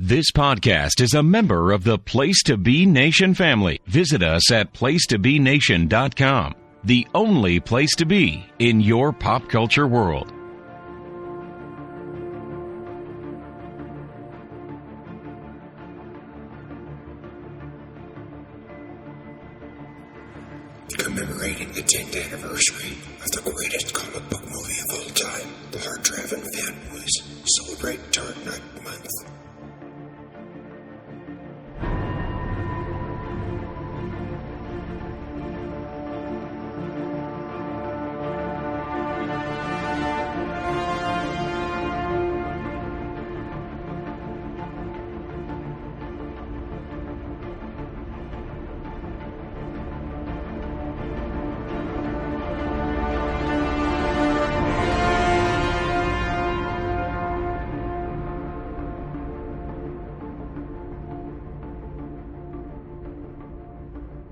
This podcast is a member of the Place to Be Nation family. Visit us at placetobenation.com, the only place to be in your pop culture world. Commemorating the 10th anniversary of the greatest comic book movie of all time, the Hard-Traveling Fanboys celebrate Dark Knight Month.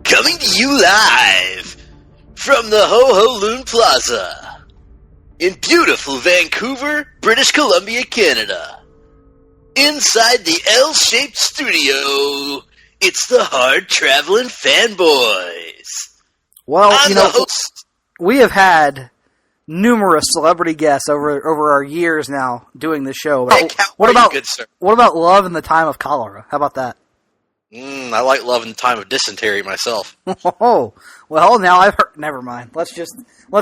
Coming to you live from the Ho Ho Loon Plaza in beautiful Vancouver, British Columbia, Canada. Inside the L-shaped studio, it's the Hard-Traveling Fanboys. Well, I'm the host. We have had numerous celebrity guests over our years now doing this show. What about Love in the Time of Cholera? How about that? I like Love in the Time of Dysentery myself. Oh, well, now I've heard. Never mind. Let's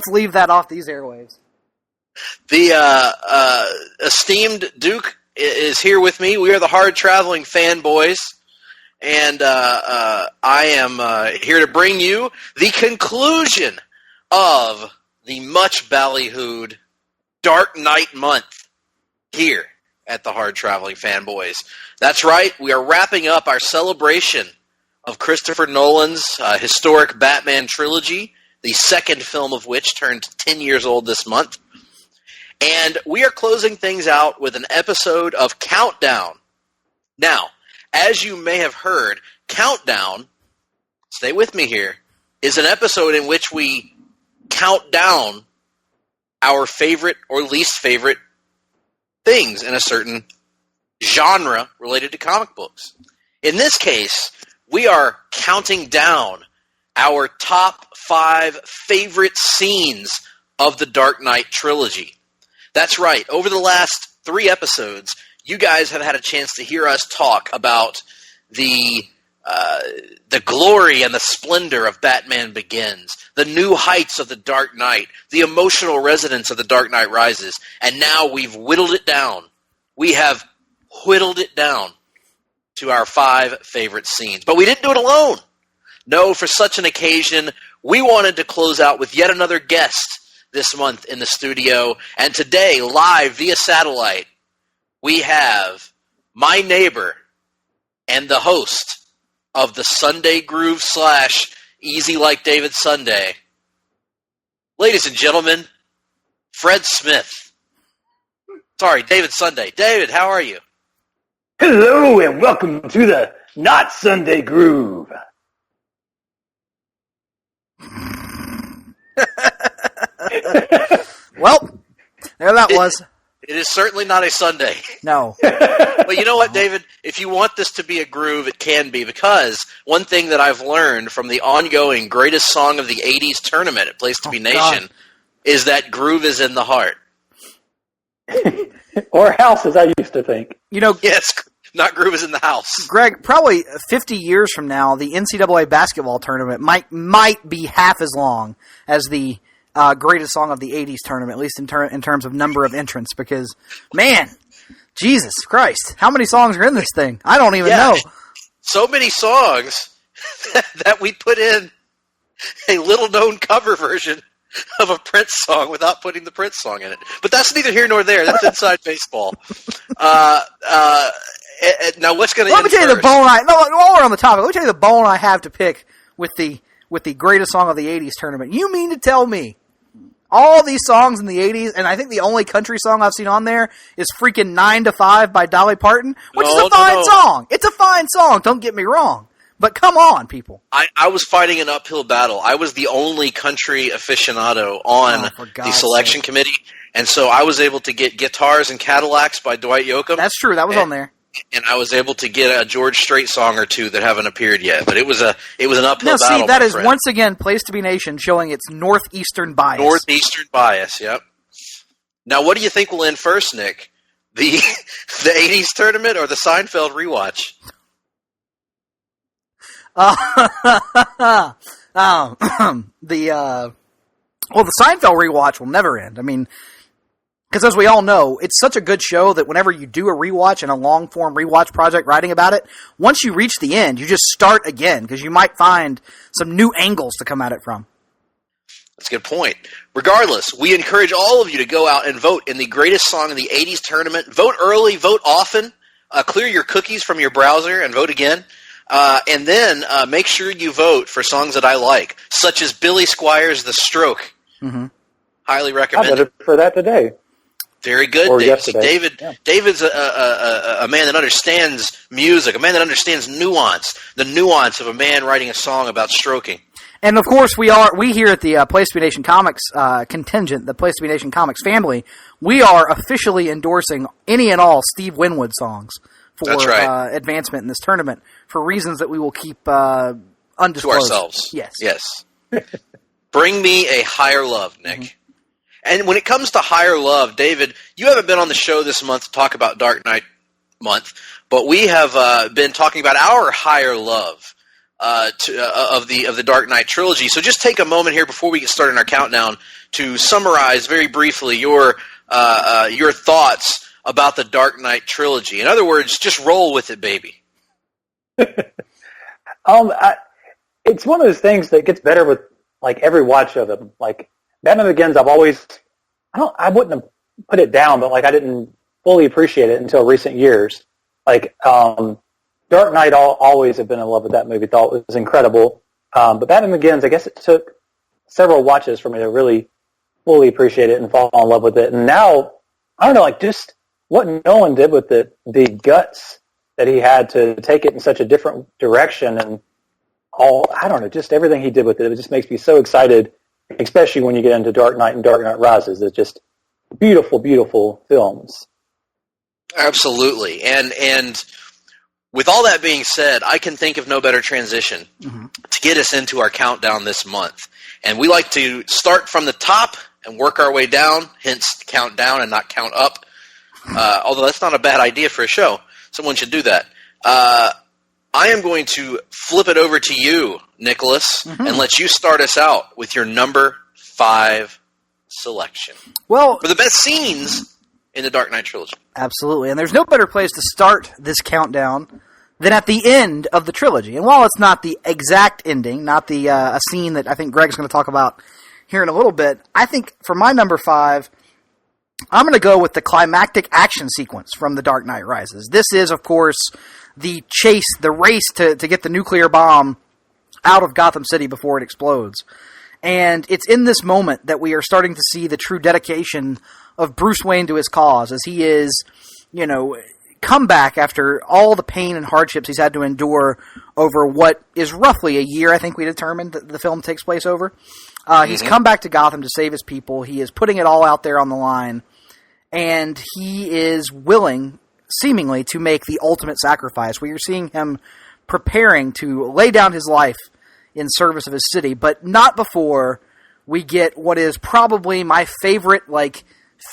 leave that off these airwaves. The esteemed Duke is here with me. We are the Hard-Traveling Fanboys, and I am here to bring you the conclusion of the much ballyhooed Dark Knight Month here at the Hard-Traveling Fanboys. That's right, we are wrapping up our celebration of Christopher Nolan's historic Batman trilogy, the second film of which turned 10 years old this month. And we are closing things out with an episode of Countdown. Now, as you may have heard, Countdown, stay with me here, is an episode in which we count down our favorite or least favorite things in a certain genre related to comic books. In this case, we are counting down our top 5 favorite scenes of the Dark Knight trilogy. That's right. Over the last 3 episodes, you guys have had a chance to hear us talk about the glory and the splendor of Batman Begins, the new heights of the Dark Knight, the emotional resonance of the Dark Knight Rises, and now we've whittled it down. We have whittled it down to our 5 favorite scenes. But we didn't do it alone. No, for such an occasion, we wanted to close out with yet another guest this month in the studio. And today, live via satellite, we have my neighbor and the host of the Sunday Groove / Easy Like David Sunday. Ladies and gentlemen, Fred Smith. Sorry, David Sunday. David, how are you? Hello, and welcome to the Not Sunday Groove. Well, there that was. It is certainly not a Sunday. No. But you know what, David? If you want this to be a groove, it can be, because one thing that I've learned from the ongoing greatest song of the 80s tournament at Place to Be Nation is that groove is in the heart. Or house, as I used to think. Yes, not groove is in the house. Greg, probably 50 years from now, the NCAA basketball tournament might be half as long as the greatest song of the 80s tournament, at least in terms of number of entrants, because, man, Jesus Christ, how many songs are in this thing? I don't even know. So many songs that we put in a little-known cover version of a Prince song without putting the Prince song in it. But that's neither here nor there. That's inside baseball. Now, what's going to Let me tell you the bone while we're on the topic, let me tell you the bone I have to pick with the greatest song of the 80s tournament. You mean to tell me all these songs in the 80s, and I think the only country song I've seen on there is freaking 9 to 5 by Dolly Parton, which is a fine song. It's a fine song, don't get me wrong. But come on, people. I was fighting an uphill battle. I was the only country aficionado on the selection committee, and so I was able to get Guitars and Cadillacs by Dwight Yoakam. That's true. That was on there. and I was able to get a George Strait song or two that haven't appeared yet. But it was an uphill battle. See, that is once again Place to Be Nation showing its northeastern bias. Northeastern bias, yep. Now, what do you think will end first, Nick? The 80s tournament or the Seinfeld rewatch? The Seinfeld rewatch will never end. I mean, because as we all know, it's such a good show that whenever you do a rewatch and a long-form rewatch project writing about it, once you reach the end, you just start again, because you might find some new angles to come at it from. That's a good point. Regardless, we encourage all of you to go out and vote in the greatest song of the 80s tournament. Vote early, vote often. Clear your cookies from your browser and vote again. And then make sure you vote for songs that I like, such as Billy Squires' The Stroke. Mm-hmm. Highly I recommended. voted for that today. Very good, Or Dave. yesterday. David's a man that understands music, a man that understands nuance, the nuance of a man writing a song about stroking. And of course, we here at the Place to Be Nation Comics contingent, the Place to Be Nation Comics family, we are officially endorsing any and all Steve Winwood songs for That's right. Advancement in this tournament for reasons that we will keep undisclosed. To ourselves. Yes. Bring me a higher love, Nick. Mm-hmm. And when it comes to higher love, David, you haven't been on the show this month to talk about Dark Knight month, but we have been talking about our higher love of the Dark Knight trilogy. So just take a moment here before we get started in our countdown to summarize very briefly your thoughts about the Dark Knight trilogy. In other words, just roll with it, baby. It's one of those things that gets better with like every watch of them. Like Batman Begins, I wouldn't have put it down, but like I didn't fully appreciate it until recent years. Like Dark Knight, always have been in love with that movie. Thought it was incredible. But Batman Begins, I guess it took several watches for me to really fully appreciate it and fall in love with it. And now, I don't know, like just what Nolan did with it, the guts that he had to take it in such a different direction, and I don't know, just everything he did with it. It just makes me so excited, especially when you get into Dark Knight and Dark Knight Rises. It's just beautiful, beautiful films. Absolutely. And with all that being said, I can think of no better transition to get us into our countdown this month. And we like to start from the top and work our way down, hence count down and not count up. Although that's not a bad idea for a show. Someone should do that. I am going to flip it over to you, Nicholas, and let you start us out with your number 5 selection. Well, for the best scenes in the Dark Knight trilogy. Absolutely. And there's no better place to start this countdown than at the end of the trilogy. And while it's not the exact ending, not the a scene that I think Greg's going to talk about here in a little bit, I think for my number 5, I'm going to go with the climactic action sequence from The Dark Knight Rises. This is, of course, the chase, the race to get the nuclear bomb out of Gotham City before it explodes. And it's in this moment that we are starting to see the true dedication of Bruce Wayne to his cause, as he is, come back after all the pain and hardships he's had to endure over what is roughly a year, I think we determined that the film takes place over. He's come back to Gotham to save his people. He is putting it all out there on the line. And he is willing, seemingly, to make the ultimate sacrifice. We are seeing him preparing to lay down his life in service of his city, but not before we get what is probably my favorite,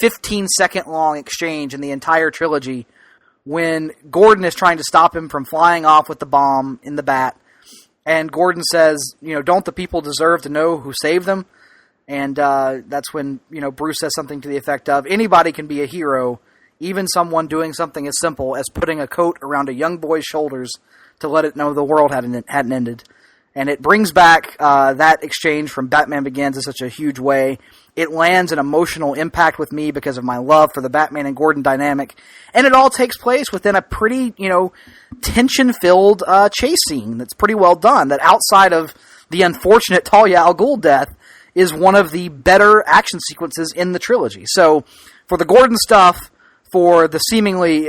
15-second long exchange in the entire trilogy, when Gordon is trying to stop him from flying off with the bomb in the bat. And Gordon says, don't the people deserve to know who saved them? And that's when, Bruce says something to the effect of, anybody can be a hero, even someone doing something as simple as putting a coat around a young boy's shoulders to let it know the world hadn't ended. And it brings back that exchange from Batman Begins in such a huge way. It lands an emotional impact with me because of my love for the Batman and Gordon dynamic. And it all takes place within a pretty, tension-filled chase scene that's pretty well done. That outside of the unfortunate Talia al Ghul death is one of the better action sequences in the trilogy. So for the Gordon stuff, for the seemingly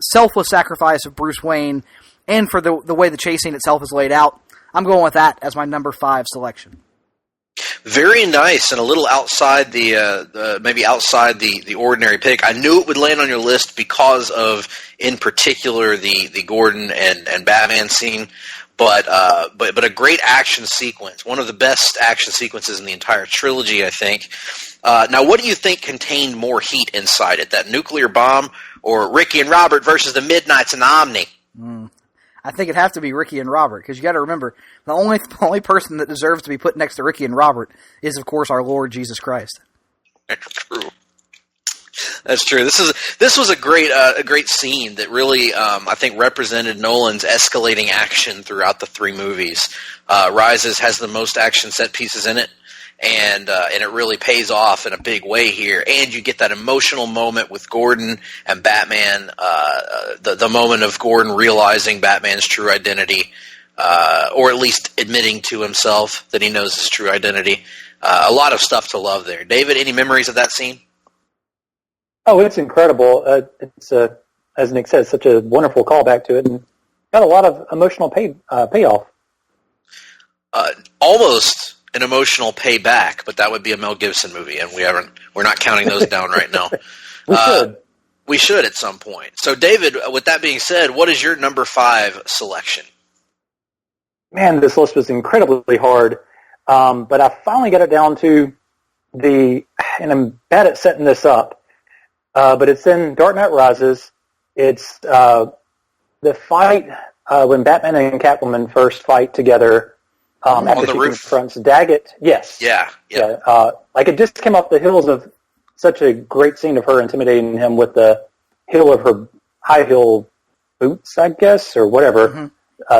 selfless sacrifice of Bruce Wayne, and for the way the chase scene itself is laid out, I'm going with that as my number 5 selection. Very nice, and a little outside maybe outside the ordinary pick. I knew it would land on your list because of, in particular, the Gordon and Batman scene. But a great action sequence, one of the best action sequences in the entire trilogy, I think. Now, what do you think contained more heat inside it, that nuclear bomb or Ricky and Robert versus the Midnights and the Omni? I think it'd have to be Ricky and Robert, because you got to remember, the only person that deserves to be put next to Ricky and Robert is, of course, our Lord Jesus Christ. True. That's true. This was a great scene that really I think represented Nolan's escalating action throughout the three movies. Rises has the most action set pieces in it, and it really pays off in a big way here. And you get that emotional moment with Gordon and Batman, the moment of Gordon realizing Batman's true identity, or at least admitting to himself that he knows his true identity. A lot of stuff to love there. David, any memories of that scene? Oh, it's incredible. It's, as Nick says, such a wonderful callback to it, and got a lot of emotional payoff. Almost an emotional payback, but that would be a Mel Gibson movie, and we're not counting those down right now. We should at some point. So, David, with that being said, what is your number 5 selection? Man, this list was incredibly hard, but I finally got it down to and I'm bad at setting this up, but it's in Dark Knight Rises. It's the fight when Batman and Catwoman first fight together after she confronts Daggett. Yes. Yeah. Like it just came off the heels of such a great scene of her intimidating him with the heel of her high heel boots, I guess, or whatever,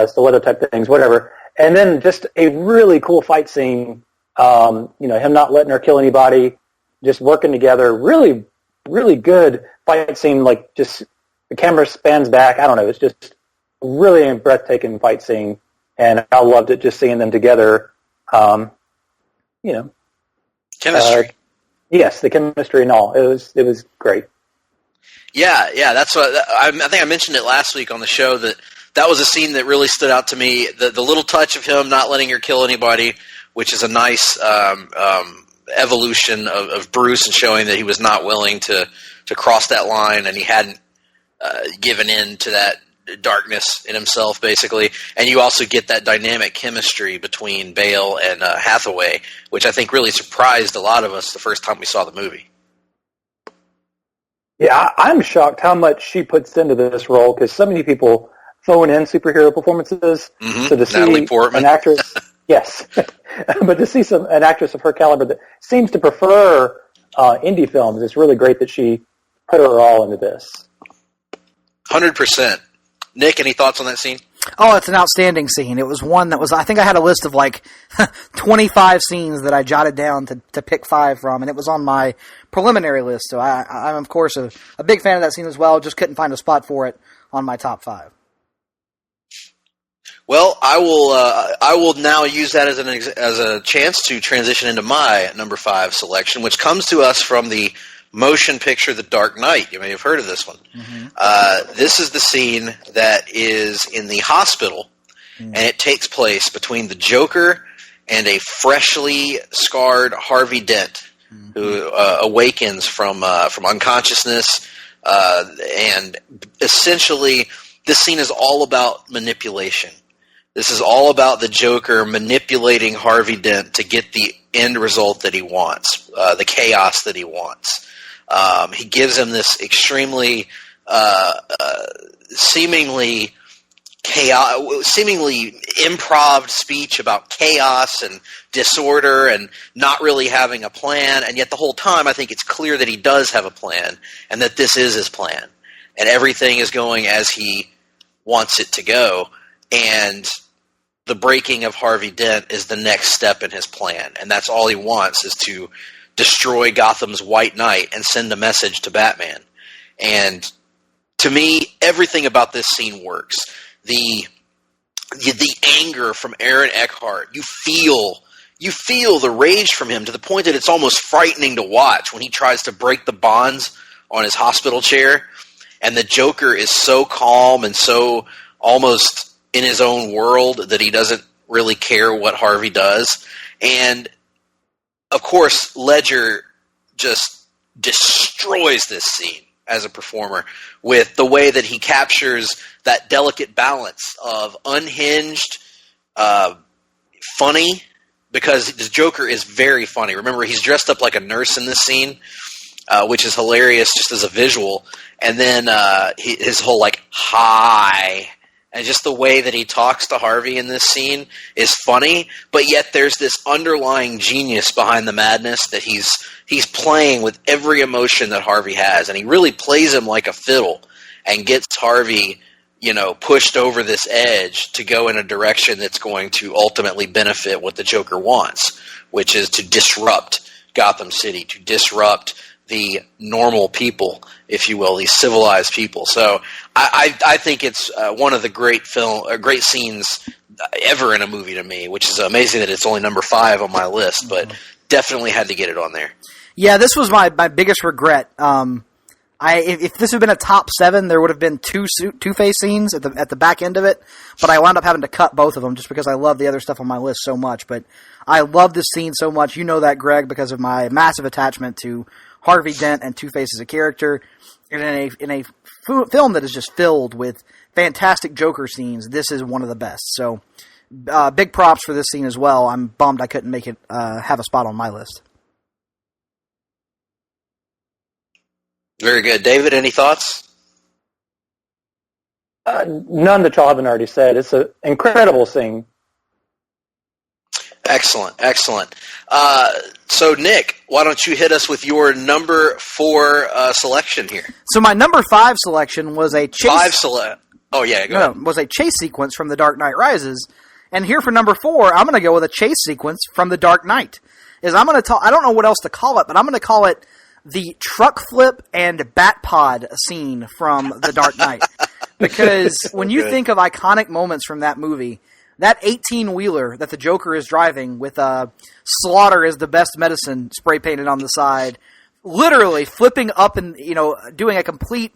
stiletto type things, whatever. And then just a really cool fight scene. Him not letting her kill anybody, just working together. Really, really good fight scene. Like just the camera spans back. I don't know. It's just a really breathtaking fight scene, and I loved it just seeing them together. Chemistry. Yes, the chemistry and all. It was great. Yeah. That's what I think. I mentioned it last week on the show that was a scene that really stood out to me. The little touch of him not letting her kill anybody, which is a nice evolution of Bruce and showing that he was not willing to cross that line, and he hadn't given in to that darkness in himself, basically. And you also get that dynamic chemistry between Bale and Hathaway, which I think really surprised a lot of us the first time we saw the movie. Yeah, I'm shocked how much she puts into this role, because so many people phone in superhero performances. So to see Natalie Portman. an actress, yes, but to see an actress of her caliber that seems to prefer indie films, it's really great that she put her all into this. 100%. Nick, any thoughts on that scene? Oh, it's an outstanding scene. It was one that was, I think I had a list of like 25 scenes that I jotted down to pick 5 from, and it was on my preliminary list. So I'm of course, a big fan of that scene as well. Just couldn't find a spot for it on my top 5. Well, I will now use that as a chance to transition into my number 5 selection, which comes to us from the motion picture The Dark Knight. You may have heard of this one. This is the scene that is in the hospital, and it takes place between the Joker and a freshly scarred Harvey Dent, who awakens from unconsciousness, and essentially this scene is all about manipulation. This is all about the Joker manipulating Harvey Dent to get the end result that he wants, the chaos that he wants. He gives him this extremely, seemingly improv speech about chaos and disorder and not really having a plan, and yet the whole time I think it's clear that he does have a plan, and that this is his plan, and everything is going as he wants it to go, and the breaking of Harvey Dent is the next step in his plan, and that's all he wants, is to destroy Gotham's White Knight and send a message to Batman. And to me, everything about this scene works. The anger from Aaron Eckhart, you feel the rage from him to the point that it's almost frightening to watch when he tries to break the bonds on his hospital chair, and the Joker is so calm and so almost in his own world that he doesn't really care what Harvey does. And of course, Ledger just destroys this scene as a performer with the way that he captures that delicate balance of unhinged, funny, because the Joker is very funny. Remember, he's dressed up like a nurse in this scene, which is hilarious just as a visual. And then his whole, like, hi, and just the way that he talks to Harvey in this scene is funny, but yet there's this underlying genius behind the madness that he's playing with every emotion that Harvey has, and he really plays him like a fiddle and gets Harvey, pushed over this edge to go in a direction that's going to ultimately benefit what the Joker wants, which is to disrupt Gotham City, to disrupt the normal people, if you will, these civilized people. So I think it's one of the great scenes ever in a movie to me, which is amazing that it's only number 5 on my list, but definitely had to get it on there. Yeah, this was my biggest regret. If this had been a top 7, there would have been 2 Two-Face scenes at the back end of it, but I wound up having to cut both of them just because I love the other stuff on my list so much. But I love this scene so much. You know that, Greg, because of my massive attachment to Harvey Dent and Two-Face as a character. And in a film that is just filled with fantastic Joker scenes, this is one of the best. So big props for this scene as well. I'm bummed I couldn't make it have a spot on my list. Very good. David, any thoughts? None that y'all haven't already said. It's an incredible scene. Excellent. So, Nick, why don't you hit us with your number 4 selection here? So my number 5 selection was a chase... Oh, yeah, go ahead. Was a chase sequence from The Dark Knight Rises. And here for number 4, I'm going to go with a chase sequence from The Dark Knight. I don't know what else to call it, but I'm going to call it the truck flip and bat pod scene from The Dark Knight. Because when you think of iconic moments from that movie, that 18-wheeler that the Joker is driving with Slaughter is the best medicine spray painted on the side, literally flipping up and doing a complete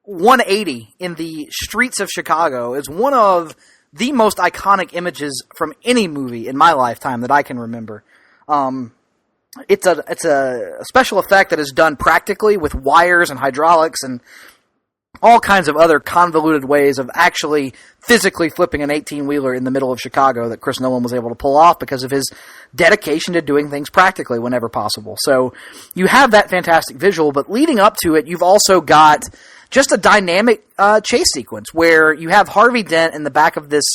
180 in the streets of Chicago is one of the most iconic images from any movie in my lifetime that I can remember. It's a special effect that is done practically with wires and hydraulics and all kinds of other convoluted ways of actually physically flipping an 18-wheeler in the middle of Chicago that Chris Nolan was able to pull off because of his dedication to doing things practically whenever possible. So you have that fantastic visual, but leading up to it, you've also got just a dynamic chase sequence where you have Harvey Dent in the back of this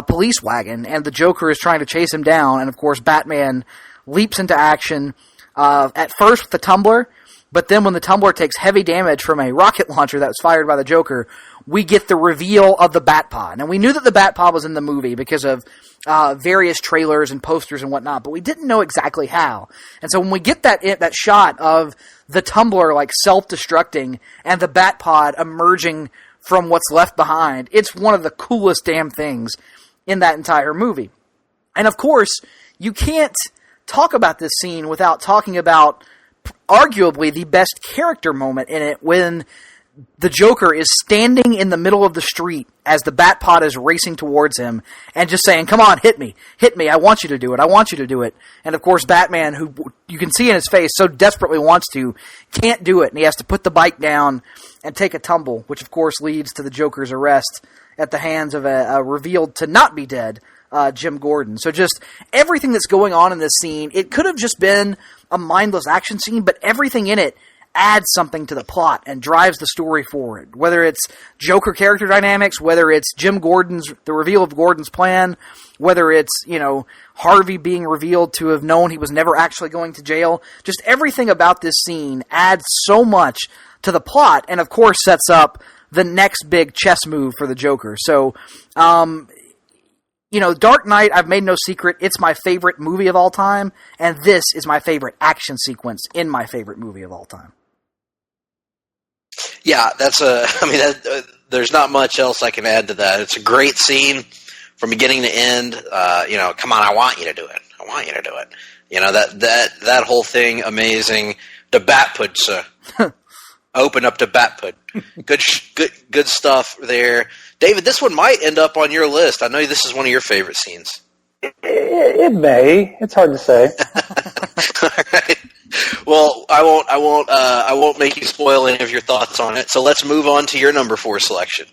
police wagon, and the Joker is trying to chase him down, and of course Batman leaps into action, at first with the tumbler, but then when the tumbler takes heavy damage from a rocket launcher that was fired by the Joker, we get the reveal of the Batpod. And we knew that the Batpod was in the movie because of various trailers and posters and whatnot, but we didn't know exactly how. And so when we get that shot of the tumbler like self-destructing and the Batpod emerging from what's left behind, it's one of the coolest damn things in that entire movie. And of course, you can't talk about this scene without talking about arguably the best character moment in it when the Joker is standing in the middle of the street as the Batpod is racing towards him and just saying, come on, hit me, I want you to do it. And of course Batman, who you can see in his face so desperately wants to, can't do it, and he has to put the bike down and take a tumble, which of course leads to the Joker's arrest at the hands of a revealed to not be dead Jim Gordon. So just everything that's going on in this scene, it could have just been a mindless action scene, but everything in it adds something to the plot and drives the story forward. Whether it's Joker character dynamics, whether it's the reveal of Gordon's plan, whether it's, Harvey being revealed to have known he was never actually going to jail. Just everything about this scene adds so much to the plot and of course sets up the next big chess move for the Joker. So, Dark Knight, I've made no secret, it's my favorite movie of all time, and this is my favorite action sequence in my favorite movie of all time. Yeah, there's not much else I can add to that. It's a great scene from beginning to end. Come on, I want you to do it. That whole thing, amazing. The Batput, sir. Open up to Batput. Good stuff there. David, this one might end up on your list. I know this is one of your favorite scenes. It may. It's hard to say. All right. Well, I won't make you spoil any of your thoughts on it. So let's move on to your number 4 selection.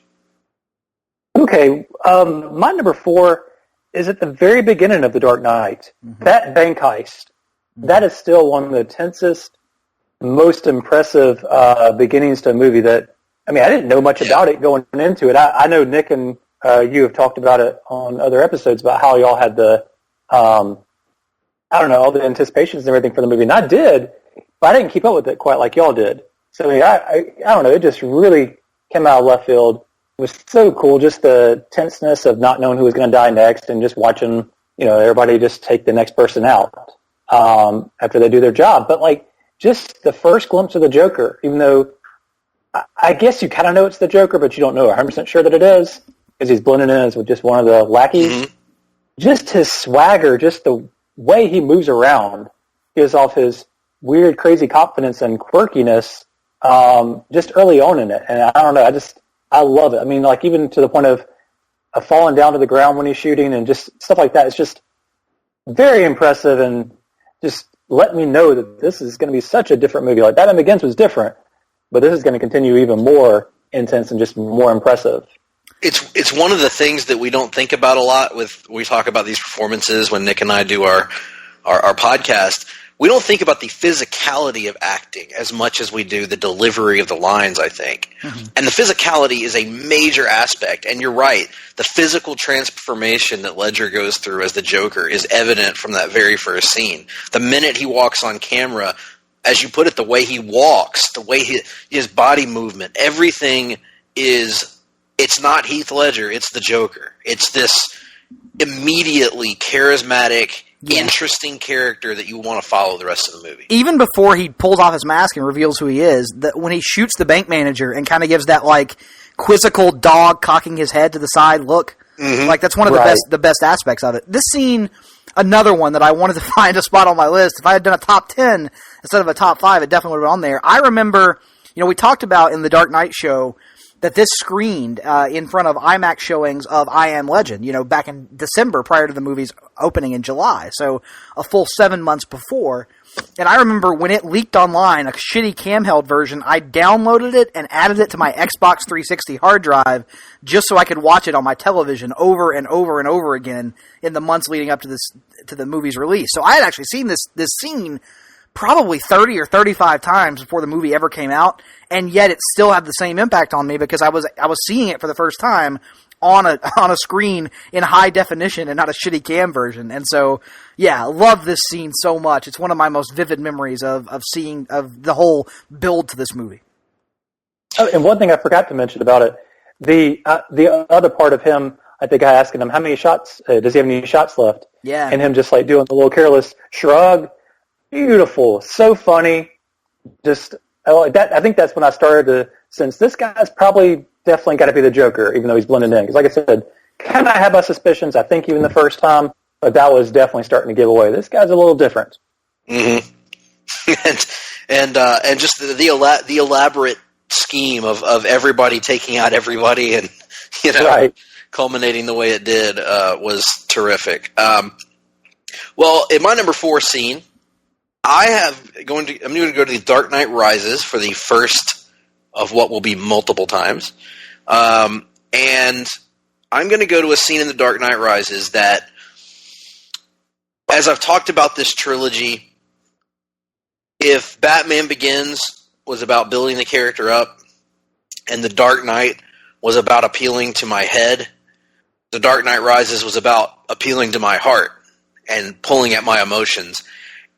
Okay, my number 4 is at the very beginning of The Dark Knight. Mm-hmm. That bank heist. That is still one of the tensest, most impressive beginnings to a movie that, I mean, I didn't know much about it going into it. I know Nick and you have talked about it on other episodes about how y'all had the, I don't know, all the anticipations and everything for the movie. And I did, but I didn't keep up with it quite like y'all did. So I don't know, it just really came out of left field. It was so cool, just the tenseness of not knowing who was going to die next and just watching, everybody just take the next person out after they do their job. But, like, just the first glimpse of the Joker, even though I guess you kind of know it's the Joker, but you don't know 100% sure that it is because he's blending in as with just one of the lackeys. Mm-hmm. Just his swagger, just the way he moves around gives off his weird, crazy confidence and quirkiness just early on in it. And I don't know, I love it. I mean, like, even to the point of falling down to the ground when he's shooting and just stuff like that. It's just very impressive and just let me know that this is going to be such a different movie. Like, Batman Begins was different, but this is going to continue even more intense and just more impressive. It's one of the things that we don't think about a lot when we talk about these performances when Nick and I do our podcast. We don't think about the physicality of acting as much as we do the delivery of the lines, I think. Mm-hmm. And the physicality is a major aspect. And you're right. The physical transformation that Ledger goes through as the Joker is evident from that very first scene. The minute he walks on camera, as you put it, the way he walks, the way his body movement, everything is, it's not Heath Ledger, it's the Joker. It's this immediately charismatic, interesting character that you want to follow the rest of the movie. Even before he pulls off his mask and reveals who he is, when he shoots the bank manager and kind of gives that, like, quizzical dog cocking his head to the side look, like, that's one of the best aspects of it. This scene, another one that I wanted to find a spot on my list. If I had done a top 10 instead of a top 5, it definitely would have been on there. I remember, we talked about in the Dark Knight show that this screened in front of IMAX showings of I Am Legend, back in December prior to the movie's opening in July. So a full 7 months before. And I remember when it leaked online, a shitty cam-held version, I downloaded it and added it to my Xbox 360 hard drive just so I could watch it on my television over and over and over again in the months leading up to the movie's release. So I had actually seen this scene probably 30 or 35 times before the movie ever came out, and yet it still had the same impact on me because I was seeing it for the first time on a screen in high definition and not a shitty cam version. And so, yeah, love this scene so much. It's one of my most vivid memories of seeing of the whole build to this movie. Oh, and one thing I forgot to mention about it, the other part of him, I think I asked him, how many shots, does he have any shots left? Yeah. And him just like doing the little careless shrug. Beautiful. So funny. Just, I like that. I think that's when I started to sense this guy's probably definitely got to be the Joker, even though he's blending in. Because like I said, kind of have my suspicions, I think, even the first time, but that was definitely starting to give away. This guy's a little different. Mm-hmm. and just the elaborate scheme of everybody taking out everybody and, culminating the way it did was terrific. Well, in my number 4 scene, I'm going to go to the Dark Knight Rises for the first of what will be multiple times. And I'm going to go to a scene in the Dark Knight Rises that, as I've talked about this trilogy, if Batman Begins was about building the character up and the Dark Knight was about appealing to my head, the Dark Knight Rises was about appealing to my heart and pulling at my emotions.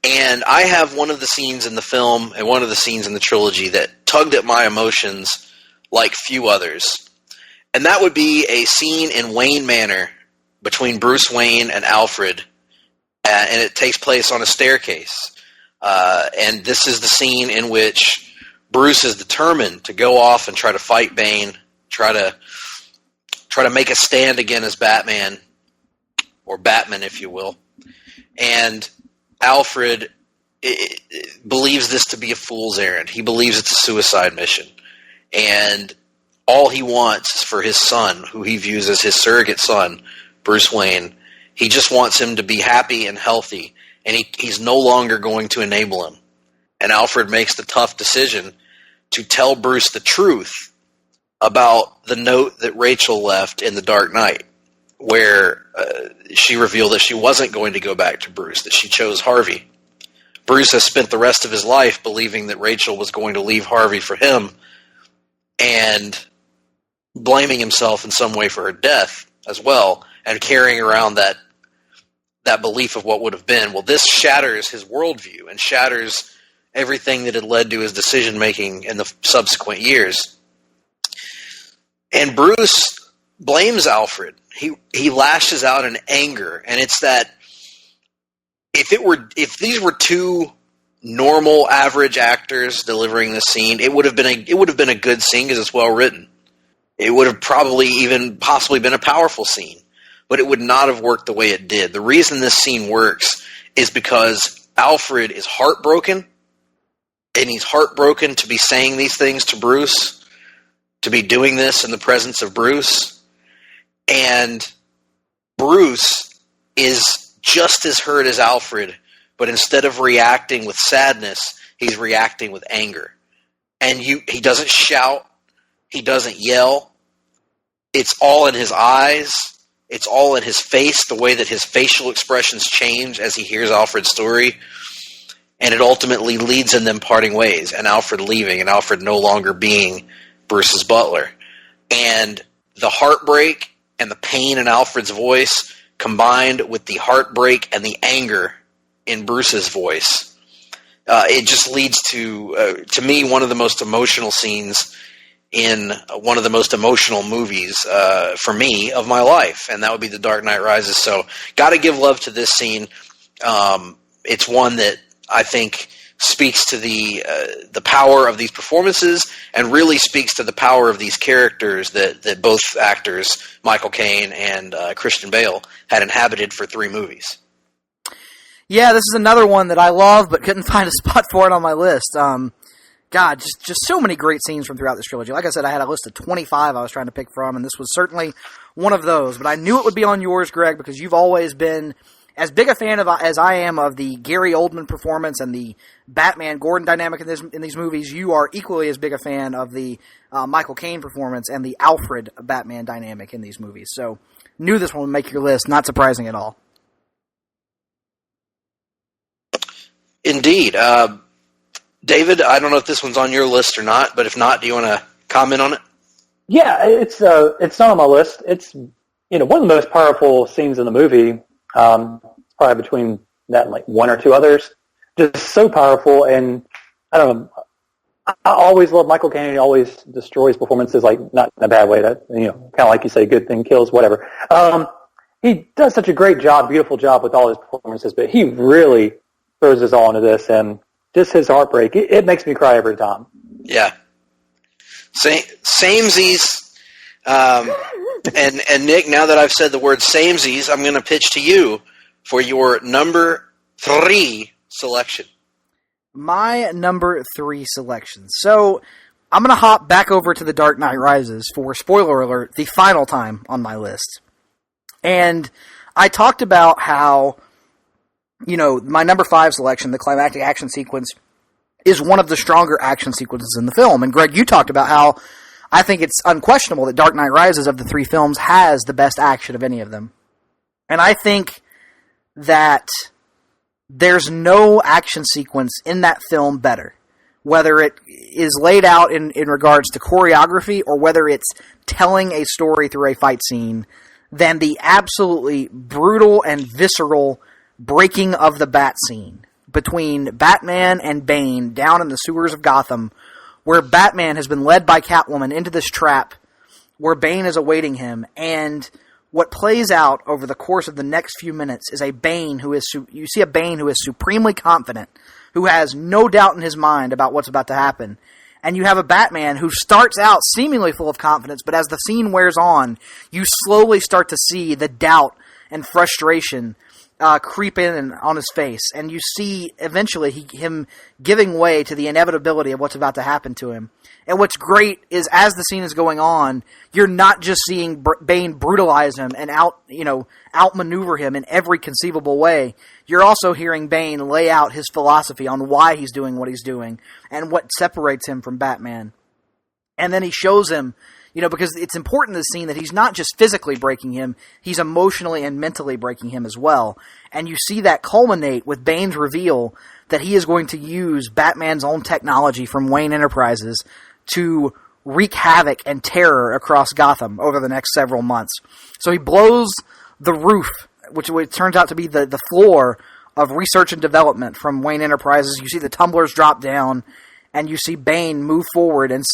And I have one of the scenes in the film and one of the scenes in the trilogy that tugged at my emotions like few others. And that would be a scene in Wayne Manor between Bruce Wayne and Alfred. And it takes place on a staircase. And this is the scene in which Bruce is determined to go off and try to fight Bane, try to make a stand again as Batman, or Batman, if you will. And Alfred believes this to be a fool's errand. He believes it's a suicide mission. And all he wants is for his son, who he views as his surrogate son, Bruce Wayne, He just wants him to be happy and healthy, and he's no longer going to enable him. And Alfred makes the tough decision to tell Bruce the truth about the note that Rachel left in The Dark Knight, where she revealed that she wasn't going to go back to Bruce, that she chose Harvey. Bruce has spent the rest of his life believing that Rachel was going to leave Harvey for him and blaming himself in some way for her death as well, and carrying around that belief of what would have been. Well, this shatters his worldview and shatters everything that had led to his decision-making in the subsequent years. And Bruce blames Alfred. He lashes out in anger, and it's that if these were two normal, average actors delivering this scene, it would have been a good scene because it's well written. It would have probably even possibly been a powerful scene, but it would not have worked the way it did. The reason this scene works is because Alfred is heartbroken, and he's heartbroken to be saying these things to Bruce, to be doing this in the presence of Bruce, and Bruce is just as hurt as Alfred, but instead of reacting with sadness, he's reacting with anger. And he doesn't shout, he doesn't yell. It's all in his eyes. It's all in his face, the way that his facial expressions change as he hears Alfred's story. And it ultimately leads in them parting ways, and Alfred leaving, and Alfred no longer being Bruce's butler. And the heartbreak and the pain in Alfred's voice combined with the heartbreak and the anger in Bruce's voice, it just leads to me, one of the most emotional scenes in one of the most emotional movies for me of my life, and that would be The Dark Knight Rises. So got to give love to this scene. It's one that I think speaks to the power of these performances, and really speaks to the power of these characters that both actors, Michael Caine and Christian Bale, had inhabited for 3 movies. Yeah, this is another one that I love, but couldn't find a spot for it on my list. God, just so many great scenes from throughout this trilogy. Like I said, I had a list of 25 I was trying to pick from, and this was certainly one of those. But I knew it would be on yours, Greg, because you've always been as big a fan as I am of the Gary Oldman performance and the Batman-Gordon dynamic in these movies. You are equally as big a fan of the Michael Caine performance and the Alfred Batman dynamic in these movies. So knew this one would make your list. Not surprising at all. Indeed. David, I don't know if this one's on your list or not, but if not, do you want to comment on it? Yeah, it's not on my list. It's one of the most powerful scenes in the movie. Probably between that and like 1 or 2 others. Just so powerful, and I don't know. I always love Michael Caine. He always destroys performances, like not in a bad way. That kind of like you say, good thing kills, whatever. He does such a great job, beautiful job with all his performances, but he really throws his all into this, and just his heartbreak, it makes me cry every time. Yeah. Samesies. And Nick, now that I've said the word samesies, I'm going to pitch to you for your number 3 selection. My number 3 selection. So I'm going to hop back over to The Dark Knight Rises for, spoiler alert, the final time on my list. And I talked about how, my number 5 selection, the climactic action sequence, is one of the stronger action sequences in the film. And Greg, you talked about how I think it's unquestionable that Dark Knight Rises of the 3 films has the best action of any of them. And I think that there's no action sequence in that film better, whether it is laid out in regards to choreography or whether it's telling a story through a fight scene, than the absolutely brutal and visceral breaking of the bat scene between Batman and Bane down in the sewers of Gotham, where Batman has been led by Catwoman into this trap where Bane is awaiting him, and what plays out over the course of the next few minutes is a Bane who is supremely confident, who has no doubt in his mind about what's about to happen. And you have a Batman who starts out seemingly full of confidence, but as the scene wears on, you slowly start to see the doubt and frustration creep in and on his face, and you see eventually him giving way to the inevitability of what's about to happen to him. And what's great is as the scene is going on, you're not just seeing Bane brutalize him and outmaneuver him in every conceivable way. You're also hearing Bane lay out his philosophy on why he's doing what he's doing and what separates him from Batman. And then he shows him, because it's important in the scene that he's not just physically breaking him, he's emotionally and mentally breaking him as well. And you see that culminate with Bane's reveal that he is going to use Batman's own technology from Wayne Enterprises to wreak havoc and terror across Gotham over the next several months. So he blows the roof, which turns out to be the floor of research and development from Wayne Enterprises. You see the tumblers drop down, and you see Bane move forward and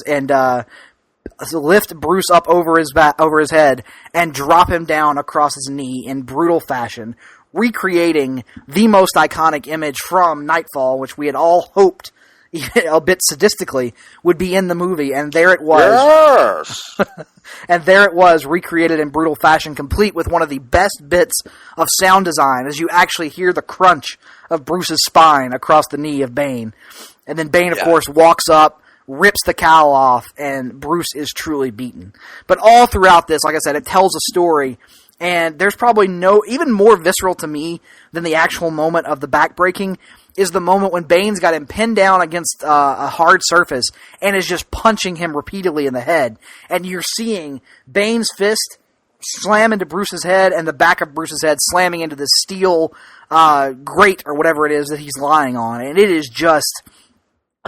lift Bruce up over his head and drop him down across his knee in brutal fashion, recreating the most iconic image from Nightfall, which we had all hoped, a bit sadistically, would be in the movie, and there it was. Yes! And there it was, recreated in brutal fashion, complete with one of the best bits of sound design, as you actually hear the crunch of Bruce's spine across the knee of Bane. And then Bane, of course, walks up, rips the cowl off, and Bruce is truly beaten. But all throughout this, like I said, it tells a story, and there's probably even more visceral to me than the actual moment of the backbreaking is the moment when Bane's got him pinned down against a hard surface and is just punching him repeatedly in the head. And you're seeing Bane's fist slam into Bruce's head and the back of Bruce's head slamming into this steel grate or whatever it is that he's lying on. And it is just...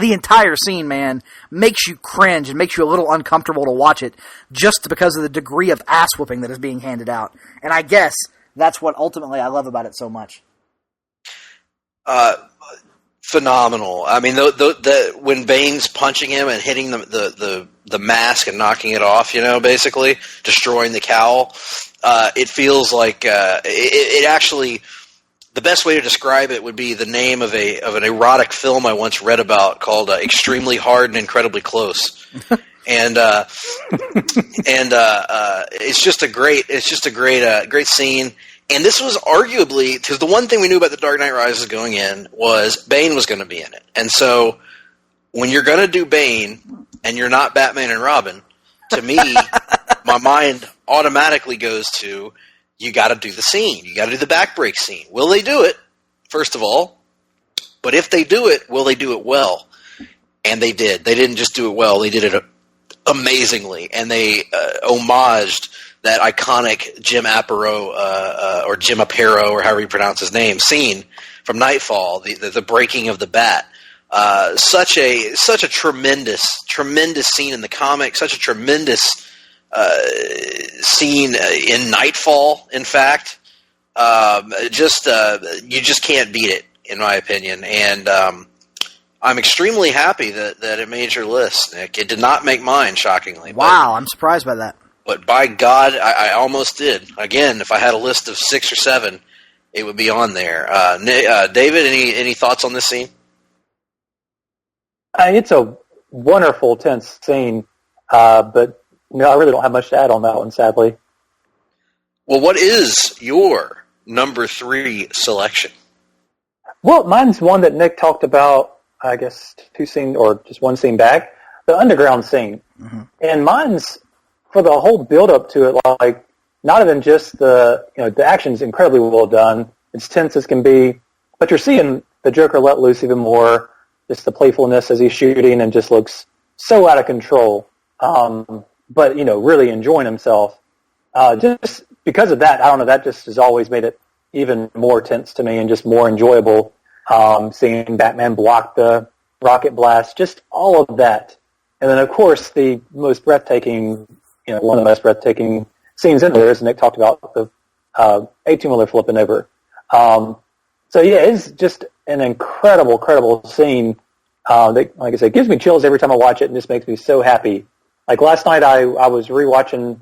the entire scene, man, makes you cringe and makes you a little uncomfortable to watch it just because of the degree of ass-whooping that is being handed out. And I guess that's what ultimately I love about it so much. Phenomenal. I mean, when Bane's punching him and hitting the mask and knocking it off, basically destroying the cowl, it feels like it actually. The best way to describe it would be the name of an erotic film I once read about called "Extremely Hard and Incredibly Close," and it's just a great scene. And this was arguably, because the one thing we knew about The Dark Knight Rises going in was Bane was going to be in it. And so when you're going to do Bane and you're not Batman and Robin, to me, my mind automatically goes to, you got to do the scene. You got to do the backbreak scene. Will they do it, first of all? But if they do it, will they do it well? And they did. They didn't just do it well. They did it amazingly. And they homaged that iconic Jim Aparo, or Jim Aparo, or however you pronounce his name, scene from Nightfall, the breaking of the bat. Such a tremendous scene in the comic, such a tremendous scene in Nightfall, in fact. You just can't beat it, in my opinion. And I'm extremely happy that it made your list, Nick. It did not make mine, shockingly. Wow, I'm surprised by that. But by God, I almost did. Again, if I had a list of 6 or 7, it would be on there. David, any thoughts on this scene? It's a wonderful, tense scene, but I really don't have much to add on that one, sadly. Well, what is your number 3 selection? Well, mine's one that Nick talked about, I guess, 2 scenes or just 1 scene back, the underground scene. Mm-hmm. And mine's for the whole build-up to it, like, not even just the action's incredibly well done, it's tense as can be, but you're seeing the Joker let loose even more, just the playfulness as he's shooting and just looks so out of control, but, really enjoying himself. Just because of that, I don't know, that just has always made it even more tense to me and just more enjoyable, seeing Batman block the rocket blast, just all of that. And then, of course, the most breathtaking, one of the most breathtaking scenes in there, as Nick talked about, the 18-wheeler flipping over. It's just an incredible scene that, like I said, gives me chills every time I watch it and just makes me so happy. Like last night, I was rewatching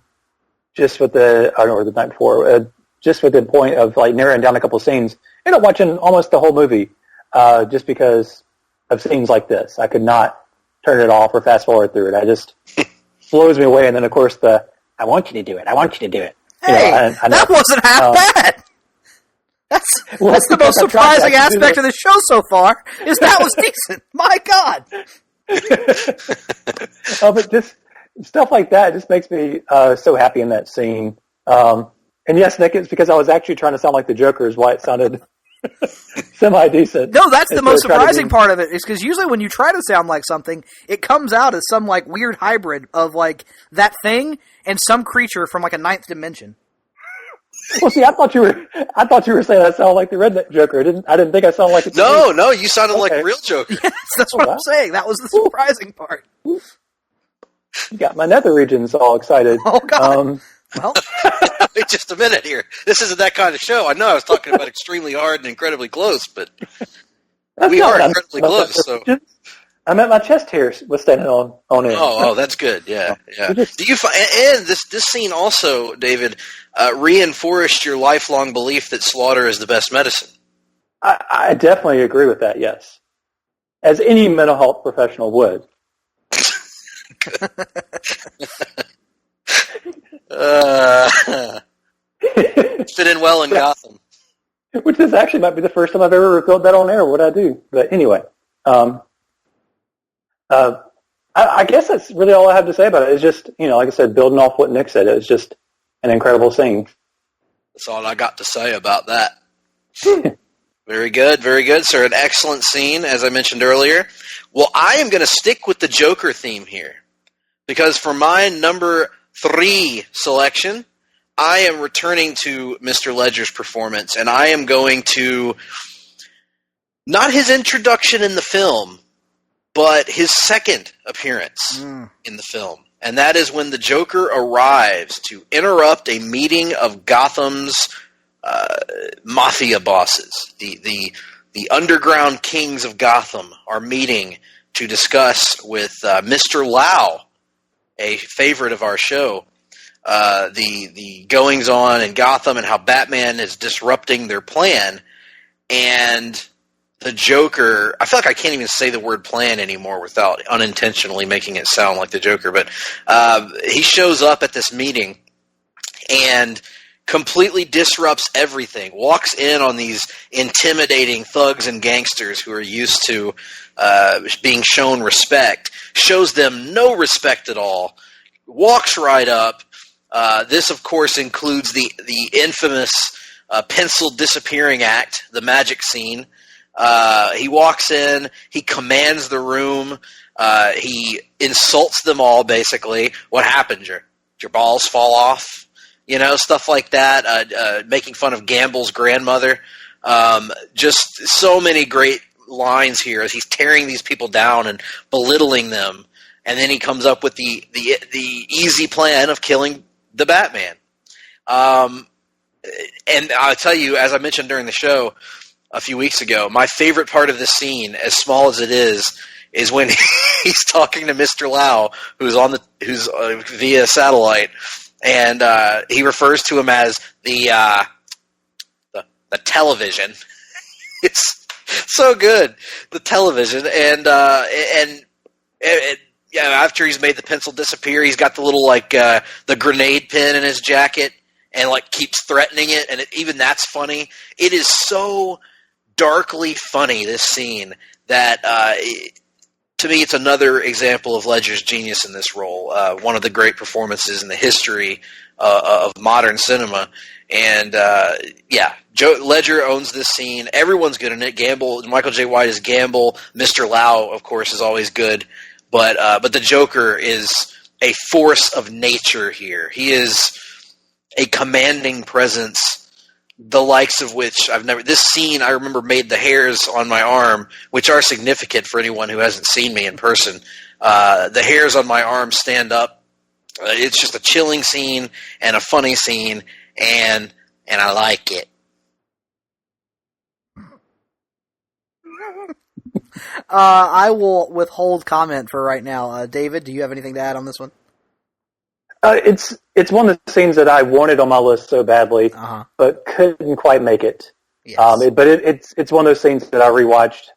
or the night before, just with the point of like narrowing down a couple of scenes. Ended up watching almost the whole movie just because of scenes like this. I could not turn it off or fast forward through it. I just blows me away. And then, of course, I want you to do it. I want you to do it. Hey, that wasn't half bad. That's the most surprising aspect of the show so far, is that was decent. My God. But just stuff like that just makes me so happy in that scene. And yes, Nick, it's because I was actually trying to sound like the Joker is why it sounded semi-decent. No, that's the most surprising part of it, is because usually when you try to sound like something, it comes out as some like weird hybrid of like that thing and some creature from like a ninth dimension. Well, see, I thought you were saying I sound like the redneck Joker. I didn't think I sounded like it. No, you sounded like a real Joker. Yes, that's what I'm saying. That was the surprising part. You got my nether regions all excited. Oh, God. Well, wait just a minute here. This isn't that kind of show. I know I was talking about extremely hard and incredibly close, but we are incredibly close. So I meant my chest hair was standing on end. Oh, that's good. Yeah. Do you find, and this scene also, David, reinforced your lifelong belief that slaughter is the best medicine? I definitely agree with that. Yes, as any mental health professional would. Fit in well in Gotham. Which is actually might be the first time I've ever revealed that on air, what I do. But anyway, I guess that's really all I have to say about it. It's just, like I said, building off what Nick said, it was just an incredible scene. That's all I got to say about that. Very good, sir. An excellent scene, as I mentioned earlier. Well, I am going to stick with the Joker theme here, because for my number 3 selection, I am returning to Mr. Ledger's performance, and I am going to, not his introduction in the film, but his second appearance in the film. And that is when the Joker arrives to interrupt a meeting of Gotham's mafia bosses. The underground kings of Gotham are meeting to discuss with Mr. Lau, a favorite of our show, the goings-on in Gotham and how Batman is disrupting their plan. And the Joker, I feel like I can't even say the word plan anymore without unintentionally making it sound like the Joker, but he shows up at this meeting and completely disrupts everything, walks in on these intimidating thugs and gangsters who are used to being shown respect, shows them no respect at all, walks right up. This, of course, includes the infamous pencil disappearing act, the magic scene. He walks in, he commands the room, he insults them all, basically. What happened? Your balls fall off? Stuff like that, making fun of Gamble's grandmother. Just so many great lines here as he's tearing these people down and belittling them. And then he comes up with the easy plan of killing the Batman. And I'll tell you, as I mentioned during the show a few weeks ago, my favorite part of this scene, as small as it is when he's talking to Mr. Lau, who's via satellite, and he refers to him as the television. It's so good, the television, and after he's made the pencil disappear, he's got the little the grenade pin in his jacket, and keeps threatening it, and even that's funny. It is so darkly funny, this scene, that to me it's another example of Ledger's genius in this role. One of the great performances in the history of modern cinema. And Ledger owns this scene. Everyone's good in it. Gamble, Michael J. White is Gamble. Mr. Lau, of course, is always good. But the Joker is a force of nature here. He is a commanding presence, the likes of which this scene, I remember, made the hairs on my arm, which are significant for anyone who hasn't seen me in person. The hairs on my arm stand up. It's just a chilling scene and a funny scene, and I like it. I will withhold comment for right now. David, do you have anything to add on this one? It's one of the scenes that I wanted on my list so badly, but couldn't quite make it. Yes. It's one of those scenes that I rewatched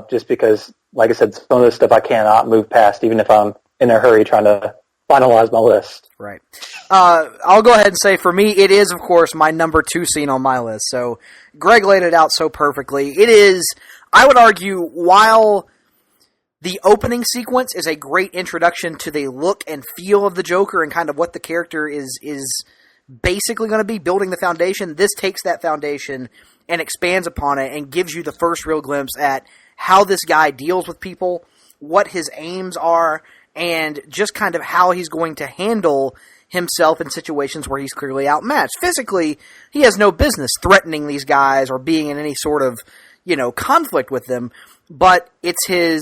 just because, like I said, some of the stuff I cannot move past, even if I'm in a hurry trying to finalize my list. Right. I'll go ahead and say, for me, it is, of course, my number 2 scene on my list. So Greg laid it out so perfectly. It is, I would argue, while the opening sequence is a great introduction to the look and feel of the Joker and kind of what the character is basically going to be, building the foundation, this takes that foundation and expands upon it and gives you the first real glimpse at how this guy deals with people, what his aims are, and just kind of how he's going to handle himself in situations where he's clearly outmatched. Physically, he has no business threatening these guys or being in any sort of, conflict with them, but it's his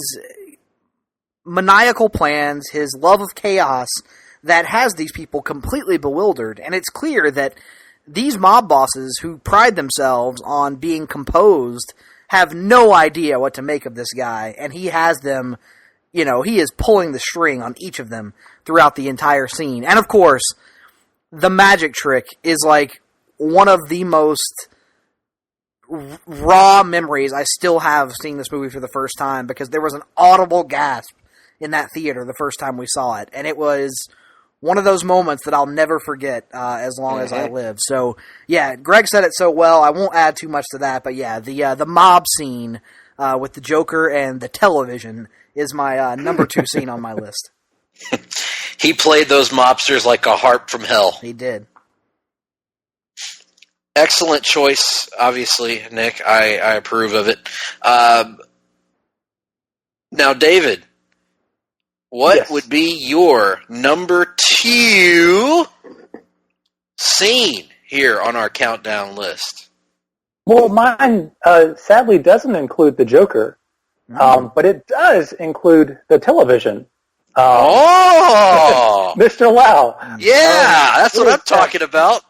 maniacal plans, his love of chaos that has these people completely bewildered, and it's clear that these mob bosses who pride themselves on being composed have no idea what to make of this guy, and he has them, he is pulling the string on each of them throughout the entire scene. And of course, the magic trick is like one of the most raw memories I still have seeing this movie for the first time, because there was an audible gasp in that theater the first time we saw it, and it was one of those moments that I'll never forget as long as I live. So, yeah, Greg said it so well. I won't add too much to that, but yeah, the mob scene with the Joker and the television is my number 2 scene on my list. He played those mobsters like a harp from hell. He did. Excellent choice, obviously, Nick. I approve of it. Now, David, what would be your number 2 scene here on our countdown list? Well, mine sadly doesn't include the Joker, but it does include the television. Mr. Lau. Yeah, that's what I'm talking about.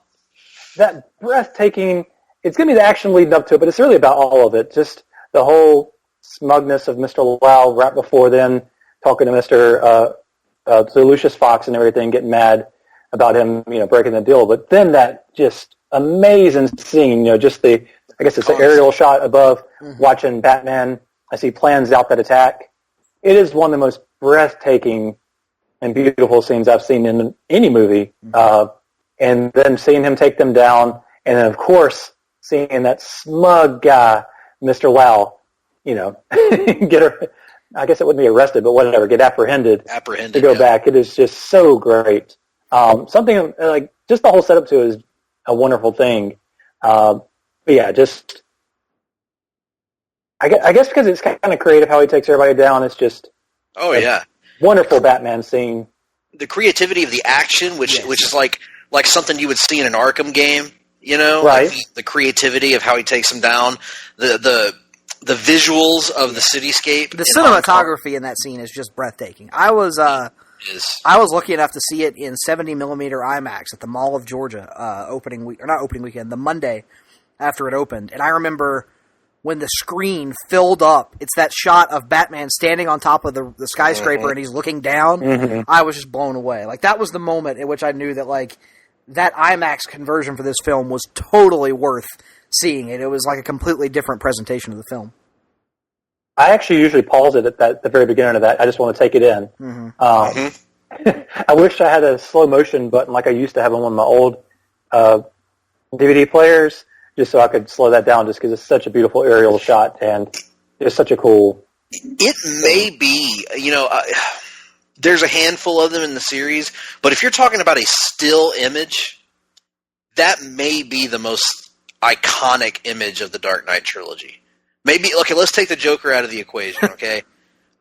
That breathtaking, it's going to be the action leading up to it, but it's really about all of it. Just the whole smugness of Mr. Lau right before then, talking to Mr. Lucius Fox and everything, getting mad about him, breaking the deal. But then that just amazing scene, just I guess it's an aerial shot above, watching Batman as he plans out that attack. It is one of the most breathtaking and beautiful scenes I've seen in any movie. And then seeing him take them down, and then, of course, seeing that smug guy, Mr. Lau, get I guess it wouldn't be arrested, but whatever, get apprehended to go back. It is just so great. Something like, just the whole setup to it is a wonderful thing. But yeah, just, I guess because it's kind of creative how he takes everybody down. It's just wonderful Batman scene. The creativity of the action, which is like something you would see in an Arkham game, right? Like the creativity of how he takes them down, the visuals of the cityscape, the cinematography in that scene is just breathtaking. I was lucky enough to see it in 70mm IMAX at the Mall of Georgia the Monday after it opened, and I remember when the screen filled up. It's that shot of Batman standing on top of the skyscraper and he's looking down. I was just blown away. Like, that was the moment in which I knew that, like, that IMAX conversion for this film was totally worth seeing it. It was like a completely different presentation of the film. I actually usually pause it at the very beginning of that. I just want to take it in. I wish I had a slow motion button like I used to have on one of my old DVD players, just so I could slow that down, just because it's such a beautiful aerial shot and it's such a cool... It may be, there's a handful of them in the series, but if you're talking about a still image, that may be the most iconic image of the Dark Knight trilogy. Maybe, okay, let's take the Joker out of the equation, okay?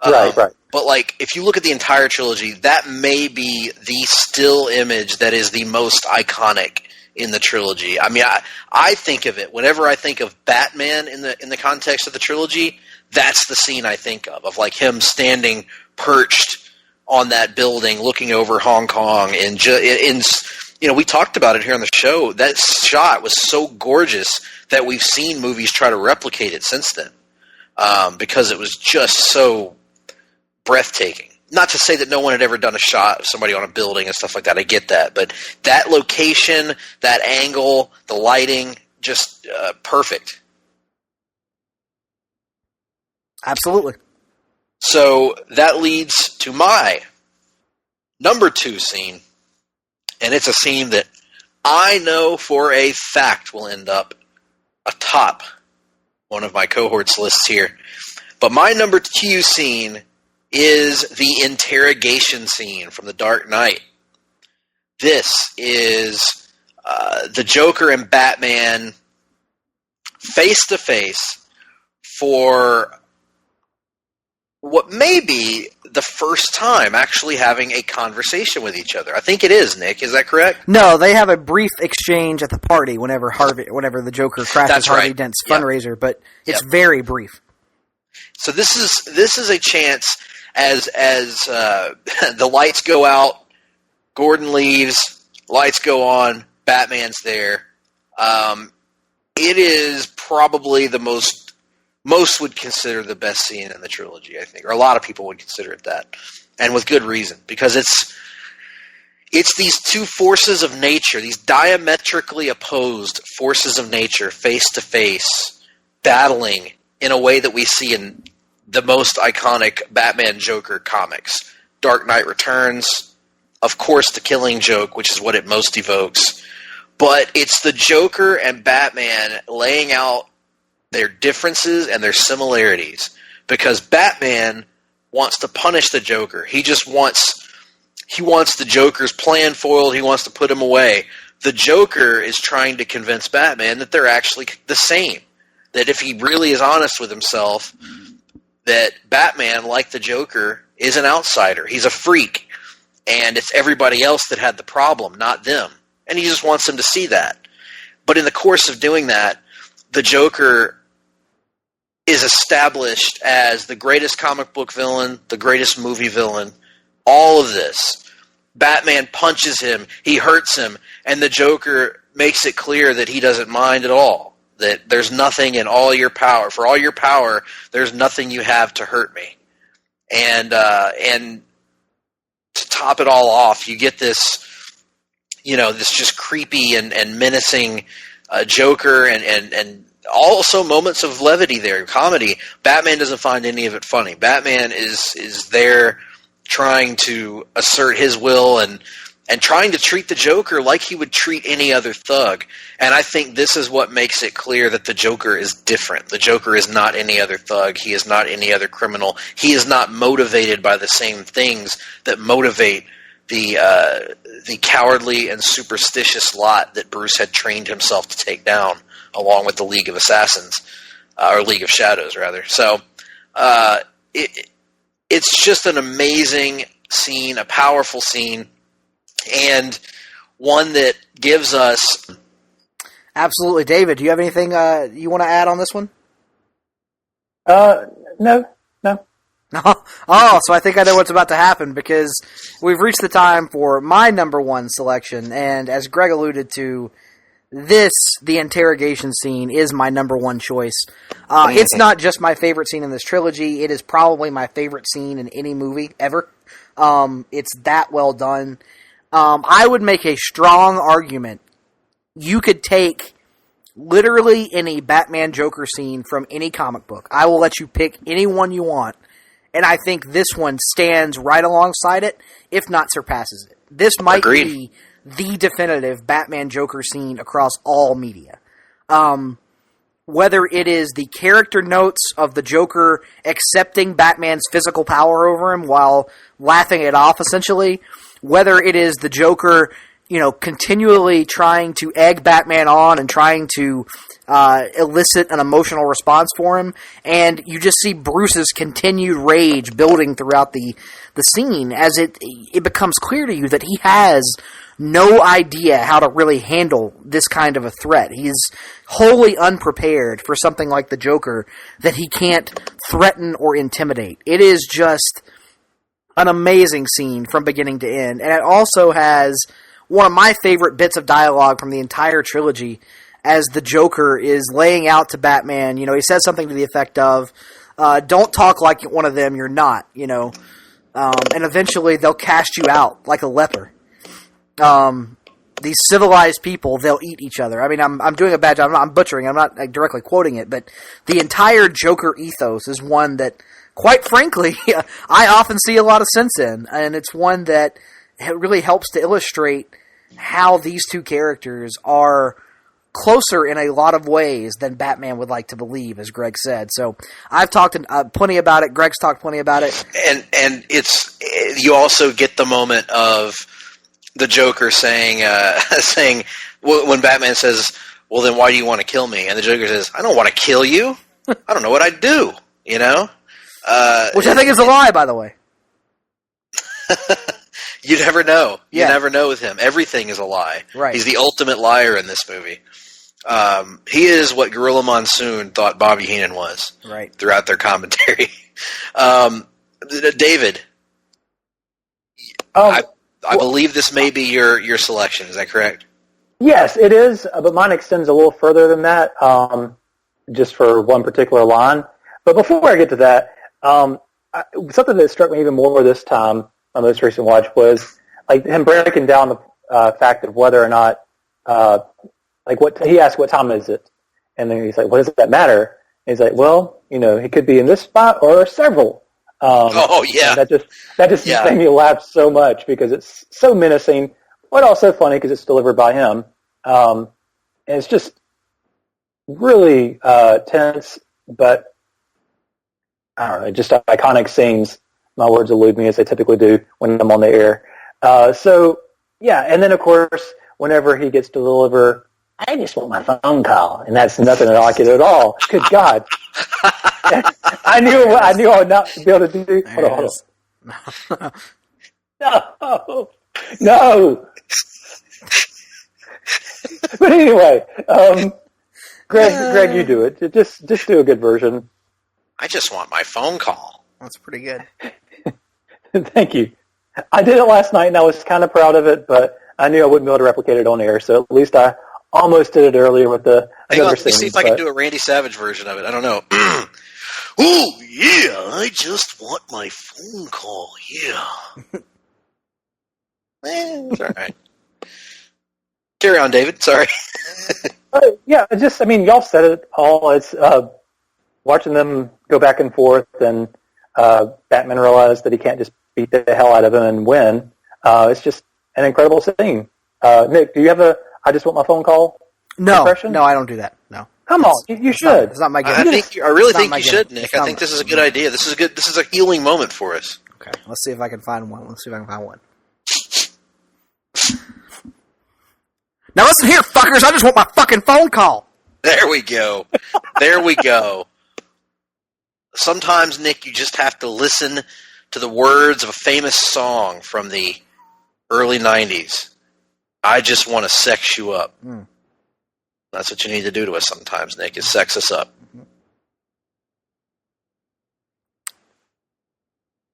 Right. But, like, if you look at the entire trilogy, that may be the still image that is the most iconic in the trilogy. I mean, I think of it, whenever I think of Batman in the context of the trilogy, that's the scene I think of like him standing perched on that building looking over Hong Kong. And we talked about it here on the show. That shot was so gorgeous that we've seen movies try to replicate it since then, because it was just so breathtaking. Not to say that no one had ever done a shot of somebody on a building and stuff like that. I get that. But that location, that angle, the lighting, just perfect. Absolutely. So that leads to my number 2 scene, and it's a scene that I know for a fact will end up atop one of my cohorts lists here. But my number 2 scene is the interrogation scene from The Dark Knight. This is the Joker and Batman face to face for what may be the first time actually having a conversation with each other. I think it is, Nick. Is that correct? No, they have a brief exchange at the party whenever the Joker crashes Harvey Dent's fundraiser, but it's very brief. So this is a chance as the lights go out, Gordon leaves, lights go on, Batman's there. It is probably the most would consider the best scene in the trilogy, I think, or a lot of people would consider it that, and with good reason, because it's these two forces of nature, these diametrically opposed forces of nature, face to face, battling in a way that we see in the most iconic Batman Joker comics. Dark Knight Returns, of course, the Killing Joke, which is what it most evokes. But it's the Joker and Batman laying out their differences and their similarities. Because Batman wants to punish the Joker. He wants the Joker's plan foiled. He wants to put him away. The Joker is trying to convince Batman that they're actually the same. That if he really is honest with himself, that Batman, like the Joker, is an outsider. He's a freak. And it's everybody else that had the problem, not them. And he just wants them to see that. But in the course of doing that, the Joker is established as the greatest comic book villain, the greatest movie villain, all of this. Batman punches him, he hurts him, and the Joker makes it clear that he doesn't mind at all. That there's nothing in all your power. For all your power, there's nothing you have to hurt me. And to top it all off, you get this, this just creepy and menacing Joker and also moments of levity there, comedy. Batman doesn't find any of it funny. Batman is there trying to assert his will and trying to treat the Joker like he would treat any other thug. And I think this is what makes it clear that the Joker is different. The Joker is not any other thug. He is not any other criminal. He is not motivated by the same things that motivate the cowardly and superstitious lot that Bruce had trained himself to take down, along with the League of Assassins, or League of Shadows, rather. So it's just an amazing scene, a powerful scene, and one that gives us... Absolutely. David, do you have anything you want to add on this one? No. Oh, so I think I know what's about to happen, because we've reached the time for my number 1 selection, and as Greg alluded to, the interrogation scene is my number 1 choice. It's not just my favorite scene in this trilogy, it is probably my favorite scene in any movie ever. It's that well done. I would make a strong argument. You could take literally any Batman Joker scene from any comic book. I will let you pick any one you want. And I think this one stands right alongside it, if not surpasses it. This might be the definitive Batman Joker scene across all media. Whether it is the character notes of the Joker accepting Batman's physical power over him while laughing it off, essentially, whether it is the Joker, continually trying to egg Batman on and trying to elicit an emotional response for him, and you just see Bruce's continued rage building throughout the scene as it becomes clear to you that he has no idea how to really handle this kind of a threat. He's wholly unprepared for something like the Joker that he can't threaten or intimidate. It is just an amazing scene from beginning to end, and it also has one of my favorite bits of dialogue from the entire trilogy as the Joker is laying out to Batman. He says something to the effect of, don't talk like one of them, you're not, and eventually they'll cast you out like a leper. These civilized people, they'll eat each other. I mean, I'm doing a bad job. I'm butchering. I'm not directly quoting it, but the entire Joker ethos is one that, quite frankly, I often see a lot of sense in, and it's one that it really helps to illustrate how these two characters are closer in a lot of ways than Batman would like to believe, as Greg said. So I've talked plenty about it. Greg's talked plenty about it. And you also get the moment of the Joker saying when Batman says, well, then why do you want to kill me? And the Joker says, I don't want to kill you. I don't know what I'd do, you know? Which I think is a lie, by the way. You never know. You Yeah. never know with him. Everything is a lie. Right. He's the ultimate liar in this movie. He is what Gorilla Monsoon thought Bobby Heenan was. Right. Throughout their commentary. David, I believe this may be your selection. Is that correct? Yes, it is, but mine extends a little further than that, just for one particular line. But before I get to that, something that struck me even more this time, my most recent watch, was like him breaking down the fact of whether or not, what he asked, what time is it? And then he's like, what does that matter? And he's like, well, it could be in this spot or several. That just made me laugh so much because it's so menacing, but also funny because it's delivered by him. And it's just really tense, but I don't know, just iconic scenes. My words elude me as they typically do when I'm on the air. And then of course, whenever he gets to deliver, I just want my phone call, and that's nothing like it at all. Good God. I knew I would not be able to do. Hold on. No. But anyway, Greg, you do it. Just do a good version. I just want my phone call. That's pretty good. Thank you. I did it last night, and I was kind of proud of it, but I knew I wouldn't be able to replicate it on air, so at least I almost did it earlier with the other let me see if I can do a Randy Savage version of it. I don't know. Oh, yeah, I just want my phone call, yeah. It's all right. Carry on, David. Sorry. Y'all said it all. It's watching them go back and forth, and Batman realized that he can't just beat the hell out of him and win. It's just an incredible scene. Nick, do you have a I just want my phone call impression? No, I don't do that. No. Come on, you should. It's not my game. I really think you should, Nick. I think this is a good idea. This is good. This is a healing moment for us. Okay, let's see if I can find one. Now listen here, fuckers. I just want my fucking phone call. There we go. Sometimes, Nick, you just have to listen to the words of a famous song from the early 90s. I just want to sex you up. That's what you need to do to us sometimes, Nick, is sex us up.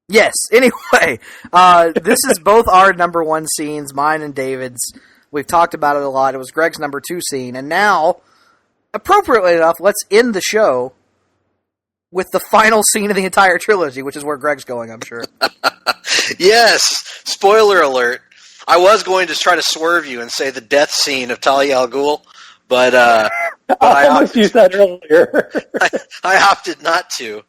Yes. Anyway, this is both our number one scenes, mine and David's. We've talked about it a lot. It was Greg's number 2 scene. And now, appropriately enough, let's end the show with the final scene of the entire trilogy, which is where Greg's going, I'm sure. Yes. Spoiler alert. I was going to try to swerve you and say the death scene of Talia al Ghul, but I almost used that earlier. I opted not to.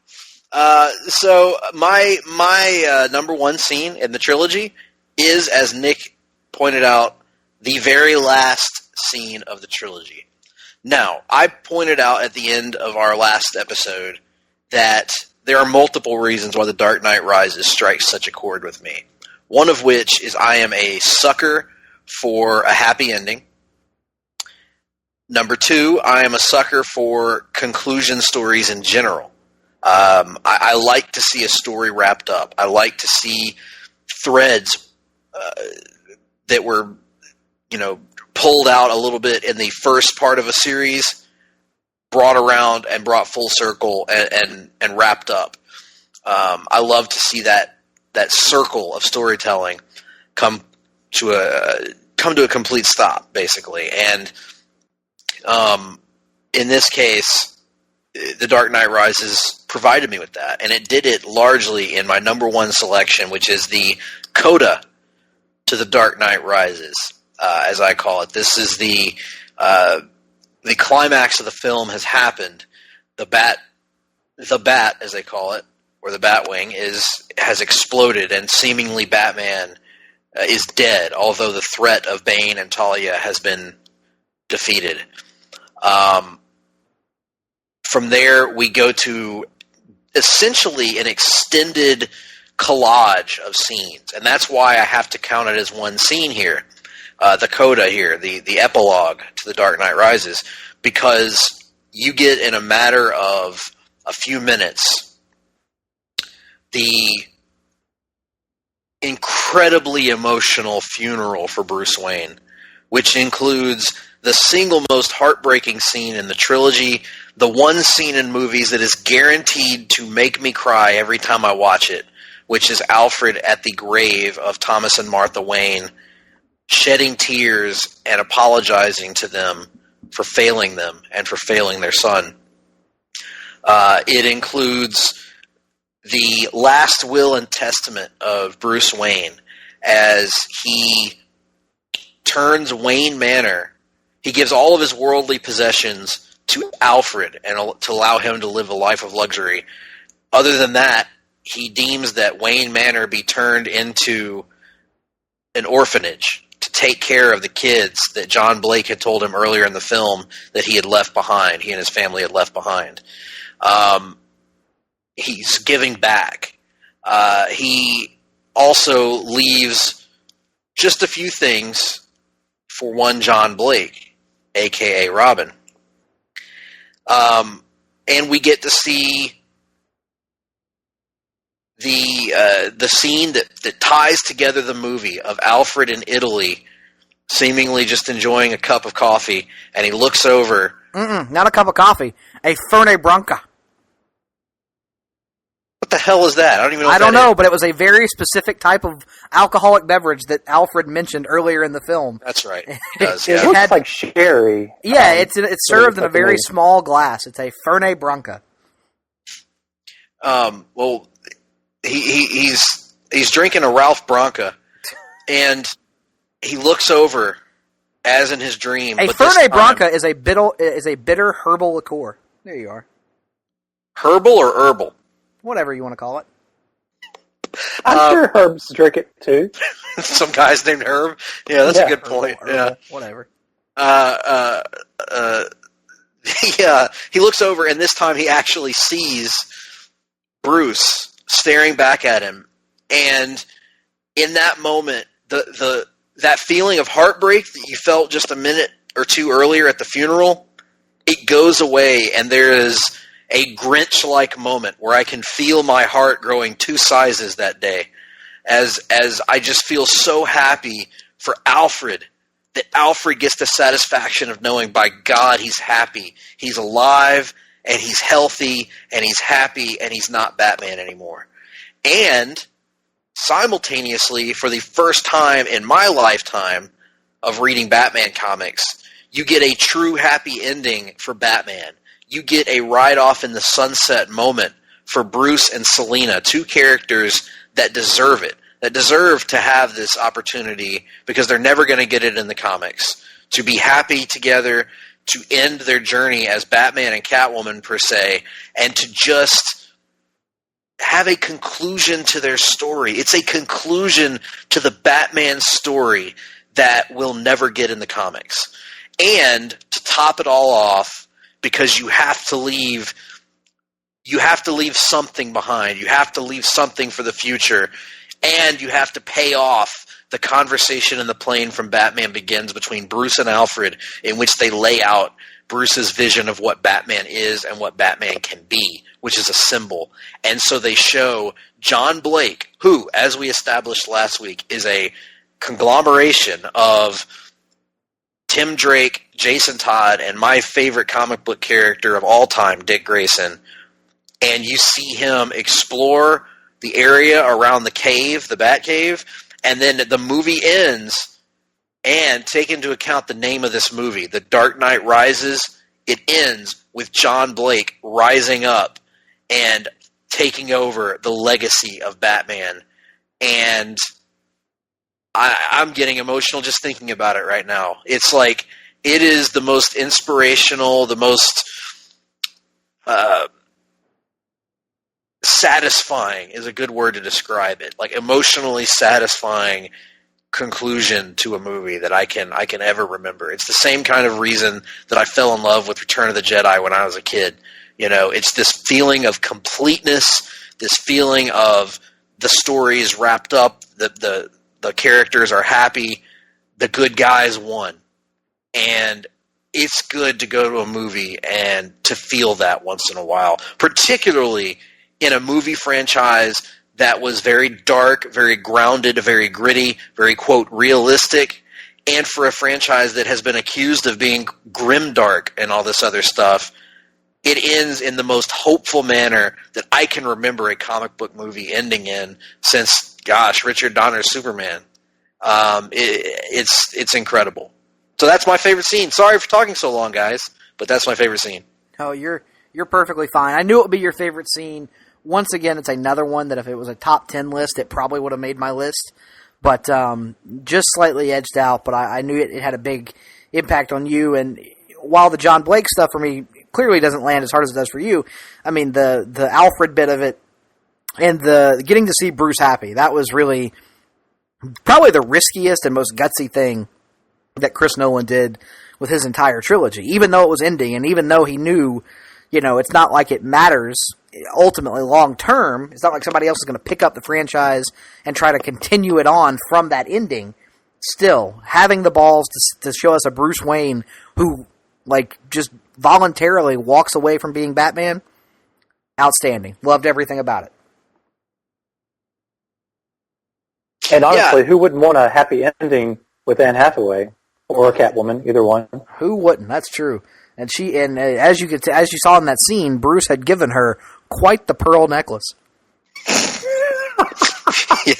So my number one scene in the trilogy is, as Nick pointed out, the very last scene of the trilogy. Now, I pointed out at the end of our last episode that there are multiple reasons why The Dark Knight Rises strikes such a chord with me. One of which is I am a sucker for a happy ending. Number 2, I am a sucker for conclusion stories in general. I like to see a story wrapped up. I like to see threads that were, pulled out a little bit in the first part of a series, brought around and brought full circle and wrapped up. I love to see that circle of storytelling come to a complete stop, basically. And in this case, The Dark Knight Rises provided me with that, and it did it largely in my number 1 selection, which is the coda to The Dark Knight Rises, as I call it. This is the climax of the film has happened. The bat, as they call it, or the Batwing, has exploded, and seemingly Batman is dead, although the threat of Bane and Talia has been defeated. From there, we go to essentially an extended collage of scenes, and that's why I have to count it as one scene here, the coda here, the epilogue to The Dark Knight Rises, because you get in a matter of a few minutes the incredibly emotional funeral for Bruce Wayne, which includes the single most heartbreaking scene in the trilogy, the one scene in movies that is guaranteed to make me cry every time I watch it, which is Alfred at the grave of Thomas and Martha Wayne, shedding tears and apologizing to them for failing them and for failing their son. It includes the last will and testament of Bruce Wayne as he turns Wayne Manor. He gives all of his worldly possessions to Alfred and to allow him to live a life of luxury. Other than that, he deems that Wayne Manor be turned into an orphanage to take care of the kids that John Blake had told him earlier in the film that he had left behind, he and his family had left behind. He's giving back. He also leaves just a few things for one John Blake, a.k.a. Robin. And we get to see the scene that ties together the movie of Alfred in Italy, seemingly just enjoying a cup of coffee, and he looks over. Not a cup of coffee. A Fernet Branca. What the hell is that? I don't even know. I don't know, but it was a very specific type of alcoholic beverage that Alfred mentioned earlier in the film. That's right. It does, It looks like sherry. Yeah, it's served in a very small glass. It's a Fernet Branca. Well, he's drinking a Ralph Branca, and he looks over, as in his dream. A Fernet Branca is a bitter herbal liqueur. There you are. Herbal or herbal? Whatever you want to call it. I'm sure Herbs drink it too. Some guy's named Herb. Yeah, that's a good point. Herbal, yeah, whatever. Yeah, he looks over, and this time he actually sees Bruce staring back at him, and in that moment, that feeling of heartbreak that you felt just a minute or two earlier at the funeral, it goes away, and there is a Grinch-like moment where I can feel my heart growing 2 sizes that day, as I just feel so happy for Alfred, that Alfred gets the satisfaction of knowing, by God, he's happy, he's alive, and he's healthy, and he's happy, and he's not Batman anymore. And simultaneously, for the first time in my lifetime of reading Batman comics, you get a true happy ending for Batman. You get a ride-off in the sunset moment for Bruce and Selina, 2 characters that deserve it, that deserve to have this opportunity because they're never going to get it in the comics, to be happy together, to end their journey as Batman and Catwoman, per se, and to just have a conclusion to their story. It's a conclusion to the Batman story that we'll never get in the comics. And to top it all off, because you have to leave something behind. You have to leave something for the future, and you have to pay off the conversation in the plane from Batman Begins between Bruce and Alfred, in which they lay out Bruce's vision of what Batman is and what Batman can be, which is a symbol. And so they show John Blake, who, as we established last week, is a conglomeration of Tim Drake, Jason Todd, and my favorite comic book character of all time, Dick Grayson. And you see him explore the area around the cave, the Batcave, and then the movie ends, and take into account the name of this movie, The Dark Knight Rises, it ends with John Blake rising up and taking over the legacy of Batman. And I'm getting emotional just thinking about it right now. It's like, it is the most inspirational, the most satisfying is a good word to describe it. Like, emotionally satisfying conclusion to a movie that I can ever remember. It's the same kind of reason that I fell in love with Return of the Jedi when I was a kid. You know, it's this feeling of completeness, this feeling of the story is wrapped up, the characters are happy, the good guys won. And it's good to go to a movie and to feel that once in a while, particularly in a movie franchise that was very dark, very grounded, very gritty, very, quote, realistic, and for a franchise that has been accused of being grimdark and all this other stuff. It ends in the most hopeful manner that I can remember a comic book movie ending in since, gosh, Richard Donner's Superman. It's incredible. So that's my favorite scene. Sorry for talking so long, guys, but that's my favorite scene. Oh, you're perfectly fine. I knew it would be your favorite scene. Once again, it's another one that if it was a top 10 list, it probably would have made my list. But just slightly edged out, but I knew it had a big impact on you. And while the John Blake stuff for me clearly doesn't land as hard as it does for you, I mean, the Alfred bit of it and the getting to see Bruce happy, that was really probably the riskiest and most gutsy thing that Chris Nolan did with his entire trilogy. Even though it was ending, and even though he knew, you know, it's not like it matters ultimately long term, it's not like somebody else is going to pick up the franchise and try to continue it on from that ending. Still, having the balls to show us a Bruce Wayne who, like, just voluntarily walks away from being Batman, outstanding. Loved everything about it. And honestly, who wouldn't want a happy ending with Anne Hathaway or Catwoman, either one? Who wouldn't? That's true. And as you saw in that scene, Bruce had given her quite the pearl necklace. Yes,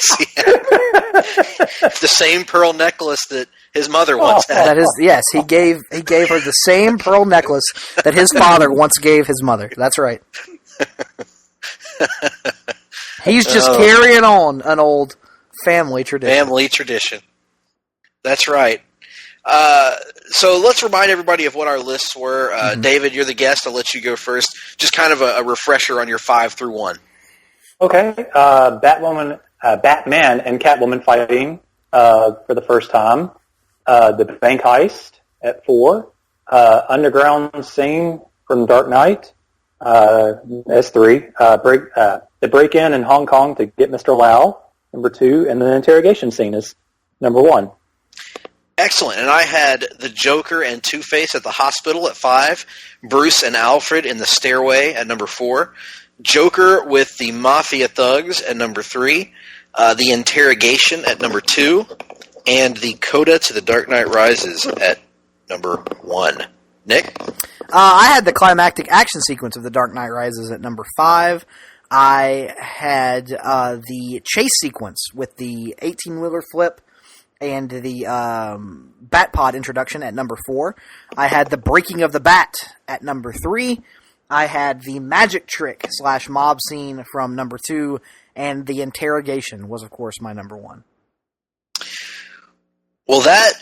the same pearl necklace that his mother once had. Yes, he gave her the same pearl necklace that his father once gave his mother. That's right. He's just carrying on an old family tradition. That's right. So let's remind everybody of what our lists were. David, you're the guest. I'll let you go first. Just kind of a refresher on your 5 through 1. Okay. Batman and Catwoman fighting for the first time. The bank heist at 4. Underground scene from Dark Knight. That's 3. The break-in in Hong Kong to get Mr. Lau, number 2. And the interrogation scene is number 1. Excellent. And I had the Joker and Two-Face at the hospital at 5. Bruce and Alfred in the stairway at number 4. Joker with the Mafia thugs at number 3. The interrogation at number 2. And the coda to the Dark Knight Rises at number 1. Nick? I had the climactic action sequence of the Dark Knight Rises at number 5. I had the chase sequence with the 18-wheeler flip and the Bat-Pod introduction at number 4. I had the breaking of the bat at number 3. I had the magic trick / mob scene from number 2, and the interrogation was, of course, my number 1. Well, that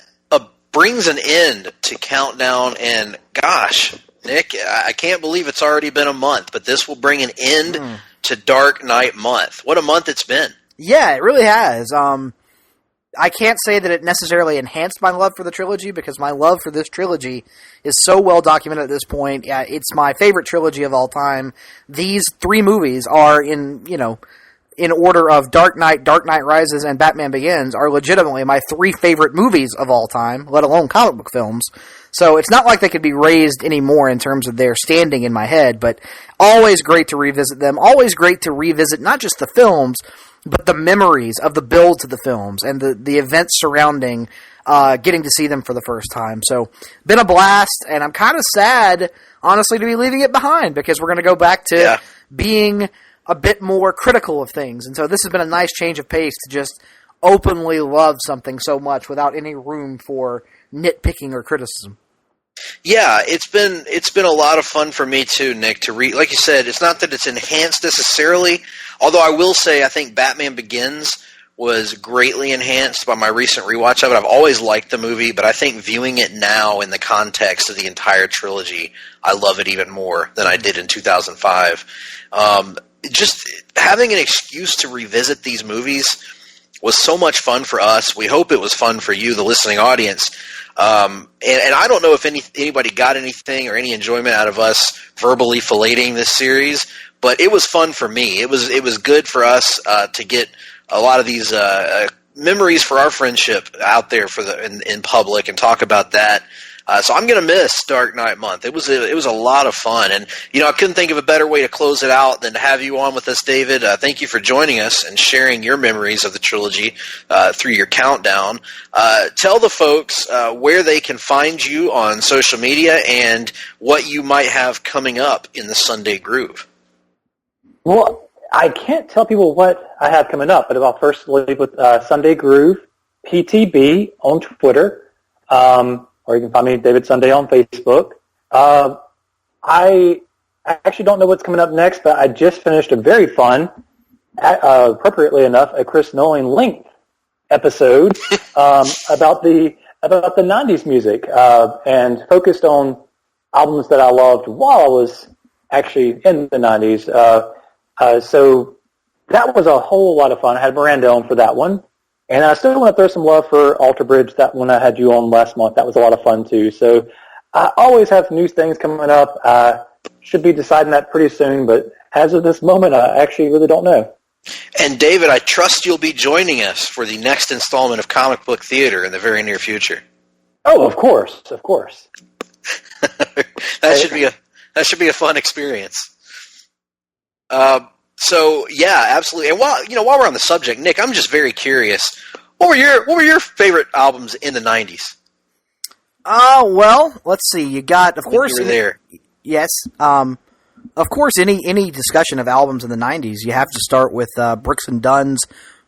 brings an end to Countdown, and gosh, Nick, I can't believe it's already been a month, but this will bring an end to Dark Knight month. What a month it's been. Yeah, it really has. I can't say that it necessarily enhanced my love for the trilogy, because my love for this trilogy is so well documented at this point. It's my favorite trilogy of all time. These 3 movies are in order of Dark Knight, Dark Knight Rises, and Batman Begins are legitimately my 3 favorite movies of all time, let alone comic book films. So it's not like they could be raised anymore in terms of their standing in my head, but always great to revisit them. Always great to revisit not just the films, but the memories of the build to the films and the events surrounding getting to see them for the first time. So, been a blast, and I'm kind of sad, honestly, to be leaving it behind, because we're going to go back to being a bit more critical of things. And so this has been a nice change of pace to just openly love something so much without any room for nitpicking or criticism. Yeah, it's been a lot of fun for me too, Nick, to read. Like you said, it's not that it's enhanced necessarily, although I will say I think Batman Begins was greatly enhanced by my recent rewatch of it. I've always liked the movie, but I think viewing it now in the context of the entire trilogy, I love it even more than I did in 2005. Just having an excuse to revisit these movies was so much fun for us. We hope it was fun for you, the listening audience. And I don't know if anybody got anything or any enjoyment out of us verbally filleting this series, but it was fun for me. It was good for us to get a lot of these memories for our friendship out there in public and talk about that. So I'm going to miss Dark Knight Month. It was a lot of fun, and I couldn't think of a better way to close it out than to have you on with us, David. Thank you for joining us and sharing your memories of the trilogy through your countdown. Tell the folks where they can find you on social media and what you might have coming up in the Sunday Groove. Well, I can't tell people what I have coming up, but I'll first leave with Sunday Groove, PTB on Twitter. Or you can find me, David Sunday, on Facebook. I actually don't know what's coming up next, but I just finished a very fun, appropriately enough, a Chris Nolan length episode about the 90s music and focused on albums that I loved while I was actually in the 90s. So that was a whole lot of fun. I had Miranda on for that one. And I still want to throw some love for Alter Bridge. That one I had you on last month. That was a lot of fun, too. So I always have new things coming up. I should be deciding that pretty soon, but as of this moment, I actually really don't know. And, David, I trust you'll be joining us for the next installment of Comic Book Theater in the very near future. Oh, of course, of course. That should be a fun experience. So yeah, absolutely. And while we're on the subject, Nick, I'm just very curious. What were your favorite albums in the 90s? Well, let's see. You got, of course, you were there. Yes. Of course, any discussion of albums in the 90s, you have to start with Brooks and Dunn's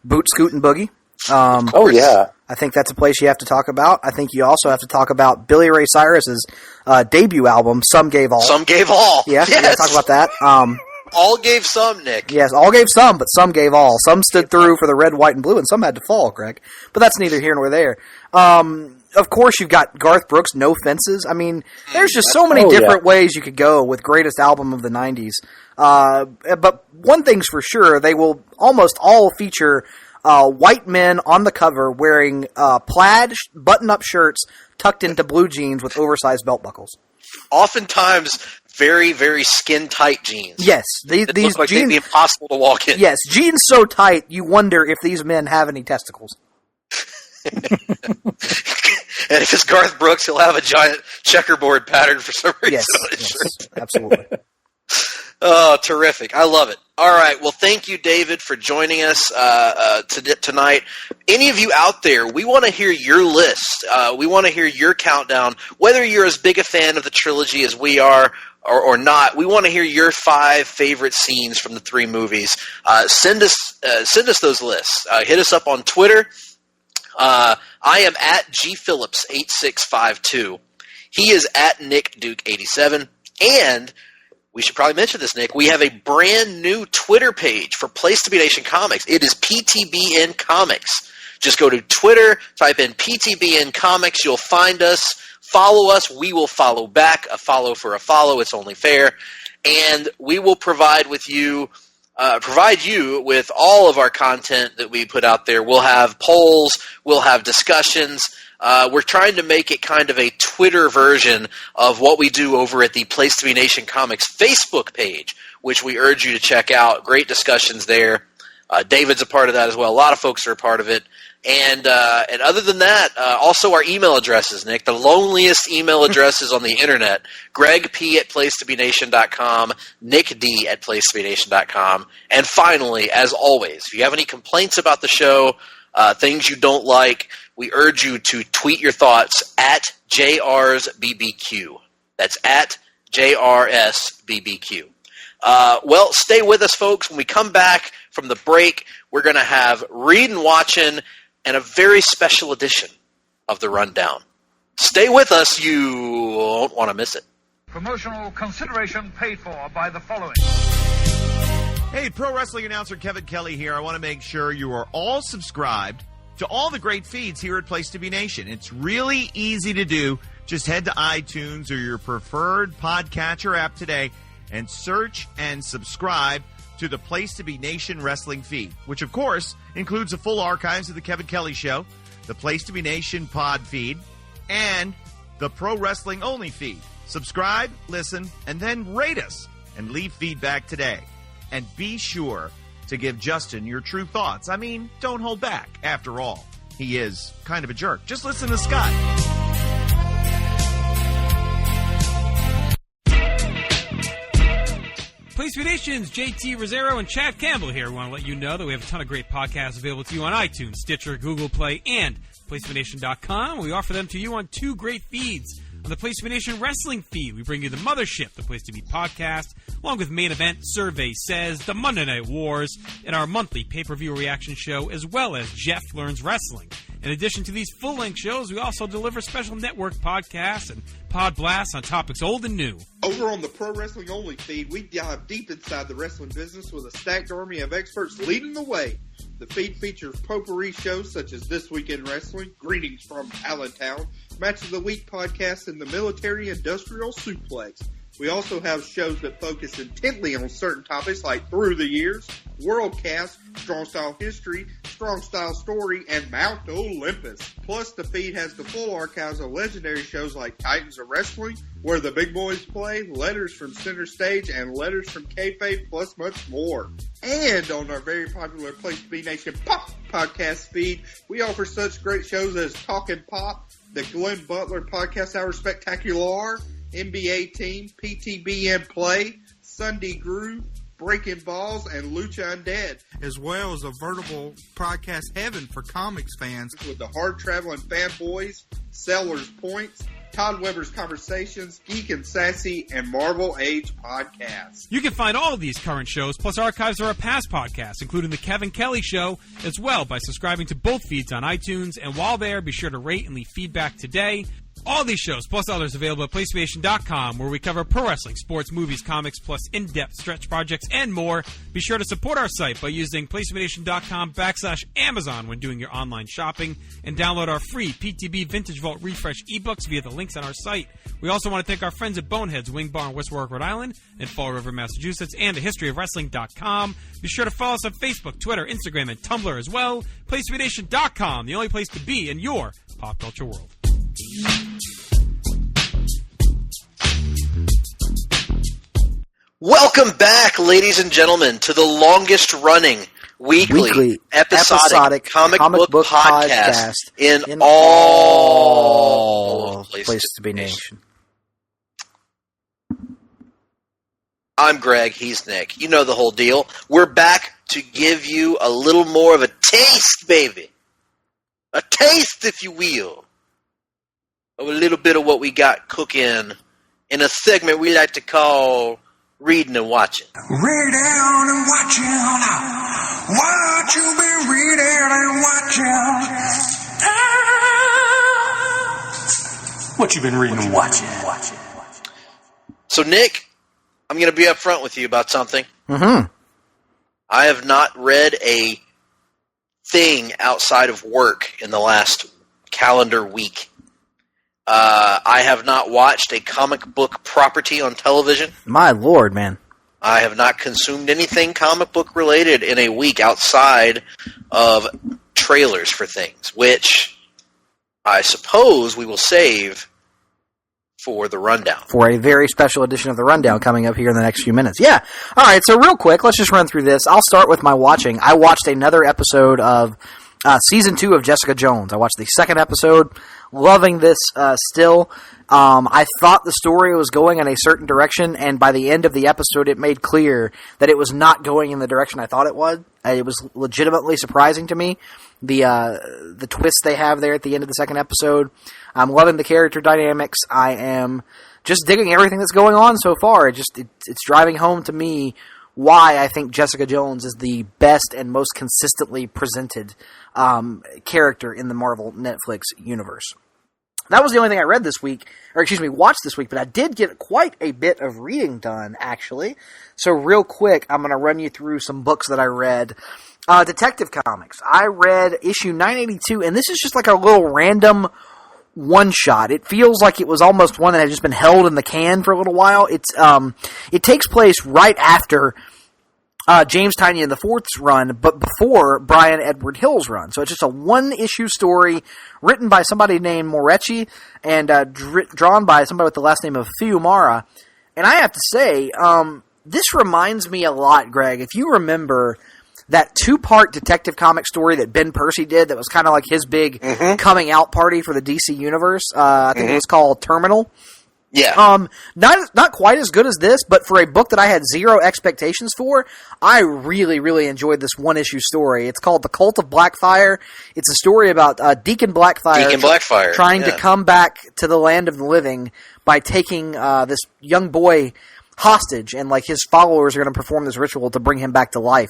Boot Scootin' Boogie. Oh yeah. I think that's a place you have to talk about. I think you also have to talk about Billy Ray Cyrus's debut album, Some Gave All. Some Gave All. Yeah, yes. You got to talk about that. All gave some, Nick. Yes, all gave some, but some gave all. Some stood through for the red, white, and blue, and some had to fall, Greg. But that's neither here nor there. Of course, you've got Garth Brooks' No Fences. I mean, there's just so many different ways you could go with greatest album of the 90s. But one thing's for sure, they will almost all feature white men on the cover wearing plaid button-up shirts tucked into blue jeans with oversized belt buckles. Oftentimes, very, very skin-tight jeans. Yes. These look like jeans, they'd be impossible to walk in. Yes, jeans so tight, you wonder if these men have any testicles. And if it's Garth Brooks, he'll have a giant checkerboard pattern for some reason. Yes, absolutely. Oh, terrific. I love it. All right. Well, thank you, David, for joining us tonight. Any of you out there, we want to hear your list. We want to hear your countdown, whether you're as big a fan of the trilogy as we are or not. We want to hear your 5 favorite scenes from the 3 movies. Send us those lists. Hit us up on Twitter. I am at gphillips8652. He is at Nick Duke 87. And we should probably mention this, Nick. We have a brand new Twitter page for Place to Be Nation Comics. It is PTBN Comics. Just go to Twitter, type in PTBN Comics. You'll find us. Follow us. We will follow back. A follow for a follow. It's only fair. And we will provide you with all of our content that we put out there. We'll have polls. We'll have discussions. We're trying to make it kind of a Twitter version of what we do over at the Place to Be Nation Comics Facebook page, which we urge you to check out. Great discussions there. David's a part of that as well. A lot of folks are a part of it. And other than that, also our email addresses, Nick, the loneliest email addresses on the internet, gregp@placetobenation.com, nickd@placetobenation.com. And finally, as always, if you have any complaints about the show, things you don't like, we urge you to tweet your thoughts at JRsBBQ. That's at JRSBBQ. Well, stay with us, folks. When we come back from the break, we're going to have Reading, Watching, and a very special edition of The Rundown. Stay with us. You won't want to miss it. Promotional consideration paid for by the following. Hey, pro wrestling announcer Kevin Kelly here. I want to make sure you are all subscribed to all the great feeds here at Place to Be Nation. It's really easy to do. Just head to iTunes or your preferred podcatcher app today and search and subscribe to the Place to Be Nation Wrestling feed, which of course includes the full archives of the Kevin Kelly Show, the Place to Be Nation pod feed, and the Pro Wrestling Only feed. Subscribe, listen, and then rate us and leave feedback today. And be sure to give Justin your true thoughts. I mean, don't hold back. After all, he is kind of a jerk. Just listen to Scott. Place for Nations, JT Rosero and Chad Campbell here. We want to let you know that we have a ton of great podcasts available to you on iTunes, Stitcher, Google Play, and PlaceForNation.com. We offer them to you on two great feeds. On the Place for Nation Wrestling feed, we bring you the Mothership, the Place to Be podcast, along with Main Event, Survey Says, the Monday Night Wars, and our monthly pay-per-view reaction show, as well as Jeff Learns Wrestling. In addition to these full-length shows, we also deliver special network podcasts and pod blasts on topics old and new. Over on the Pro Wrestling Only feed, we dive deep inside the wrestling business with a stacked army of experts leading the way. The feed features potpourri shows such as This Week in Wrestling, Greetings from Allentown, Match of the Week podcast, and the Military Industrial Suplex. We also have shows that focus intently on certain topics like Through the Years, Worldcast, Strong Style History, Strong Style Story, and Mount Olympus. Plus, the feed has the full archives of legendary shows like Titans of Wrestling, Where the Big Boys Play, Letters from Center Stage, and Letters from Kayfabe, plus much more. And on our very popular Place to Be Nation Pop podcast feed, we offer such great shows as Talkin' Pop, the Glenn Butler Podcast Hour Spectacular, NBA Team, PTB in Play, Sunday Groove, Breaking Balls, and Lucha Undead. As well as a veritable podcast heaven for comics fans. With the Hard-Traveling Fanboys, Sellers Points, Todd Weber's Conversations, Geek and Sassy, and Marvel Age podcasts. You can find all of these current shows, plus archives of our past podcasts, including The Kevin Kelly Show, as well by subscribing to both feeds on iTunes. And while there, be sure to rate and leave feedback today. All these shows, plus others, available at PlayStation.com, where we cover pro wrestling, sports, movies, comics, plus in-depth stretch projects, and more. Be sure to support our site by using PlayStation.com/Amazon when doing your online shopping, and download our free PTB Vintage Vault Refresh ebooks via the links on our site. We also want to thank our friends at Boneheads Wing Bar in West Warwick, Rhode Island, and Fall River, Massachusetts, and historyofwrestling.com. Be sure to follow us on Facebook, Twitter, Instagram, and Tumblr as well. PlayStation.com, the only place to be in your pop culture world. Welcome back, ladies and gentlemen, to the longest running weekly episodic comic book podcast in all Place to Be Nation. I'm Greg, he's Nick. You know the whole deal. We're back to give you a little more of a taste, baby. A taste, if you will, of a little bit of what we got cooking in a segment we like to call Reading and Watching. Read down and watching. What you been reading and watching? What you been reading and watching? So, Nick, I'm going to be upfront with you about something. Mm-hmm. I have not read a thing outside of work in the last calendar week. I have not watched a comic book property on television. My lord, man. I have not consumed anything comic book related in a week outside of trailers for things, which I suppose we will save for the rundown. For a very special edition of the rundown coming up here in the next few minutes. Yeah. All right, so real quick, let's just run through this. I'll start with my watching. I watched another episode of Season 2 of Jessica Jones. I watched the second episode. Loving this still. I thought the story was going in a certain direction, and by the end of the episode, it made clear that it was not going in the direction I thought it would. It was legitimately surprising to me, the twist they have there at the end of the second episode. I'm loving the character dynamics. I am just digging everything that's going on so far. It's driving home to me why I think Jessica Jones is the best and most consistently presented character in the Marvel Netflix universe. That was the only thing I read this week, watched this week, but I did get quite a bit of reading done, actually. So real quick, I'm going to run you through some books that I read. Detective Comics. I read issue 982, and this is just like a little random one-shot. It feels like it was almost one that had just been held in the can for a little while. It takes place right after James Tynion IV's run, but before Brian Edward Hill's run. So it's just a one-issue story written by somebody named Moretti and drawn by somebody with the last name of Fiumara. And I have to say, this reminds me a lot, Greg. If you remember that 2-part Detective Comics story that Ben Percy did that was kind of like his big coming out party for the DC Universe, I think it was called Terminal. Yeah. Not quite as good as this, but for a book that I had zero expectations for, I really, really enjoyed this one-issue story. It's called The Cult of Blackfire. It's a story about Deacon Blackfire trying to come back to the land of the living by taking this young boy hostage, and like his followers are going to perform this ritual to bring him back to life.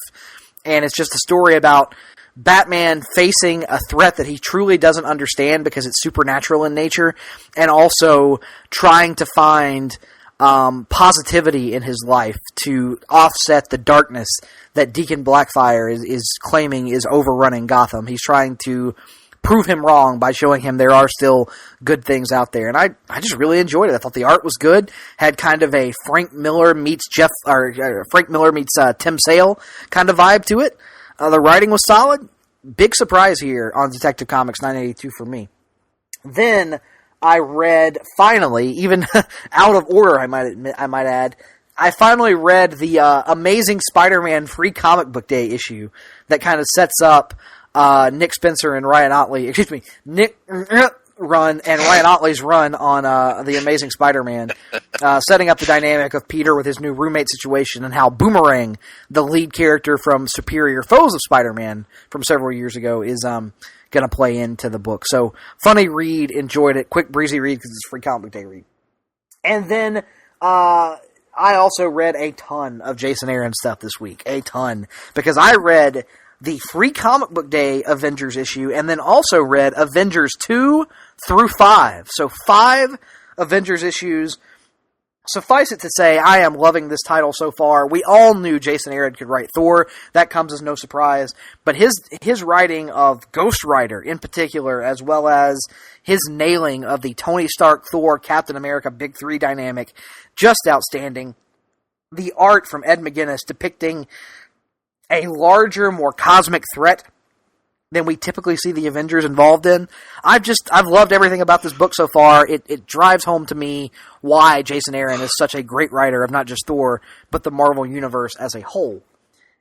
And it's just a story about Batman facing a threat that he truly doesn't understand because it's supernatural in nature, and also trying to find positivity in his life to offset the darkness that Deacon Blackfire is claiming is overrunning Gotham. He's trying to prove him wrong by showing him there are still good things out there. And I just really enjoyed it. I thought the art was good, had kind of a Frank Miller meets Tim Sale kind of vibe to it. The writing was solid. Big surprise here on Detective Comics 982 for me. Then I read, finally, even out of order, I might add, I finally read the Amazing Spider-Man Free Comic Book Day issue that kind of sets up Nick Spencer and Ryan Ottley, Nick run and Ryan Ottley's run on the Amazing Spider-Man, setting up the dynamic of Peter with his new roommate situation and how Boomerang, the lead character from Superior Foes of Spider-Man from several years ago, is going to play into the book. So, funny read, enjoyed it, quick, breezy read because it's a free comic book day read. And then I also read a ton of Jason Aaron stuff this week, a ton, because I read the Free Comic Book Day Avengers issue, and then also read Avengers 2 through 5. So 5 Avengers issues. Suffice it to say, I am loving this title so far. We all knew Jason Aaron could write Thor. That comes as no surprise. But his writing of Ghost Rider in particular, as well as his nailing of the Tony Stark, Thor, Captain America Big Three dynamic, just outstanding. The art from Ed McGuinness depicting a larger, more cosmic threat than we typically see the Avengers involved in. I've loved everything about this book so far. It drives home to me why Jason Aaron is such a great writer of not just Thor, but the Marvel Universe as a whole.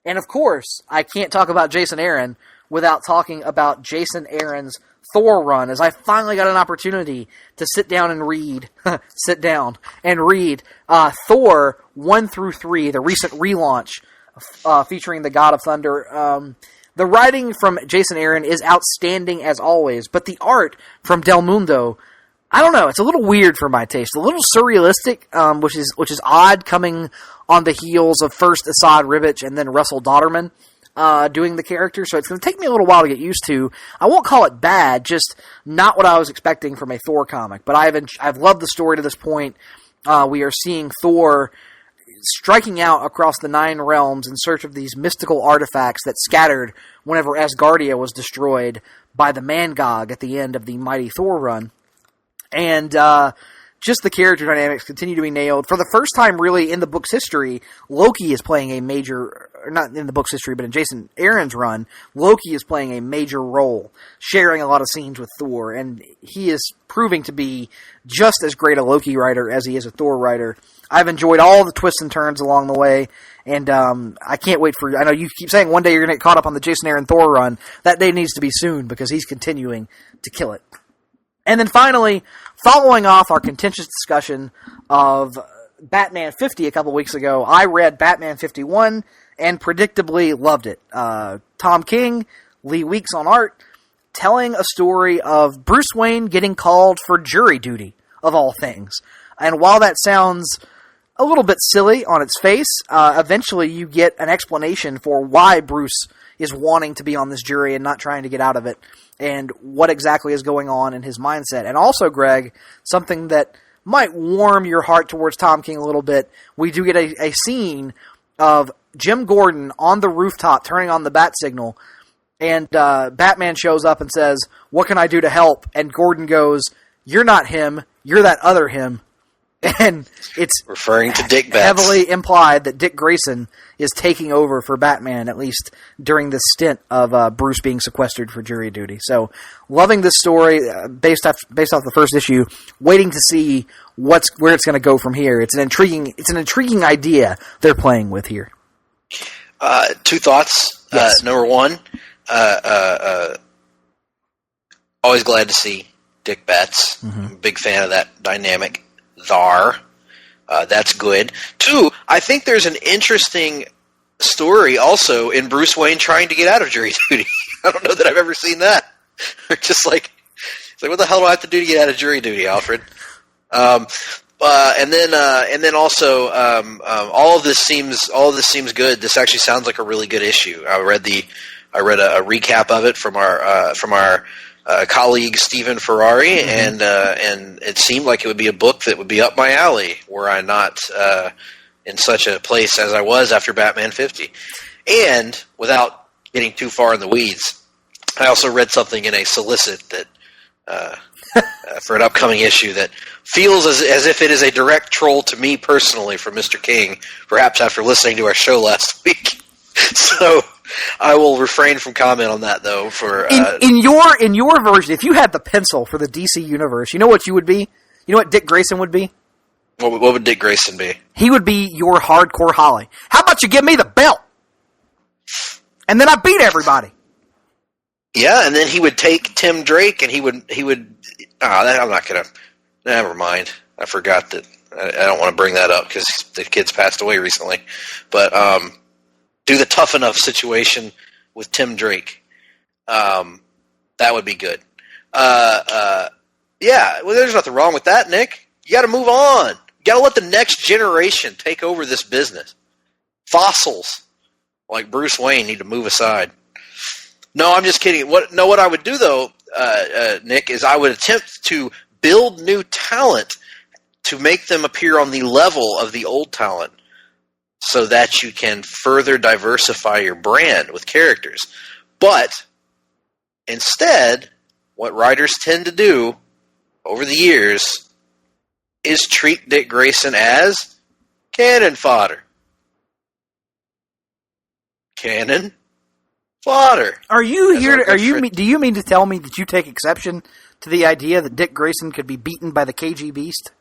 And of course, I can't talk about Jason Aaron without talking about Jason Aaron's Thor run, as I finally got an opportunity to sit down and read Thor 1 through 3, the recent relaunch featuring the God of Thunder. The writing from Jason Aaron is outstanding as always, but the art from Del Mundo, I don't know, it's a little weird for my taste, a little surrealistic, which is odd coming on the heels of first Asad Ribic and then Russell Dodderman doing the character, so it's going to take me a little while to get used to. I won't call it bad, just not what I was expecting from a Thor comic, but I've loved the story to this point. We are seeing Thor striking out across the 9 realms in search of these mystical artifacts that scattered whenever Asgardia was destroyed by the Mangog at the end of the Mighty Thor run. And just the character dynamics continue to be nailed. For the first time really in the book's history, Loki is playing a major, not in the book's history, but in Jason Aaron's run, Loki is playing a major role, sharing a lot of scenes with Thor, and he is proving to be just as great a Loki writer as he is a Thor writer. I've enjoyed all the twists and turns along the way, and I can't wait for... I know you keep saying one day you're going to get caught up on the Jason Aaron Thor run. That day needs to be soon, because he's continuing to kill it. And then finally, following off our contentious discussion of Batman 50 a couple weeks ago, I read Batman 51 and predictably loved it. Tom King, Lee Weeks on art, telling a story of Bruce Wayne getting called for jury duty, of all things. And while that sounds a little bit silly on its face, eventually you get an explanation for why Bruce is wanting to be on this jury and not trying to get out of it, and what exactly is going on in his mindset. And also, Greg, something that might warm your heart towards Tom King a little bit, we do get a scene of Jim Gordon on the rooftop turning on the bat signal, and Batman shows up and says, "What can I do to help?" And Gordon goes, "You're not him, you're that other him." And it's referring to Dick Betts. Heavily implied that Dick Grayson is taking over for Batman, at least during this stint of Bruce being sequestered for jury duty. So, loving this story based off the first issue. Waiting to see where it's going to go from here. It's an intriguing idea they're playing with here. Two thoughts. Yes. Number one, always glad to see Dick Betts. Mm-hmm. I'm a big fan of that dynamic. That's good. Two, I think there's an interesting story also in Bruce Wayne trying to get out of jury duty. I don't know that I've ever seen that. Just like, it's like, what the hell do I have to do to get out of jury duty, Alfred? And then also, all of this seems good. This actually sounds like a really good issue. I read a recap of it from our colleague Stephen Ferrari, and it seemed like it would be a book that would be up my alley were I not in such a place as I was after Batman 50. And without getting too far in the weeds, I also read something in a solicit that for an upcoming issue that feels as if it is a direct troll to me personally from Mr. King, perhaps after listening to our show last week. So I will refrain from comment on that, though. For in your version, if you had the pencil for the DC universe, you know what you would be? You know what Dick Grayson would be? What would Dick Grayson be? He would be your hardcore Holly. How about you give me the belt? And then I beat everybody. Yeah, and then he would take Tim Drake, and he would. I'm not gonna. Never mind. I forgot that. I don't want to bring that up because the kid's passed away recently. But do the tough enough situation with Tim Drake. That would be good. Yeah. Well, there's nothing wrong with that, Nick. You got to move on. You got to let the next generation take over this business. Fossils like Bruce Wayne need to move aside. No, I'm just kidding. What I would do, though, Nick, is I would attempt to build new talent to make them appear on the level of the old talent so that you can further diversify your brand with characters. But instead, what writers tend to do over the years is treat Dick Grayson as cannon fodder. Cannon fodder. Are you here? Do you mean to tell me that you take exception to the idea that Dick Grayson could be beaten by the KG Beast?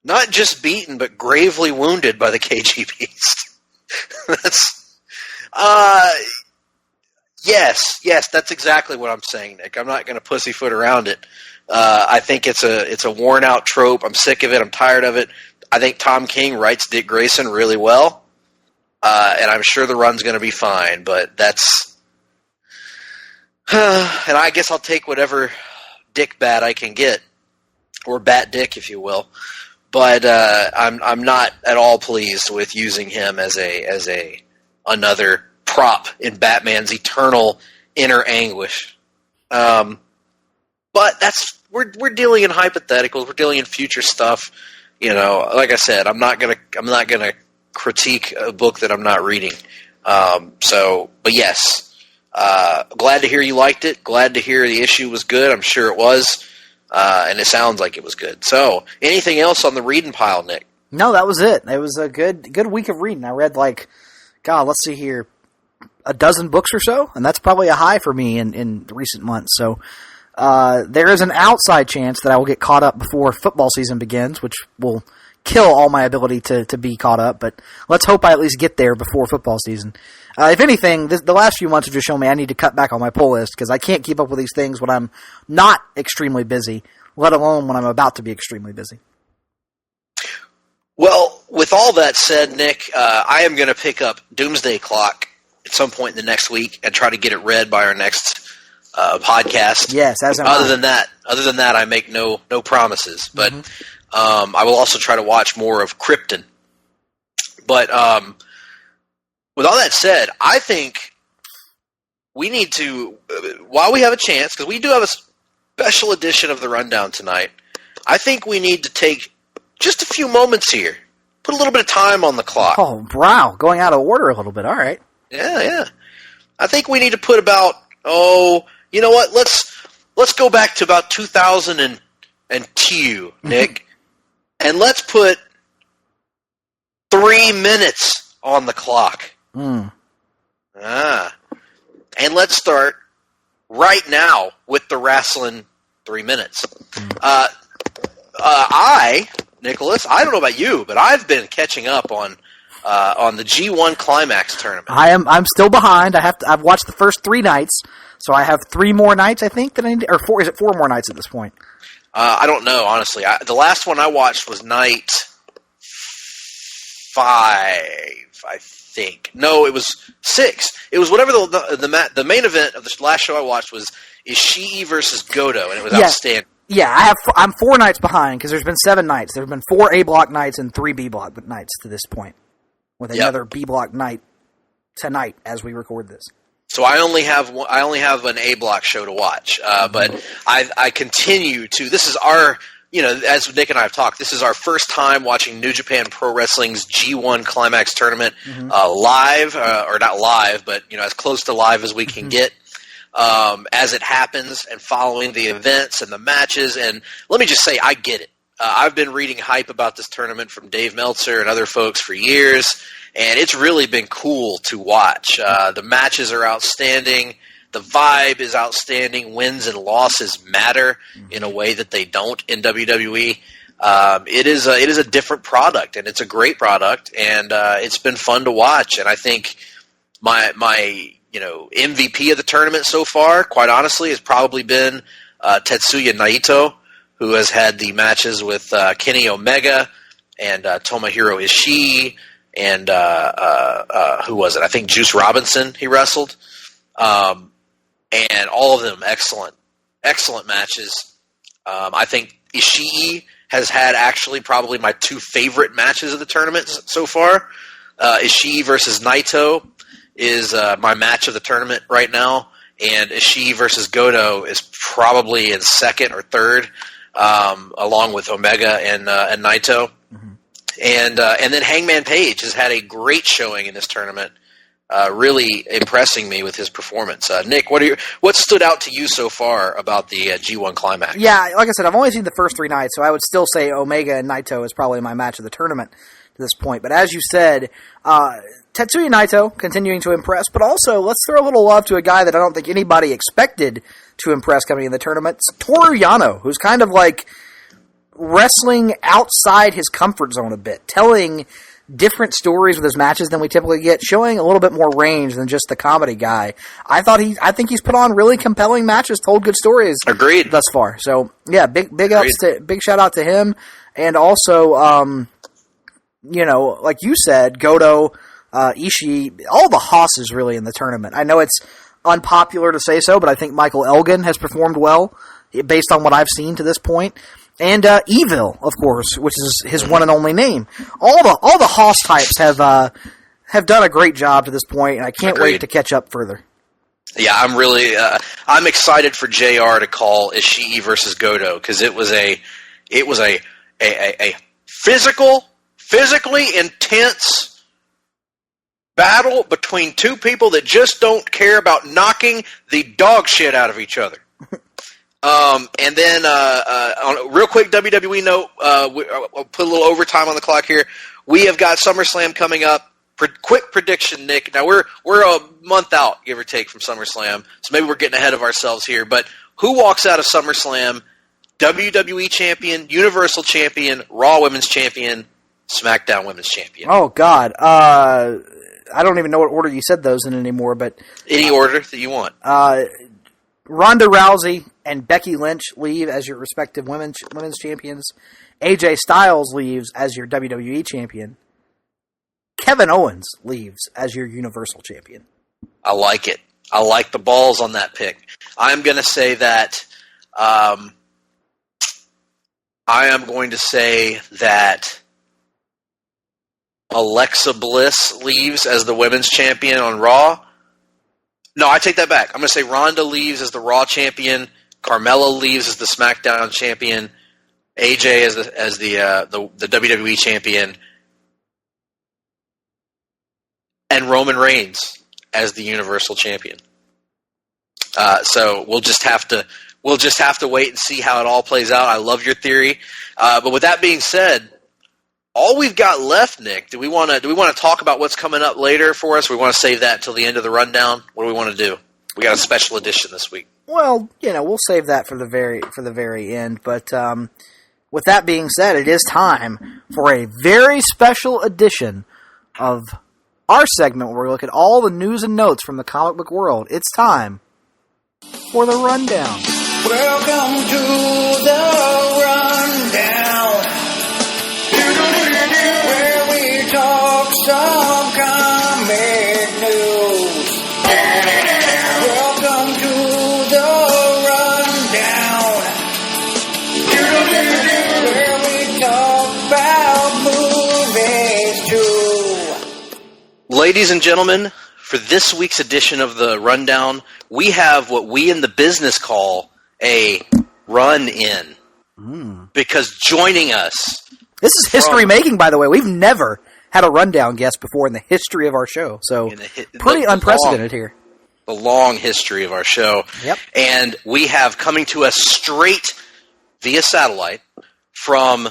Not just beaten, but gravely wounded by the KG Beast. That's, yes, that's exactly what I'm saying, Nick. I'm not going to pussyfoot around it. I think it's a worn out trope. I'm sick of it. I'm tired of it. I think Tom King writes Dick Grayson really well, and I'm sure the run's going to be fine. But that's, and I guess I'll take whatever Dick bat I can get, or Bat Dick, if you will. But I'm not at all pleased with using him as another prop in Batman's eternal inner anguish. But we're dealing in hypotheticals. We're dealing in future stuff. You know, like I said, I'm not gonna critique a book that I'm not reading. But yes, glad to hear you liked it. Glad to hear the issue was good. I'm sure it was. And it sounds like it was good. So, anything else on the reading pile, Nick? No, that was it. It was a good week of reading. I read let's see here, a dozen books or so, and that's probably a high for me in recent months. So, there is an outside chance that I will get caught up before football season begins, which will kill all my ability to be caught up, but let's hope I at least get there before football season. If anything, the last few months have just shown me I need to cut back on my pull list because I can't keep up with these things when I'm not extremely busy, let alone when I'm about to be extremely busy. Well, with all that said, Nick, I am going to pick up Doomsday Clock at some point in the next week and try to get it read by our next podcast. Yes, as other than that, I make no promises. But I will also try to watch more of Krypton. But with all that said, I think we need to, while we have a chance, because we do have a special edition of the Rundown tonight, I think we need to take just a few moments here. Put a little bit of time on the clock. Oh, wow. Going out of order a little bit. All right. Yeah. I think we need to put about, you know what? Let's go back to about 2002, Nick. and let's put 3 minutes on the clock. And let's start right now with the wrestling 3 minutes. Nicholas, I don't know about you, but I've been catching up on the G1 Climax tournament. I'm still behind. I've watched the first 3 nights, so I have 3 more nights, I think, that I need, or 4. Is it 4 more nights at this point? I don't know, honestly. The last one I watched was night 5, I think. No, it was 6. It was whatever the main event of the last show I watched was Ishii versus Goto, and it was outstanding. Yeah, I'm 4 nights behind because there's been 7 nights. There have been 4 A block nights and 3 B block nights to this point, with another B block night tonight as we record this. So I only have an A block show to watch, but I continue to. This is our, as Nick and I have talked, this is our first time watching New Japan Pro Wrestling's G1 Climax tournament live, or not live, but as close to live as we can get. As it happens, and following the events and the matches, and let me just say, I get it. I've been reading hype about this tournament from Dave Meltzer and other folks for years, and it's really been cool to watch. The matches are outstanding. The vibe is outstanding. Wins and losses matter in a way that they don't in WWE. It is a different product, and it's a great product, and it's been fun to watch. And I think my MVP of the tournament so far, quite honestly, has probably been Tetsuya Naito, who has had the matches with Kenny Omega and Tomohiro Ishii and who was it? I think Juice Robinson he wrestled. And all of them excellent matches. I think Ishii has had actually probably my 2 favorite matches of the tournament so far. Ishii versus Naito is my match of the tournament right now, and Ishii versus Goto is probably in second or third, along with Omega and Naito. And then Hangman Page has had a great showing in this tournament, really impressing me with his performance. Nick, what stood out to you so far about the G1 Climax? Yeah, like I said, I've only seen the first 3 nights, so I would still say Omega and Naito is probably my match of the tournament to this point. But as you said, Tetsuya Naito continuing to impress, but also let's throw a little love to a guy that I don't think anybody expected to impress coming in the tournament. It's Toru Yano, who's kind of like wrestling outside his comfort zone a bit, telling different stories with his matches than we typically get, showing a little bit more range than just the comedy guy. I think he's put on really compelling matches, told good stories. Agreed. Thus far. So yeah, big shout out to him, and also like you said, Goto, Ishii, all the Hosses really in the tournament. I know it's unpopular to say so, but I think Michael Elgin has performed well based on what I've seen to this point. And Evil, of course, which is his one and only name. All the Hoss types have done a great job to this point, and I can't wait to catch up further. Yeah, I'm really I'm excited for JR to call Ishii versus Goto, because it was a physically intense battle between 2 people that just don't care about knocking the dog shit out of each other. And then on a real quick WWE note, I'll put a little overtime on the clock here. We have got SummerSlam coming up. Quick prediction, Nick. Now we're a month out, give or take, from SummerSlam, so maybe we're getting ahead of ourselves here. But who walks out of SummerSlam? WWE Champion, Universal Champion, Raw Women's Champion, SmackDown Women's Champion. Oh God, I don't even know what order you said those in anymore. But any order that you want. Ronda Rousey and Becky Lynch leave as your respective women's champions. AJ Styles leaves as your WWE champion. Kevin Owens leaves as your Universal champion. I like it. I like the balls on that pick. I'm going to say that I am going to say that Alexa Bliss leaves as the women's champion on Raw. No, I take that back. I'm going to say Ronda leaves as the Raw champion, Carmella leaves as the SmackDown champion, AJ as the WWE champion, and Roman Reigns as the Universal champion. So we'll just have to wait and see how it all plays out. I love your theory, but with that being said, all we've got left, Nick, do we want to talk about what's coming up later for us? We want to save that until the end of the rundown. What do we want to do? We got a special edition this week. Well, we'll save that for the very end. But with that being said, it is time for a very special edition of our segment where we look at all the news and notes from the comic book world. It's time for the rundown. Welcome to the rundown, where we talk some comic news. Welcome to the rundown, where we talk about movies too. Ladies and gentlemen, for this week's edition of the rundown, we have what we in the business call a run-in. Because joining us... This is history making, by the way. We've never had a rundown guest before in the history of our show. So, pretty unprecedented here. The long history of our show. Yep. And we have coming to us straight via satellite from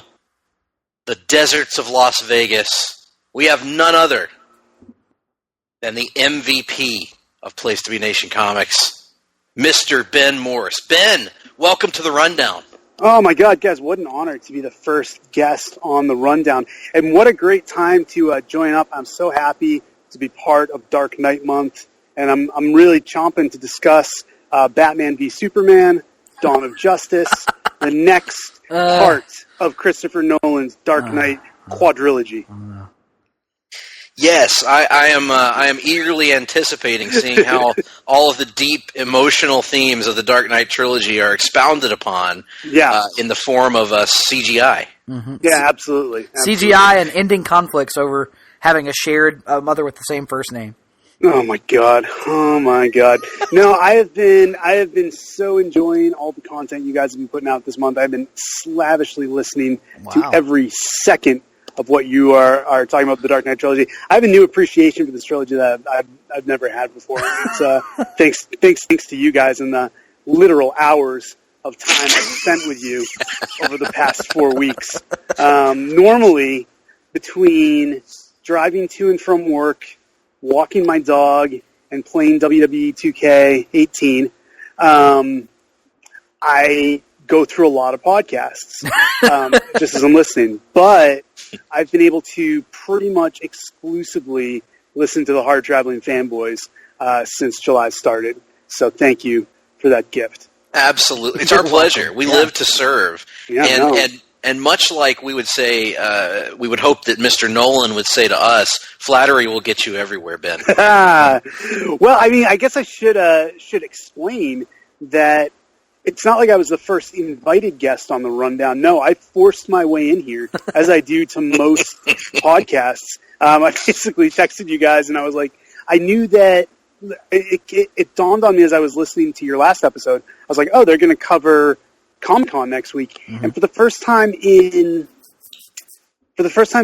the deserts of Las Vegas, we have none other than the MVP of Place to Be Nation Comics, Mr. Ben Morse. Ben, welcome to the rundown. Oh my God, guys, what an honor to be the first guest on the rundown. And what a great time to join up. I'm so happy to be part of Dark Knight Month. And I'm really chomping to discuss Batman v Superman, Dawn of Justice, the next part of Christopher Nolan's Dark Knight quadrilogy. Yes, I am eagerly anticipating seeing how all of the deep emotional themes of the Dark Knight trilogy are expounded upon in the form of CGI. Mm-hmm. Yeah, absolutely. CGI and ending conflicts over having a shared mother with the same first name. Oh my God. No, I have been so enjoying all the content you guys have been putting out this month. I've been slavishly listening to every second of what you are talking about, the Dark Knight trilogy. I have a new appreciation for this trilogy that I've never had before. It's thanks to you guys and the literal hours of time I've spent with you over the past 4 weeks. Normally, between driving to and from work, walking my dog, and playing WWE 2K18, I go through a lot of podcasts just as I'm listening. But I've been able to pretty much exclusively listen to the Hard-Traveling Fanboys since July started. So thank you for that gift. Absolutely. It's our pleasure. We live to serve. Yeah, and much like we would say, we would hope that Mr. Nolan would say to us, flattery will get you everywhere, Ben. Well, I mean, I guess I should explain that it's not like I was the first invited guest on the rundown. No, I forced my way in here, as I do to most podcasts. I basically texted you guys, and I was like, I knew that it dawned on me as I was listening to your last episode. I was like, oh, they're going to cover Comic-Con next week. Mm-hmm. And for the first time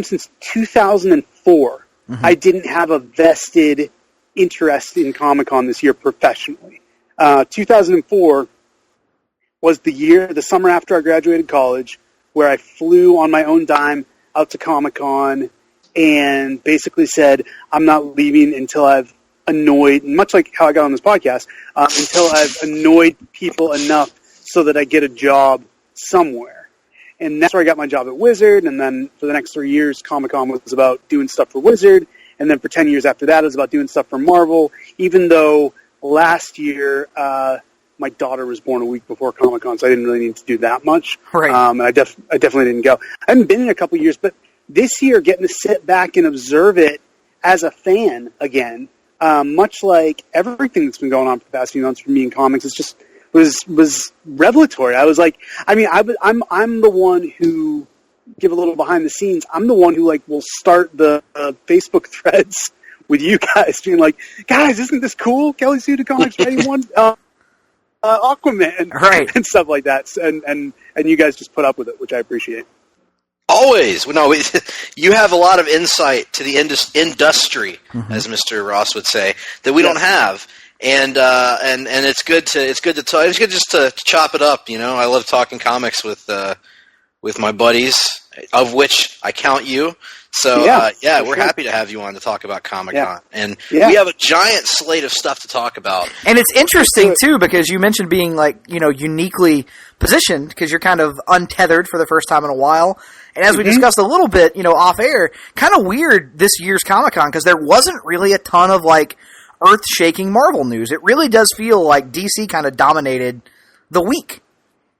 since 2004, I didn't have a vested interest in Comic-Con this year professionally. 2004 was the summer after I graduated college, where I flew on my own dime out to Comic-Con and basically said, I'm not leaving until I've annoyed, much like how I got on this podcast, until I've annoyed people enough so that I get a job somewhere. And that's where I got my job at Wizard, and then for the next 3 years, Comic-Con was about doing stuff for Wizard, and then for 10 years after that, it was about doing stuff for Marvel, even though last year, my daughter was born a week before Comic-Con, so I didn't really need to do that much. Right. And I definitely didn't go. I haven't been in a couple of years, but this year, getting to sit back and observe it as a fan again, much like everything that's been going on for the past few months for me in comics, it's just was revelatory. I was like, I mean, I'm the one who, give a little behind the scenes, I'm the one who will start the Facebook threads with you guys, being like, guys, isn't this cool? Kelly Sue Comics Ready One. Aquaman, right, and stuff like that, and you guys just put up with it, which I appreciate. Always. No, you have a lot of insight to the industry, as Mr. Ross would say, that we don't have, and it's good to talk. It's good just to chop it up. You know, I love talking comics with my buddies, of which I count you. So, we're happy to have you on to talk about Comic-Con. Yeah. And we have a giant slate of stuff to talk about. And it's interesting, too, because you mentioned being, uniquely positioned, because you're kind of untethered for the first time in a while. And as we discussed a little bit, off air, kind of weird this year's Comic-Con, because there wasn't really a ton of, earth-shaking Marvel news. It really does feel like DC kind of dominated the week.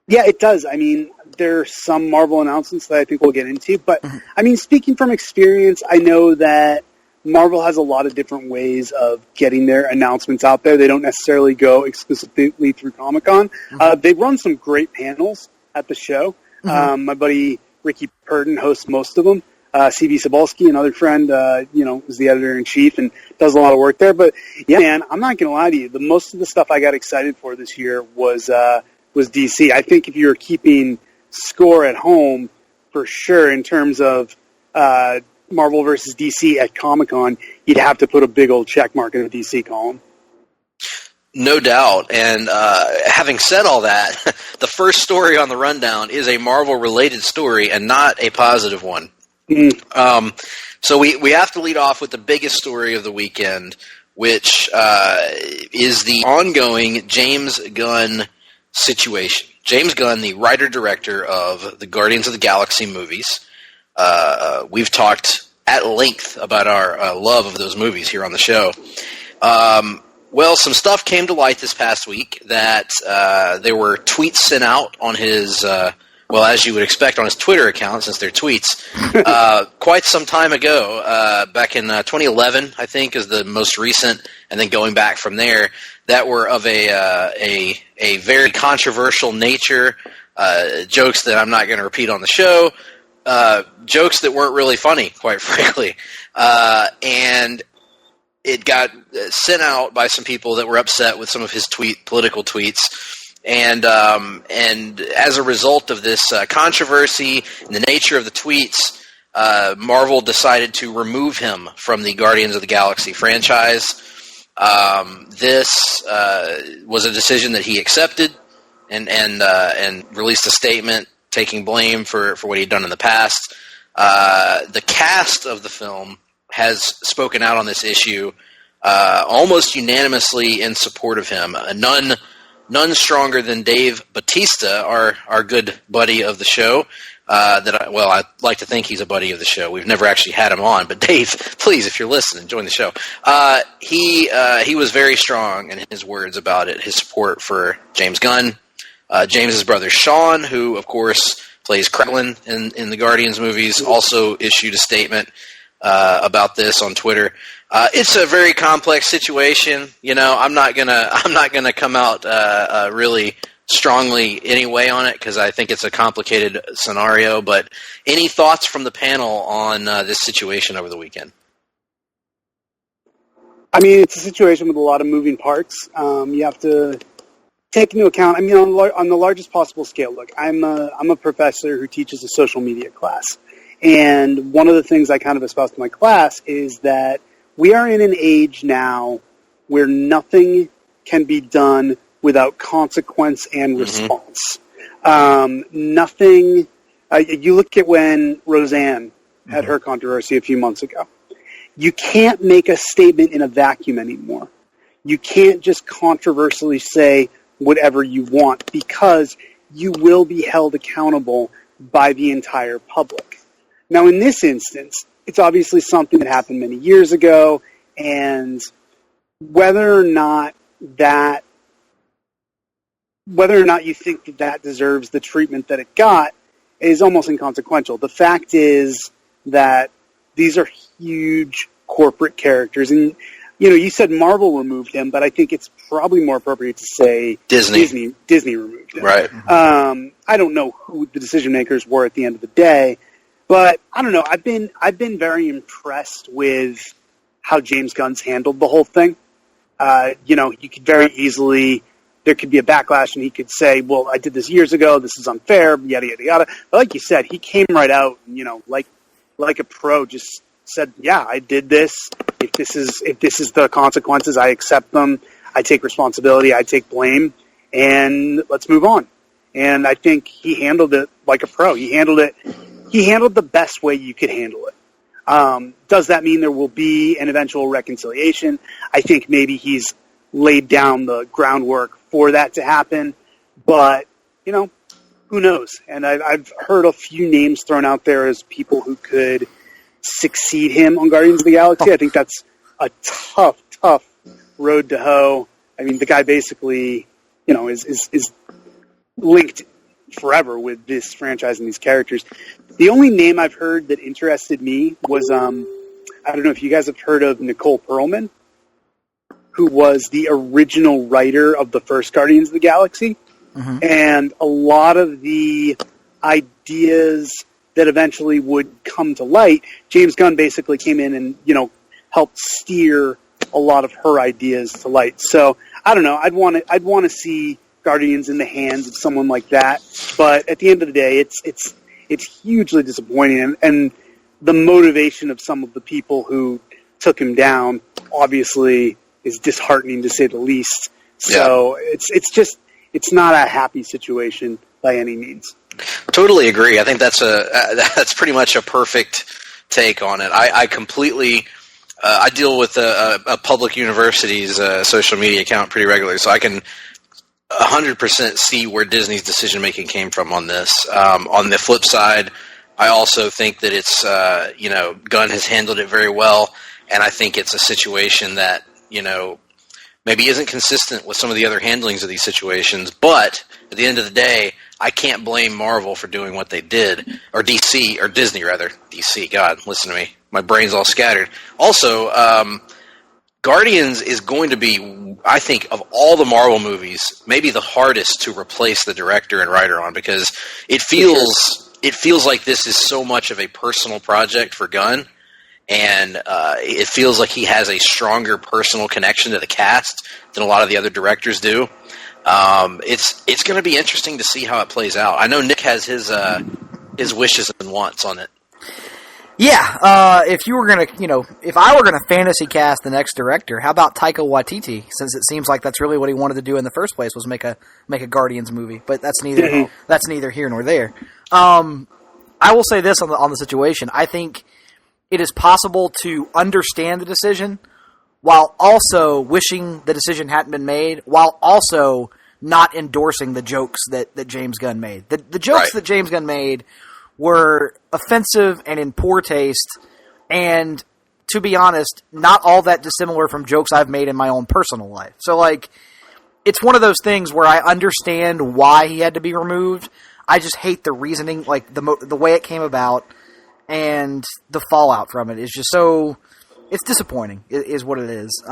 Yeah, it does. I mean, there are some Marvel announcements that I think we'll get into, but I mean, speaking from experience, I know that Marvel has a lot of different ways of getting their announcements out there. They don't necessarily go exclusively through Comic-Con. They run some great panels at the show. My buddy Ricky Purden hosts most of them. C.B. Cebulski, another friend, is the editor-in-chief and does a lot of work there. But, yeah, man, I'm not going to lie to you. Most of the stuff I got excited for this year was DC. I think if you were keeping score at home, for sure, in terms of Marvel versus DC at Comic-Con, you'd have to put a big old check mark in the DC column. No doubt. And having said all that, the first story on the rundown is a Marvel-related story and not a positive one. So we have to lead off with the biggest story of the weekend, which is the ongoing James Gunn situation. James Gunn, the writer-director of the Guardians of the Galaxy movies. We've talked at length about our love of those movies here on the show. Well, some stuff came to light this past week that there were tweets sent out on his, as you would expect on his Twitter account, since they're tweets, quite some time ago, back in 2011, I think, is the most recent, and then going back from there, that were of a very controversial nature, jokes that I'm not going to repeat on the show, jokes that weren't really funny, quite frankly. And it got sent out by some people that were upset with some of his political tweets. And as a result of this controversy and the nature of the tweets, Marvel decided to remove him from the Guardians of the Galaxy franchise. This was a decision that he accepted and released a statement taking blame for what he'd done in the past. The cast of the film has spoken out on this issue almost unanimously in support of him. None stronger than Dave Bautista, our good buddy of the show. I'd like to think he's a buddy of the show. We've never actually had him on, but Dave, please, if you're listening, join the show. He was very strong in his words about it, his support for James Gunn. James's brother Sean, who of course plays Kraglin in the Guardians movies, also issued a statement about this on Twitter. It's a very complex situation. I'm not gonna come out really strongly anyway on it because I think it's a complicated scenario. But any thoughts from the panel on this situation over the weekend? I mean, it's a situation with a lot of moving parts. You have to take into account. I mean, on the largest possible scale. Look, I'm a professor who teaches a social media class, and one of the things I kind of espouse to my class is that we are in an age now where nothing can be done without consequence and response. Nothing. You look at when Roseanne had her controversy a few months ago. You can't make a statement in a vacuum anymore. You can't just controversially say whatever you want because you will be held accountable by the entire public. Now, in this instance, it's obviously something that happened many years ago, and whether or not you think that deserves the treatment that it got is almost inconsequential. The fact is that these are huge corporate characters, and you said Marvel removed him, but I think it's probably more appropriate to say Disney removed him. Right. I don't know who the decision makers were at the end of the day, but I don't know. I've been very impressed with how James Gunn's handled the whole thing. He could very easily, there could be a backlash and he could say, well, I did this years ago, this is unfair, yada, yada, yada. But like you said, he came right out, like a pro, just said, yeah, I did this. If this is the consequences, I accept them. I take responsibility. I take blame, and let's move on. And I think he handled it like a pro. He handled it he handled the best way you could handle it. Does that mean there will be an eventual reconciliation? I think maybe he's laid down the groundwork for that to happen, but, you know, who knows? And I've heard a few names thrown out there as people who could succeed him on Guardians of the Galaxy. I think that's a tough road to hoe. I mean, the guy basically, you know, is linked forever with this franchise and these characters. The only name I've heard that interested me was, I don't know if you guys have heard of Nicole Perlman, who was the original writer of the first Guardians of the Galaxy. Mm-hmm. And a lot of the ideas that eventually would come to light, James Gunn basically came in and, you know, helped steer a lot of her ideas to light. So, I don't know, I'd want to see Guardians in the hands of someone like that. But at the end of the day, it's hugely disappointing. And the motivation of some of the people who took him down obviously is disheartening, to say the least. So it's not a happy situation by any means. Totally agree. I think that's pretty much a perfect take on it. I completely I deal with a public university's social media account pretty regularly, so I can 100% see where Disney's decision making came from on this. On the flip side, I also think that it's Gunn has handled it very well, and I think it's a situation that maybe isn't consistent with some of the other handlings of these situations. But at the end of the day, I can't blame Marvel for doing what they did, or DC, or Disney rather. DC, God, listen to me. My brain's all scattered. Also, Guardians is going to be, I think, of all the Marvel movies, maybe the hardest to replace the director and writer on, because it feels like this is so much of a personal project for Gunn, and it feels like he has a stronger personal connection to the cast than a lot of the other directors do. It's going to be interesting to see how it plays out. I know Nick has his wishes and wants on it. Yeah, if I were gonna fantasy cast the next director, how about Taika Waititi? Since it seems like that's really what he wanted to do in the first place, was make a Guardians movie. But that's neither here nor there. I will say this on the situation. I think it is possible to understand the decision while also wishing the decision hadn't been made, while also not endorsing the jokes that James Gunn made. The jokes that James Gunn made were offensive and in poor taste, and to be honest, not all that dissimilar from jokes I've made in my own personal life. So, it's one of those things where I understand why he had to be removed. I just hate the reasoning, the way it came about, and the fallout from it is just so... It's disappointing, is what it is.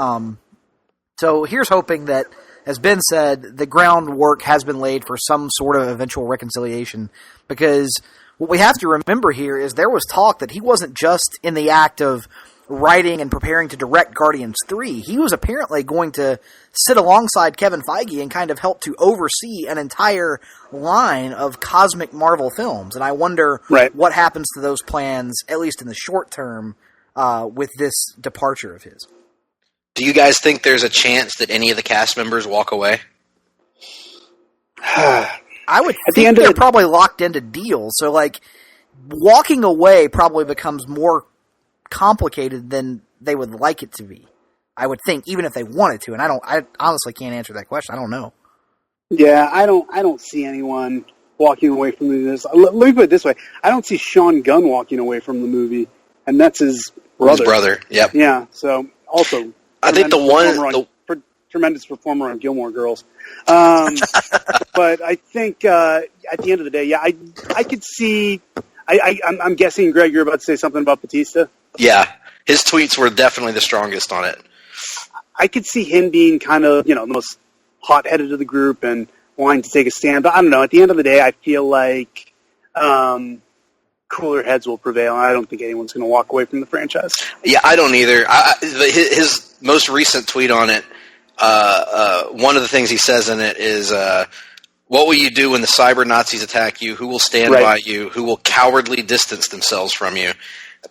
So here's hoping that, as Ben said, the groundwork has been laid for some sort of eventual reconciliation, because what we have to remember here is there was talk that he wasn't just in the act of writing and preparing to direct Guardians 3. He was apparently going to sit alongside Kevin Feige and kind of help to oversee an entire line of cosmic Marvel films. And I wonder what happens to those plans, at least in the short term, with this departure of his. Do you guys think there's a chance that any of the cast members walk away? I would think they're probably locked into deals, so walking away probably becomes more complicated than they would like it to be. I would think, even if they wanted to, and I honestly can't answer that question. I don't know. Yeah, I don't see anyone walking away from this. Let me put it this way: I don't see Sean Gunn walking away from the movie, and that's his brother. His brother, yep. Yeah. So also, I think tremendous performer on Gilmore Girls. But I think at the end of the day, I could see. I'm guessing, Greg, you're about to say something about Batista. Yeah, his tweets were definitely the strongest on it. I could see him being kind of the most hot-headed of the group and wanting to take a stand. But I don't know. At the end of the day, I feel like cooler heads will prevail, and I don't think anyone's going to walk away from the franchise. Yeah, I don't either. His most recent tweet on it, one of the things he says in it is, what will you do when the cyber Nazis attack you? Who will stand by you? Who will cowardly distance themselves from you?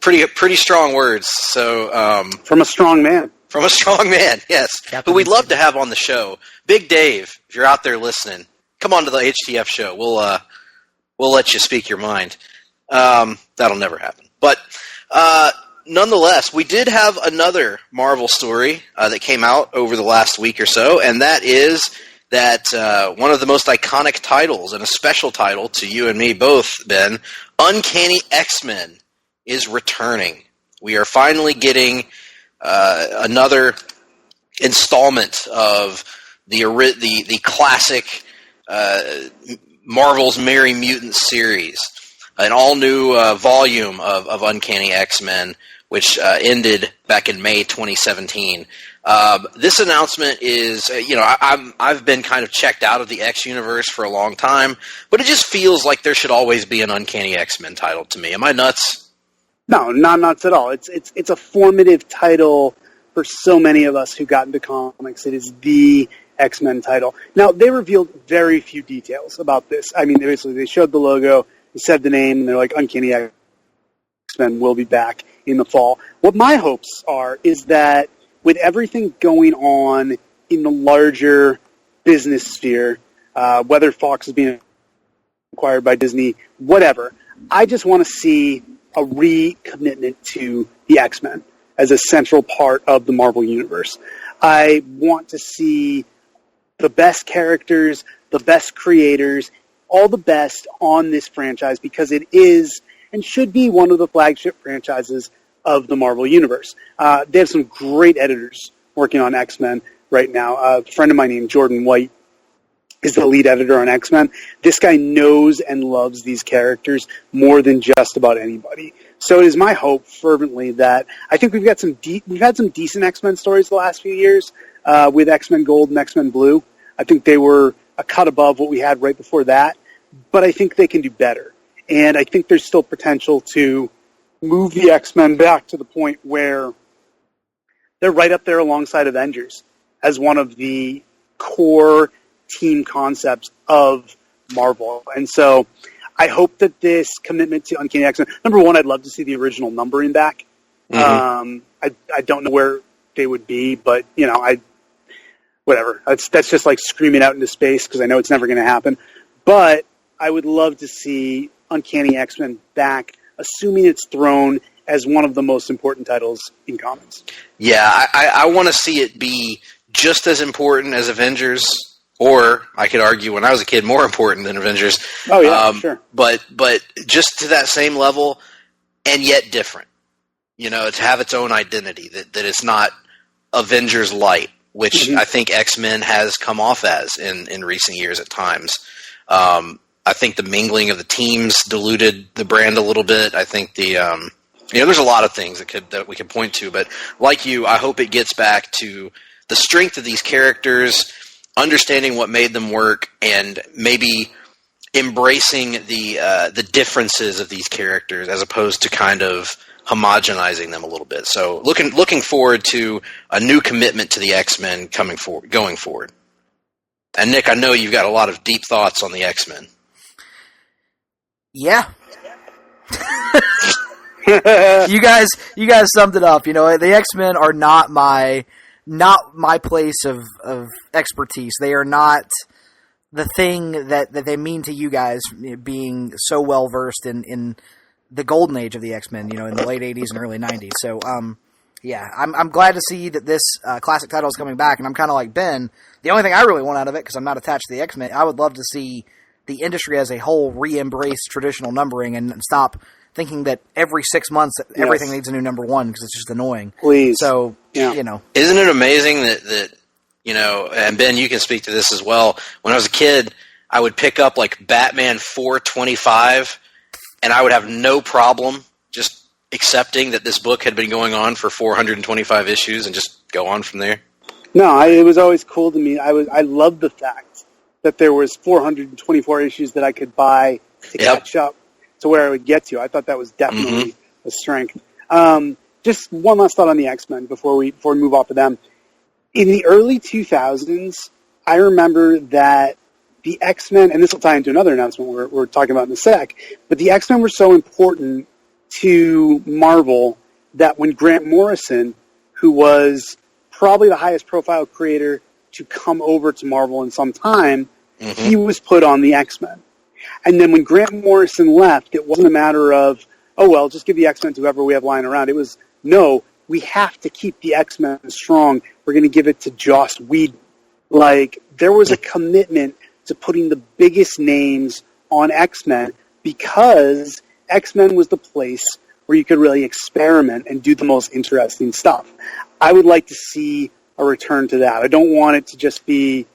Pretty strong words. So from a strong man. From a strong man, yes. Who we'd love to have on the show. Big Dave, if you're out there listening, come on to the HTF show. We'll let you speak your mind. That'll never happen. But nonetheless, we did have another Marvel story that came out over the last week or so, and that is that one of the most iconic titles, and a special title to you and me both, Ben, Uncanny X-Men is returning. We are finally getting another installment of the classic Marvel's Merry Mutants series, an all-new volume of Uncanny X-Men, which ended back in May 2017. This announcement is, I've been kind of checked out of the X universe for a long time, but it just feels like there should always be an Uncanny X-Men title to me. Am I nuts? No, not nuts at all. It's a formative title for so many of us who got into comics. It is the X-Men title. Now, they revealed very few details about this. I mean, they showed the logo, they said the name, and they're like, Uncanny X-Men will be back in the fall. What my hopes are is that with everything going on in the larger business sphere, whether Fox is being acquired by Disney, whatever, I just want to see a recommitment to the X-Men as a central part of the Marvel Universe. I want to see the best characters, the best creators, all the best on this franchise because it is and should be one of the flagship franchises of the Marvel Universe. They have some great editors working on X-Men right now. A friend of mine named Jordan White is the lead editor on X-Men. This guy knows and loves these characters more than just about anybody. So it is my hope fervently that I think we've had some decent X-Men stories the last few years with X-Men Gold and X-Men Blue. I think they were a cut above what we had right before that, but I think they can do better. And I think there's still potential to move the X-Men back to the point where they're right up there alongside Avengers as one of the core team concepts of Marvel. And so I hope that this commitment to Uncanny X-Men, number one, I'd love to see the original numbering back. Mm-hmm. I don't know where they would be, but whatever. That's just like screaming out into space because I know it's never going to happen. But I would love to see Uncanny X-Men back, assuming it's thrown as one of the most important titles in comics. Yeah, I want to see it be just as important as Avengers, or I could argue when I was a kid, more important than Avengers. Oh, yeah, sure. But just to that same level, and yet different. To have its own identity, that it's not Avengers light, which I think X-Men has come off as in recent years at times. I think the mingling of the teams diluted the brand a little bit. I think there's a lot of things that we could point to, but like you, I hope it gets back to the strength of these characters, understanding what made them work, and maybe embracing the differences of these characters as opposed to kind of homogenizing them a little bit. So looking forward to a new commitment to the X-Men going forward. And Nick, I know you've got a lot of deep thoughts on the X-Men. Yeah. You guys summed it up. The X-Men are not my place of expertise. They are not the thing that they mean to you guys, being so well versed in the golden age of the X-Men, in the late 80s and early 90s. So, yeah, I'm glad to see that this classic title is coming back, and I'm kind of like Ben. The only thing I really want out of it, because I'm not attached to the X-Men, I would love to see the industry as a whole re-embrace traditional numbering and stop thinking that every 6 months everything needs a new number one because it's just annoying. Please. So, Isn't it amazing that and Ben, you can speak to this as well. When I was a kid, I would pick up like Batman 425, and I would have no problem just accepting that this book had been going on for 425 issues and just go on from there. No, it was always cool to me. I loved the fact that there was 424 issues that I could buy to catch up to where I would get to. I thought that was definitely a strength. Just one last thought on the X-Men before we move off of them. In the early 2000s, I remember that the X-Men, and this will tie into another announcement we're talking about in a sec, but the X-Men were so important to Marvel that when Grant Morrison, who was probably the highest profile creator to come over to Marvel in some time, he was put on the X-Men. And then when Grant Morrison left, it wasn't a matter of, oh, well, just give the X-Men to whoever we have lying around. It was, no, we have to keep the X-Men strong. We're going to give it to Joss Whedon. Like, there was a commitment to putting the biggest names on X-Men because X-Men was the place where you could really experiment and do the most interesting stuff. I would like to see a return to that. I don't want it to just be,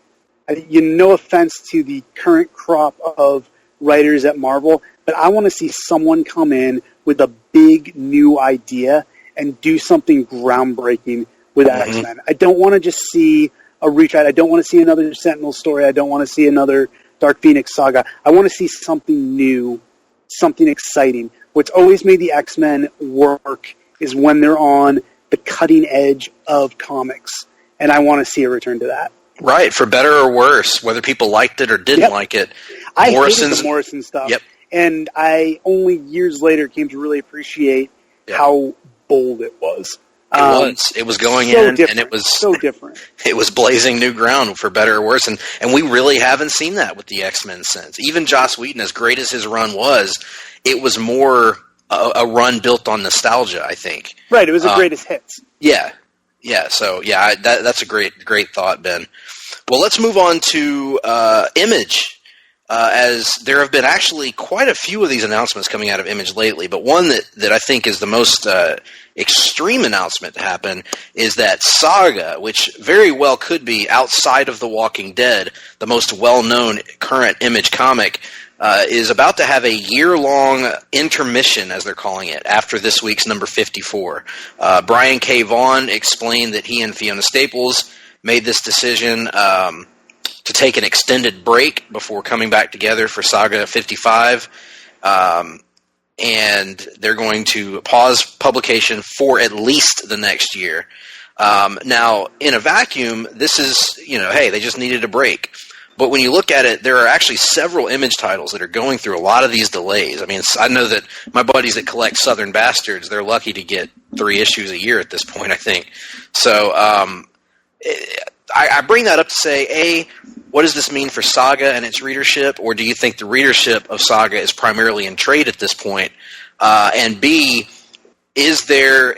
no offense to the current crop of writers at Marvel, but I want to see someone come in with a big new idea and do something groundbreaking with X-Men. I don't want to just see a retread. I don't want to see another Sentinel story. I don't want to see another Dark Phoenix saga. I want to see something new, something exciting. What's always made the X-Men work is when they're on the cutting edge of comics, and I want to see a return to that. Right, for better or worse, whether people liked it or didn't like it. I hated the Morrison stuff, and I only years later came to really appreciate how bold it was. It was going in, and it was so different. It was blazing new ground for better or worse, and we really haven't seen that with the X-Men since. Even Joss Whedon, as great as his run was, it was more a run built on nostalgia, I think. Right, it was the greatest hits. Yeah. So that's a great thought, Ben. Well, let's move on to Image, as there have been actually quite a few of these announcements coming out of Image lately, but one that I think is the most extreme announcement to happen is that Saga, which very well could be outside of The Walking Dead, the most well-known current Image comic, is about to have a year-long intermission, as they're calling it, after this week's number 54. Brian K. Vaughan explained that he and Fiona Staples made this decision to take an extended break before coming back together for Saga 55. And they're going to pause publication for at least the next year. Now, in a vacuum, this is, hey, they just needed a break. But when you look at it, there are actually several Image titles that are going through a lot of these delays. I mean, I know that my buddies that collect Southern Bastards, they're lucky to get 3 issues a year at this point, I think. So I bring that up to say, A, what does this mean for Saga and its readership? Or do you think the readership of Saga is primarily in trade at this point? And B, is there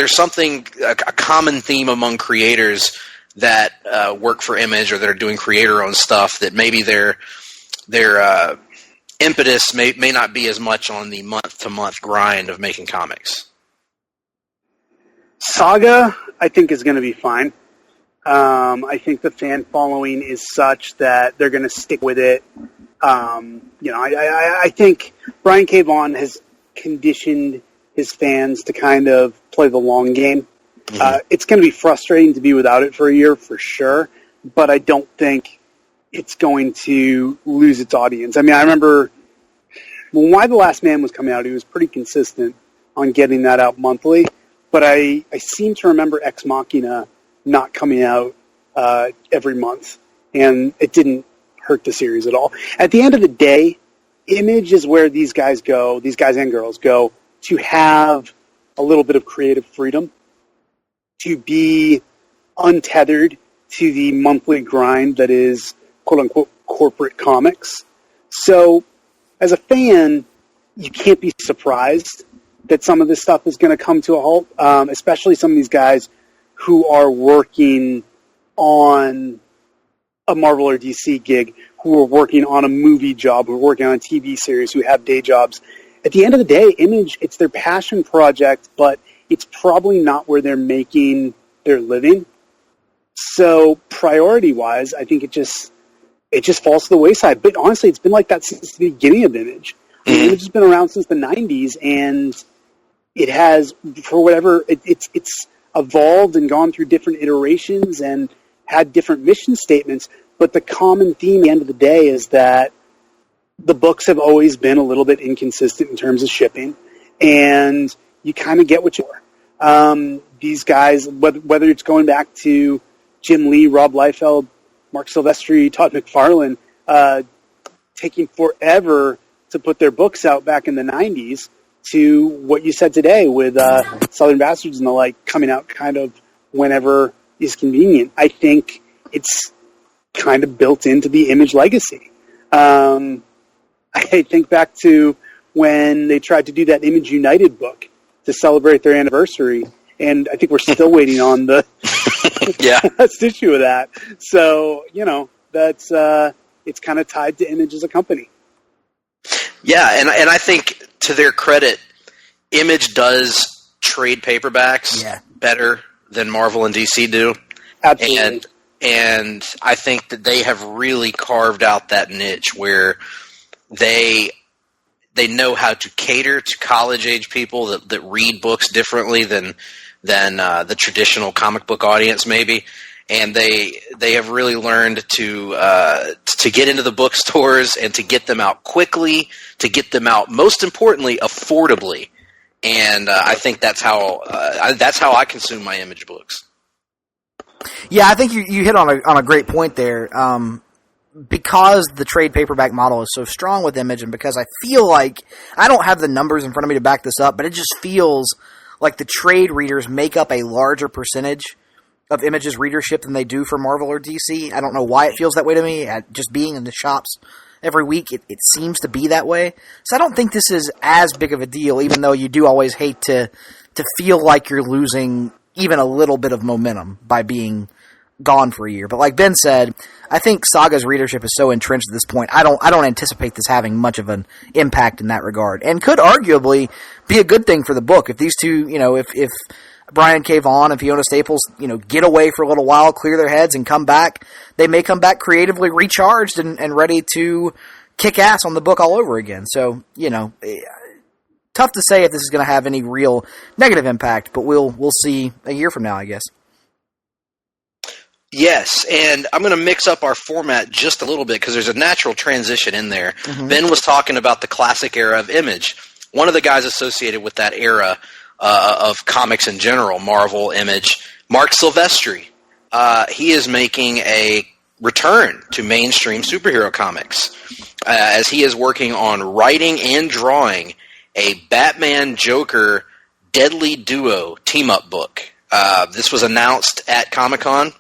something, a common theme among creators that work for Image or that are doing creator-owned stuff that maybe their impetus may not be as much on the month-to-month grind of making comics? Saga, I think, is going to be fine. I think the fan following is such that they're going to stick with it. I think Brian K. Vaughan has conditioned his fans to kind of play the long game. It's going to be frustrating to be without it for a year, for sure, but I don't think it's going to lose its audience. I mean, I remember when Why the Last Man was coming out, he was pretty consistent on getting that out monthly, but I seem to remember Ex Machina not coming out every month, and it didn't hurt the series at all. At the end of the day, Image is where these guys and girls go to have a little bit of creative freedom, to be untethered to the monthly grind that is quote-unquote corporate comics. So, as a fan, you can't be surprised that some of this stuff is going to come to a halt, especially some of these guys who are working on a Marvel or DC gig, who are working on a movie job, who are working on a TV series, who have day jobs. At the end of the day, Image, it's their passion project, but it's probably not where they're making their living. So priority-wise, I think it just falls to the wayside. But honestly, it's been like that since the beginning of Image. Image has been around since the 90s, and it has, for whatever, it's evolved and gone through different iterations and had different mission statements. But the common theme at the end of the day is that the books have always been a little bit inconsistent in terms of shipping, and you kind of get what you are. These guys, whether it's going back to Jim Lee, Rob Liefeld, Mark Silvestri, Todd McFarlane, taking forever to put their books out back in the 90s, to what you said today with Southern Bastards and the like coming out kind of whenever is convenient. I think it's kind of built into the Image legacy. I think back to when they tried to do that Image United book to celebrate their anniversary, and I think we're still waiting on the last issue of that. So, that's it's kind of tied to Image as a company. Yeah, and I think to their credit, Image does trade paperbacks better than Marvel and DC do. Absolutely. And I think that they have really carved out that niche where they know how to cater to college age people that read books differently than the traditional comic book audience maybe. And they have really learned to get into the bookstores and to get them out quickly, to get them out, most importantly, affordably. And I think that's how I consume my Image books. Yeah, I think you hit on a great point there. Because the trade paperback model is so strong with Image, and because I feel like I don't have the numbers in front of me to back this up, but it just feels like the trade readers make up a larger percentage of Image's readership than they do for Marvel or DC. I don't know why it feels that way to me. Just being in the shops every week, it seems to be that way. So I don't think this is as big of a deal, even though you do always hate to feel like you're losing even a little bit of momentum by being gone for a year. But like Ben said, I think Saga's readership is so entrenched at this point, I don't anticipate this having much of an impact in that regard, and could arguably be a good thing for the book if these two, if Brian K. Vaughan and Fiona Staples, get away for a little while, clear their heads, and come back. They may come back creatively recharged and ready to kick ass on the book all over again. So, tough to say if this is going to have any real negative impact, but we'll see a year from now, I guess. Yes, and I'm going to mix up our format just a little bit because there's a natural transition in there. Mm-hmm. Ben was talking about the classic era of Image. One of the guys associated with that era of comics in general, Marvel, Image, Mark Silvestri. He is making a return to mainstream superhero comics as he is working on writing and drawing a Batman-Joker Deadly Duo team-up book. This was announced at Comic-Con.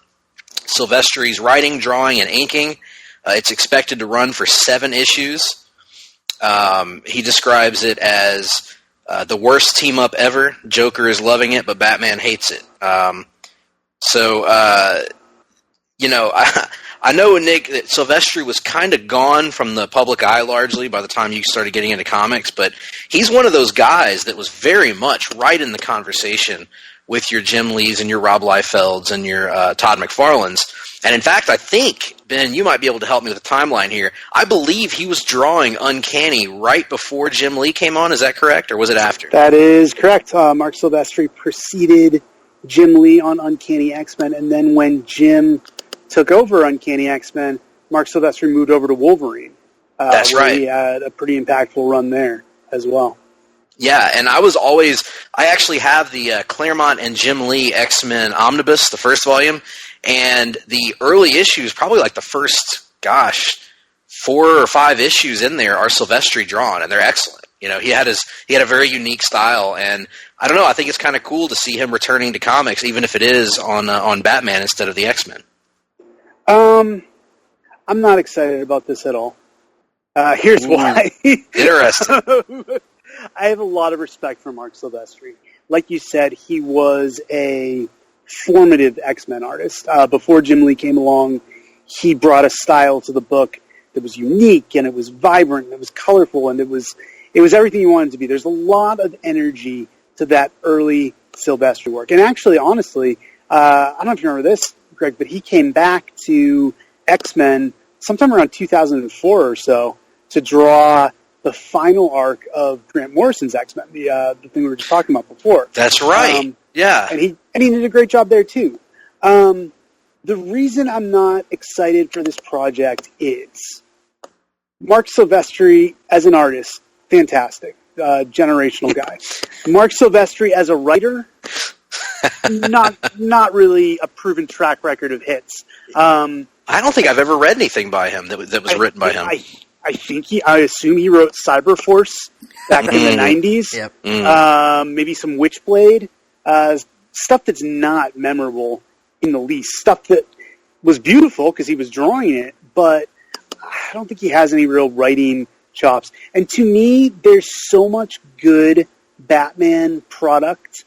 Silvestri's writing, drawing, and inking. It's expected to run for 7 issues. He describes it as the worst team-up ever. Joker is loving it, but Batman hates it. I know, Nick, that Silvestri was kind of gone from the public eye largely by the time you started getting into comics, but he's one of those guys that was very much right in the conversation with your Jim Lees and your Rob Liefelds and your Todd McFarlanes. And in fact, I think, Ben, you might be able to help me with the timeline here. I believe he was drawing Uncanny right before Jim Lee came on. Is that correct, or was it after? That is correct. Mark Silvestri preceded Jim Lee on Uncanny X-Men, and then when Jim took over Uncanny X-Men, Mark Silvestri moved over to Wolverine. That's right. He had a pretty impactful run there as well. Yeah, and I actually have the Claremont and Jim Lee X-Men Omnibus, the first volume, and the early issues, probably like the first, 4 or 5 issues in there are Silvestri drawn, and they're excellent. He had a very unique style, and I don't know, I think it's kind of cool to see him returning to comics, even if it is on Batman instead of the X-Men. I'm not excited about this at all. Here's why. Interesting. I have a lot of respect for Mark Silvestri. Like you said, he was a formative X-Men artist. Before Jim Lee came along, he brought a style to the book that was unique, and it was vibrant, and it was colorful, and it was everything you wanted it to be. There's a lot of energy to that early Silvestri work. And actually, honestly, I don't know if you remember this, Greg, but he came back to X-Men sometime around 2004 or so to draw the final arc of Grant Morrison's X-Men, the thing we were just talking about before. That's right. Yeah. And he did a great job there too. The reason I'm not excited for this project is Mark Silvestri as an artist, fantastic, generational guy. Mark Silvestri as a writer, not really a proven track record of hits. I don't think I've ever read anything by him that was written by him. I assume he wrote Cyberforce back in the 90s. Yep. Maybe some Witchblade. Stuff that's not memorable in the least. Stuff that was beautiful because he was drawing it, but I don't think he has any real writing chops. And to me, there's so much good Batman product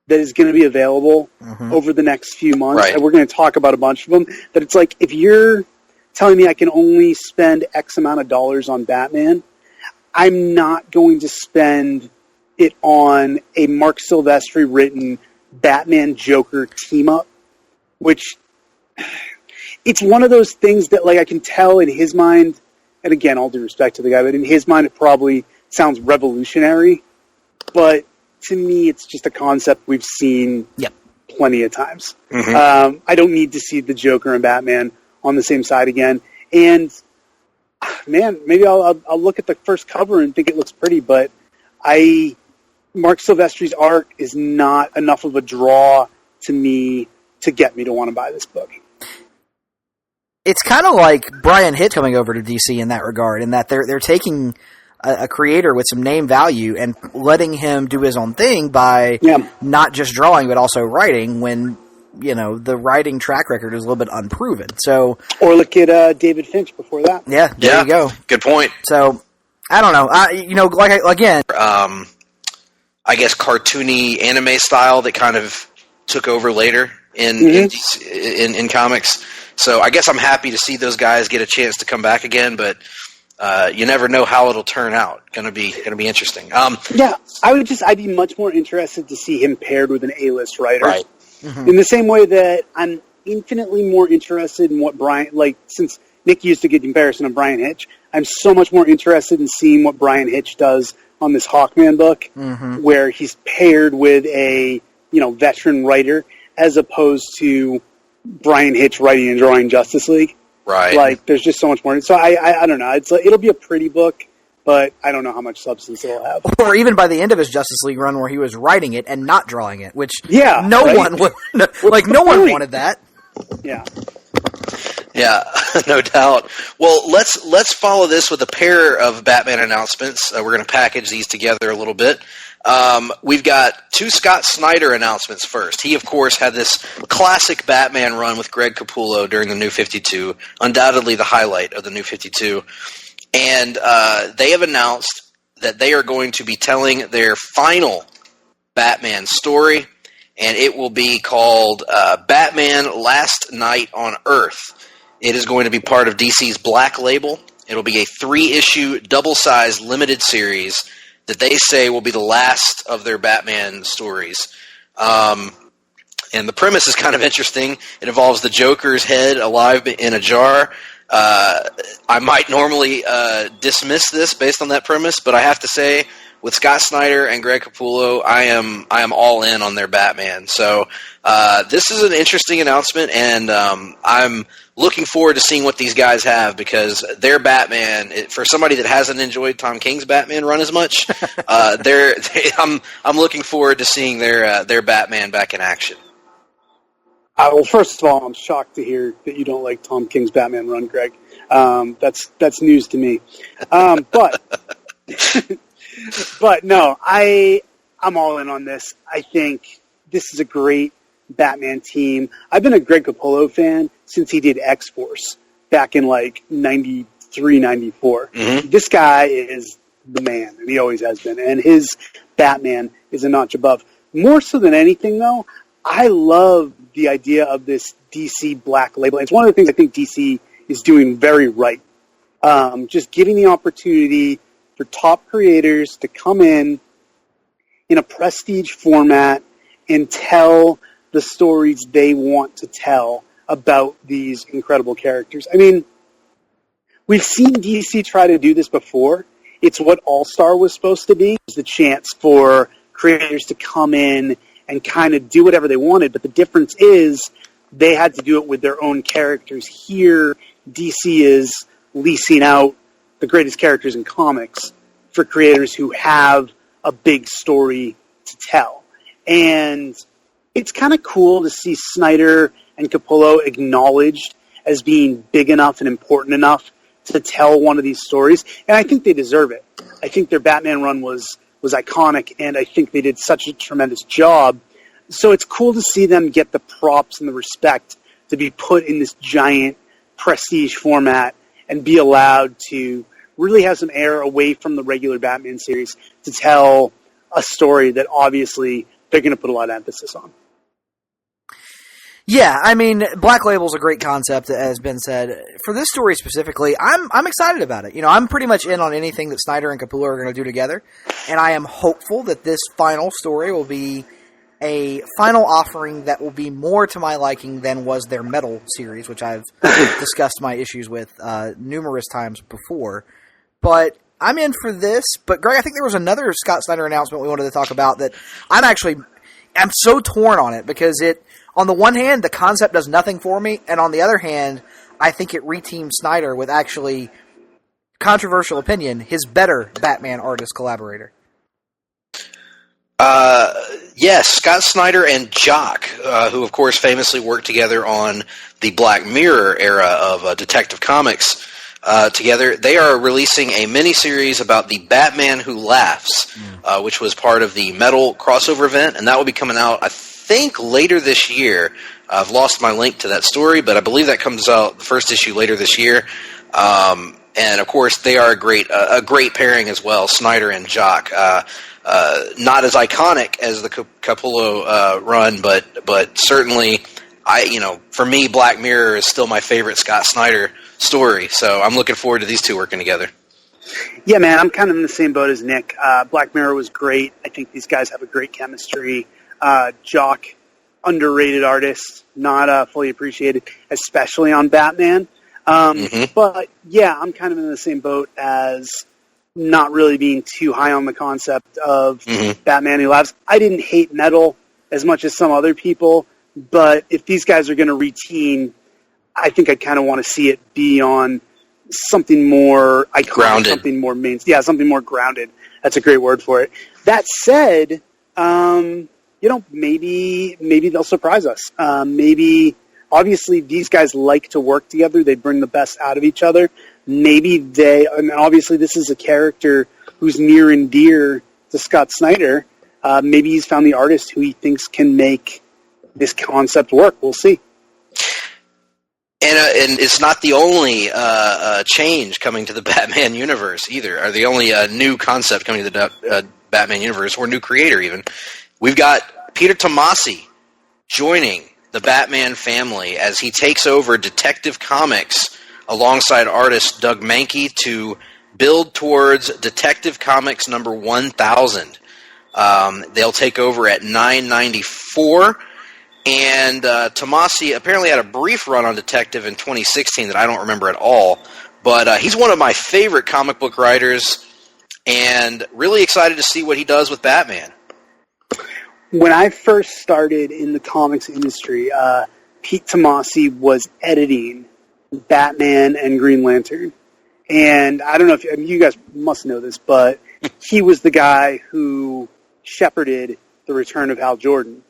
that is going to be available over the next few months, and we're going to talk about a bunch of them, that it's like, if you're telling me I can only spend X amount of dollars on Batman, I'm not going to spend it on a Mark Silvestri written Batman Joker team up, which it's one of those things that, like, I can tell in his mind, and again, all due respect to the guy, but in his mind it probably sounds revolutionary, but to me it's just a concept we've seen plenty of times. I don't need to see the Joker and Batman on the same side again, and man, maybe I'll look at the first cover and think it looks pretty, but Mark Silvestri's art is not enough of a draw to me to get me to want to buy this book. It's kind of like Brian Hitch coming over to DC in that regard, in that they're taking a creator with some name value and letting him do his own thing by not just drawing but also writing, when the writing track record is a little bit unproven. So, or look at David Finch before that. Yeah, there you go. Good point. So, I don't know. Again, I guess cartoony anime style that kind of took over later in comics. So I guess I'm happy to see those guys get a chance to come back again, but you never know how it'll turn out. Gonna be interesting. I'd be much more interested to see him paired with an A-list writer. Right. In the same way that I'm infinitely more interested in what since Nick used a good comparison of Brian Hitch, I'm so much more interested in seeing what Brian Hitch does on this Hawkman book, where he's paired with a veteran writer, as opposed to Brian Hitch writing and drawing Justice League. Right. Like, there's just so much more. So I don't know. It'll be a pretty book, but I don't know how much substance it'll have. Or even by the end of his Justice League run, where he was writing it and not drawing it, which no one wanted that. Yeah. Yeah, no doubt. Well, let's follow this with a pair of Batman announcements. We're going to package these together a little bit. We've got two Scott Snyder announcements first. He, of course, had this classic Batman run with Greg Capullo during the New 52, undoubtedly the highlight of the New 52. And they have announced that they are going to be telling their final Batman story, and it will be called Batman Last Night on Earth. It is going to be part of DC's Black Label. It'll be a 3-issue, double-sized, limited series that they say will be the last of their Batman stories. And the premise is kind of interesting. It involves the Joker's head alive in a jar. I might normally dismiss this based on that premise, but I have to say, with Scott Snyder and Greg Capullo, I am all in on their Batman. So this is an interesting announcement, and I'm looking forward to seeing what these guys have, because their Batman, for somebody that hasn't enjoyed Tom King's Batman run as much, I'm looking forward to seeing their Batman back in action. Well, first of all, I'm shocked to hear that you don't like Tom King's Batman run, Greg. That's news to me. But no, I'm all in on this. I think this is a great Batman team. I've been a Greg Capullo fan since he did X-Force back in 93, 94. This guy is the man, and he always has been. And his Batman is a notch above. More so than anything, though, I love the idea of this DC Black Label. It's one of the things I think DC is doing very right. Just giving the opportunity for top creators to come in a prestige format and tell the stories they want to tell about these incredible characters. I mean, we've seen DC try to do this before. It's what All-Star was supposed to be. It was the chance for creators to come in and kind of do whatever they wanted, but the difference is they had to do it with their own characters. Here, DC is leasing out the greatest characters in comics for creators who have a big story to tell. And it's kind of cool to see Snyder and Capullo acknowledged as being big enough and important enough to tell one of these stories, and I think they deserve it. I think their Batman run was iconic, and I think they did such a tremendous job. So it's cool to see them get the props and the respect to be put in this giant prestige format and be allowed to really has some air away from the regular Batman series to tell a story that obviously they're going to put a lot of emphasis on. Yeah, I mean, Black Label's a great concept, as Ben said. For this story specifically, I'm excited about it. You know, I'm pretty much in on anything that Snyder and Capullo are going to do together, and I am hopeful that this final story will be a final offering that will be more to my liking than was their Metal series, which I've discussed my issues with numerous times before. But I'm in for this. But Greg, I think there was another Scott Snyder announcement we wanted to talk about that I'm so torn on it because on the one hand, the concept does nothing for me, and on the other hand, I think it reteams Snyder with actually, controversial opinion, his better Batman artist collaborator. Yes, Scott Snyder and Jock, who of course famously worked together on the Black Mirror era of Detective Comics together. They are releasing a miniseries about the Batman Who Laughs, which was part of the Metal crossover event, and that will be coming out, I think, later this year. I've lost my link to that story, but I believe that comes out the first issue later this year. And of course, they are a great pairing as well, Snyder and Jock. Not as iconic as the Capullo run, but certainly, for me, Black Mirror is still my favorite Scott Snyder story. So I'm looking forward to these two working together. Yeah, man, I'm kind of in the same boat as Nick. Black Mirror was great. I think these guys have a great chemistry. Jock, underrated artist, not fully appreciated, especially on Batman. But yeah, I'm kind of in the same boat as not really being too high on the concept of Batman Who Laughs. I didn't hate Metal as much as some other people, but if these guys are going to reteam, I think I kind of want to see it be on something more iconic, grounded. Something more something more grounded. That's a great word for it. That said, maybe they'll surprise us. Maybe, obviously, these guys like to work together. They bring the best out of each other. Maybe and obviously this is a character who's near and dear to Scott Snyder. Maybe he's found the artist who he thinks can make this concept work. We'll see. And it's not the only change coming to the Batman universe either, or the only new concept coming to the Batman universe, or new creator even. We've got Peter Tomasi joining the Batman family as he takes over Detective Comics alongside artist Doug Mahnke to build towards Detective Comics number 1000. They'll take over at 994. And Tomasi apparently had a brief run on Detective in 2016 that I don't remember at all. But he's one of my favorite comic book writers, and really excited to see what he does with Batman. When I first started in the comics industry, Pete Tomasi was editing Batman and Green Lantern. And I don't know if you guys must know this, but he was the guy who shepherded the return of Hal Jordan.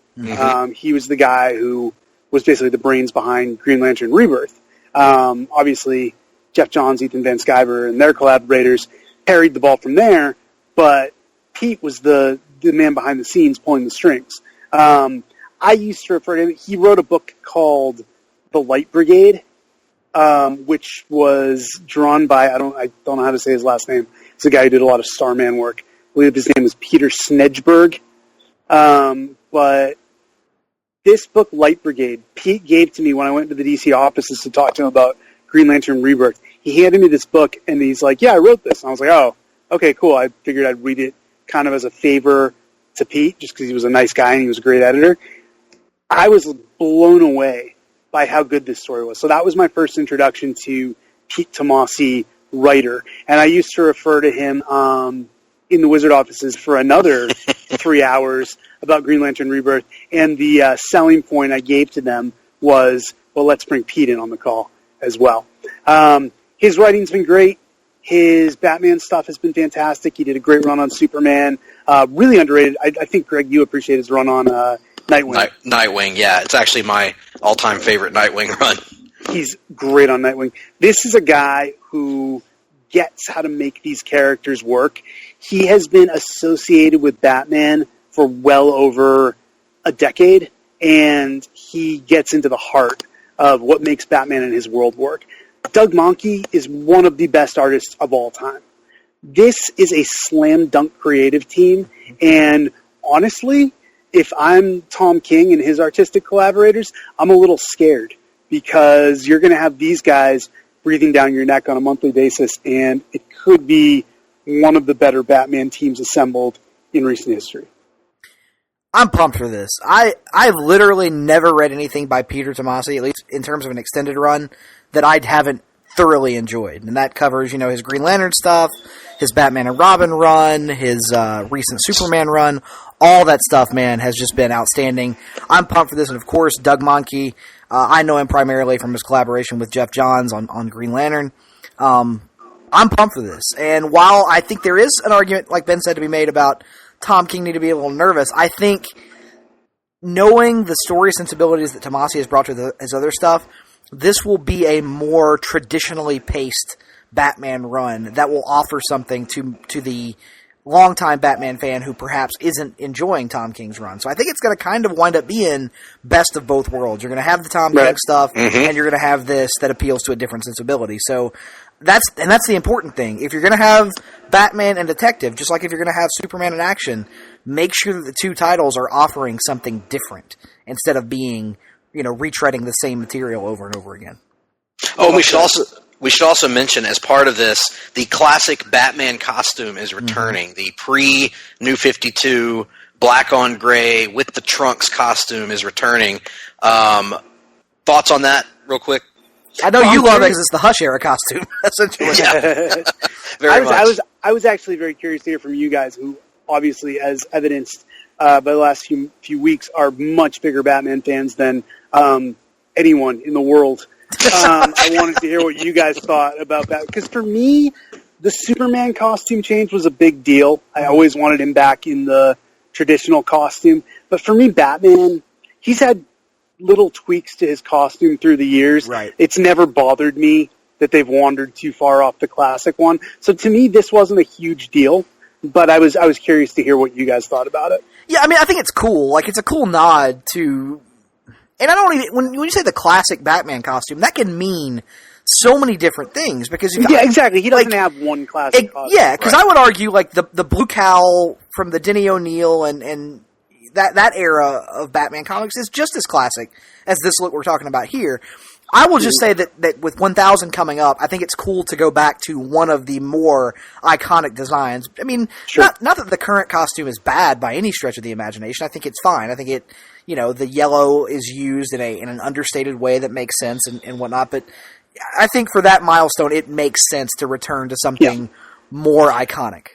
He was the guy who was basically the brains behind Green Lantern Rebirth. Obviously, Jeff Johns, Ethan Van Sciver, and their collaborators carried the ball from there, but Pete was the man behind the scenes pulling the strings. I used to refer to him. He wrote a book called The Light Brigade, which was drawn by, I don't know how to say his last name. It's a guy who did a lot of Starman work. I believe his name is Peter Snedberg. But this book, Light Brigade, Pete gave to me when I went to the DC offices to talk to him about Green Lantern Rebirth. He handed me this book, and he's like, yeah, I wrote this. And I was like, oh, okay, cool. I figured I'd read it kind of as a favor to Pete, just because he was a nice guy and he was a great editor. I was blown away by how good this story was. So that was my first introduction to Pete Tomasi, writer. And I used to refer to him in the Wizard offices for another 3 hours about Green Lantern Rebirth. And the selling point I gave to them was, well, let's bring Pete in on the call as well. His writing's been great. His Batman stuff has been fantastic. He did a great run on Superman. Really underrated. I think, Greg, you appreciate his run on Nightwing. Nightwing, yeah. It's actually my all-time favorite Nightwing run. He's great on Nightwing. This is a guy who gets how to make these characters work. He has been associated with Batman for well over a decade, and he gets into the heart of what makes Batman and his world work. Doug Mahnke is one of the best artists of all time. This is a slam dunk creative team, and honestly, if I'm Tom King and his artistic collaborators, I'm a little scared because you're going to have these guys breathing down your neck on a monthly basis, and it could be one of the better Batman teams assembled in recent history. I'm pumped for this. I've literally never read anything by Peter Tomasi, at least in terms of an extended run, that I haven't thoroughly enjoyed. And that covers, his Green Lantern stuff, his Batman and Robin run, his recent Superman run. All that stuff, man, has just been outstanding. I'm pumped for this. And, of course, Doug Mahnke, I know him primarily from his collaboration with Jeff Johns on Green Lantern. I'm pumped for this. And while I think there is an argument, like Ben said, to be made about Tom King need to be a little nervous, I think knowing the story sensibilities that Tomasi has brought to his other stuff, this will be a more traditionally paced Batman run that will offer something to the longtime Batman fan who perhaps isn't enjoying Tom King's run. So I think it's going to kind of wind up being best of both worlds. You're going to have the Tom King stuff, and you're going to have this that appeals to a different sensibility. So that's the important thing. If you're going to have Batman and Detective, just like if you're going to have Superman in action, make sure that the two titles are offering something different instead of being, retreading the same material over and over again. Oh, we should also mention, as part of this, the classic Batman costume is returning. The pre-New 52 black on gray with the trunks costume is returning. Thoughts on that, real quick? I know you love it because it's the Hush era costume, essentially. Yeah. Very much. I was actually very curious to hear from you guys, who obviously, as evidenced by the last few weeks, are much bigger Batman fans than anyone in the world. I wanted to hear what you guys thought about that, because for me, the Superman costume change was a big deal. I always wanted him back in the traditional costume, but for me, Batman, he's had little tweaks to his costume through the years. Right. It's never bothered me that they've wandered too far off the classic one. So to me, this wasn't a huge deal, but I was curious to hear what you guys thought about it. Yeah, I mean, I think it's cool. Like, it's a cool nod to... And I don't even... When you say the classic Batman costume, that can mean so many different things, because... Yeah, exactly. He doesn't have one classic costume. Yeah, because I would argue, like, the blue cowl from the Denny O'Neil and that era of Batman comics is just as classic as this look we're talking about here. I will just say that with 1000 coming up, I think it's cool to go back to one of the more iconic designs. I mean, not that the current costume is bad by any stretch of the imagination. I think it's fine. I think it, the yellow is used in an understated way that makes sense and whatnot. But I think for that milestone, it makes sense to return to something more iconic.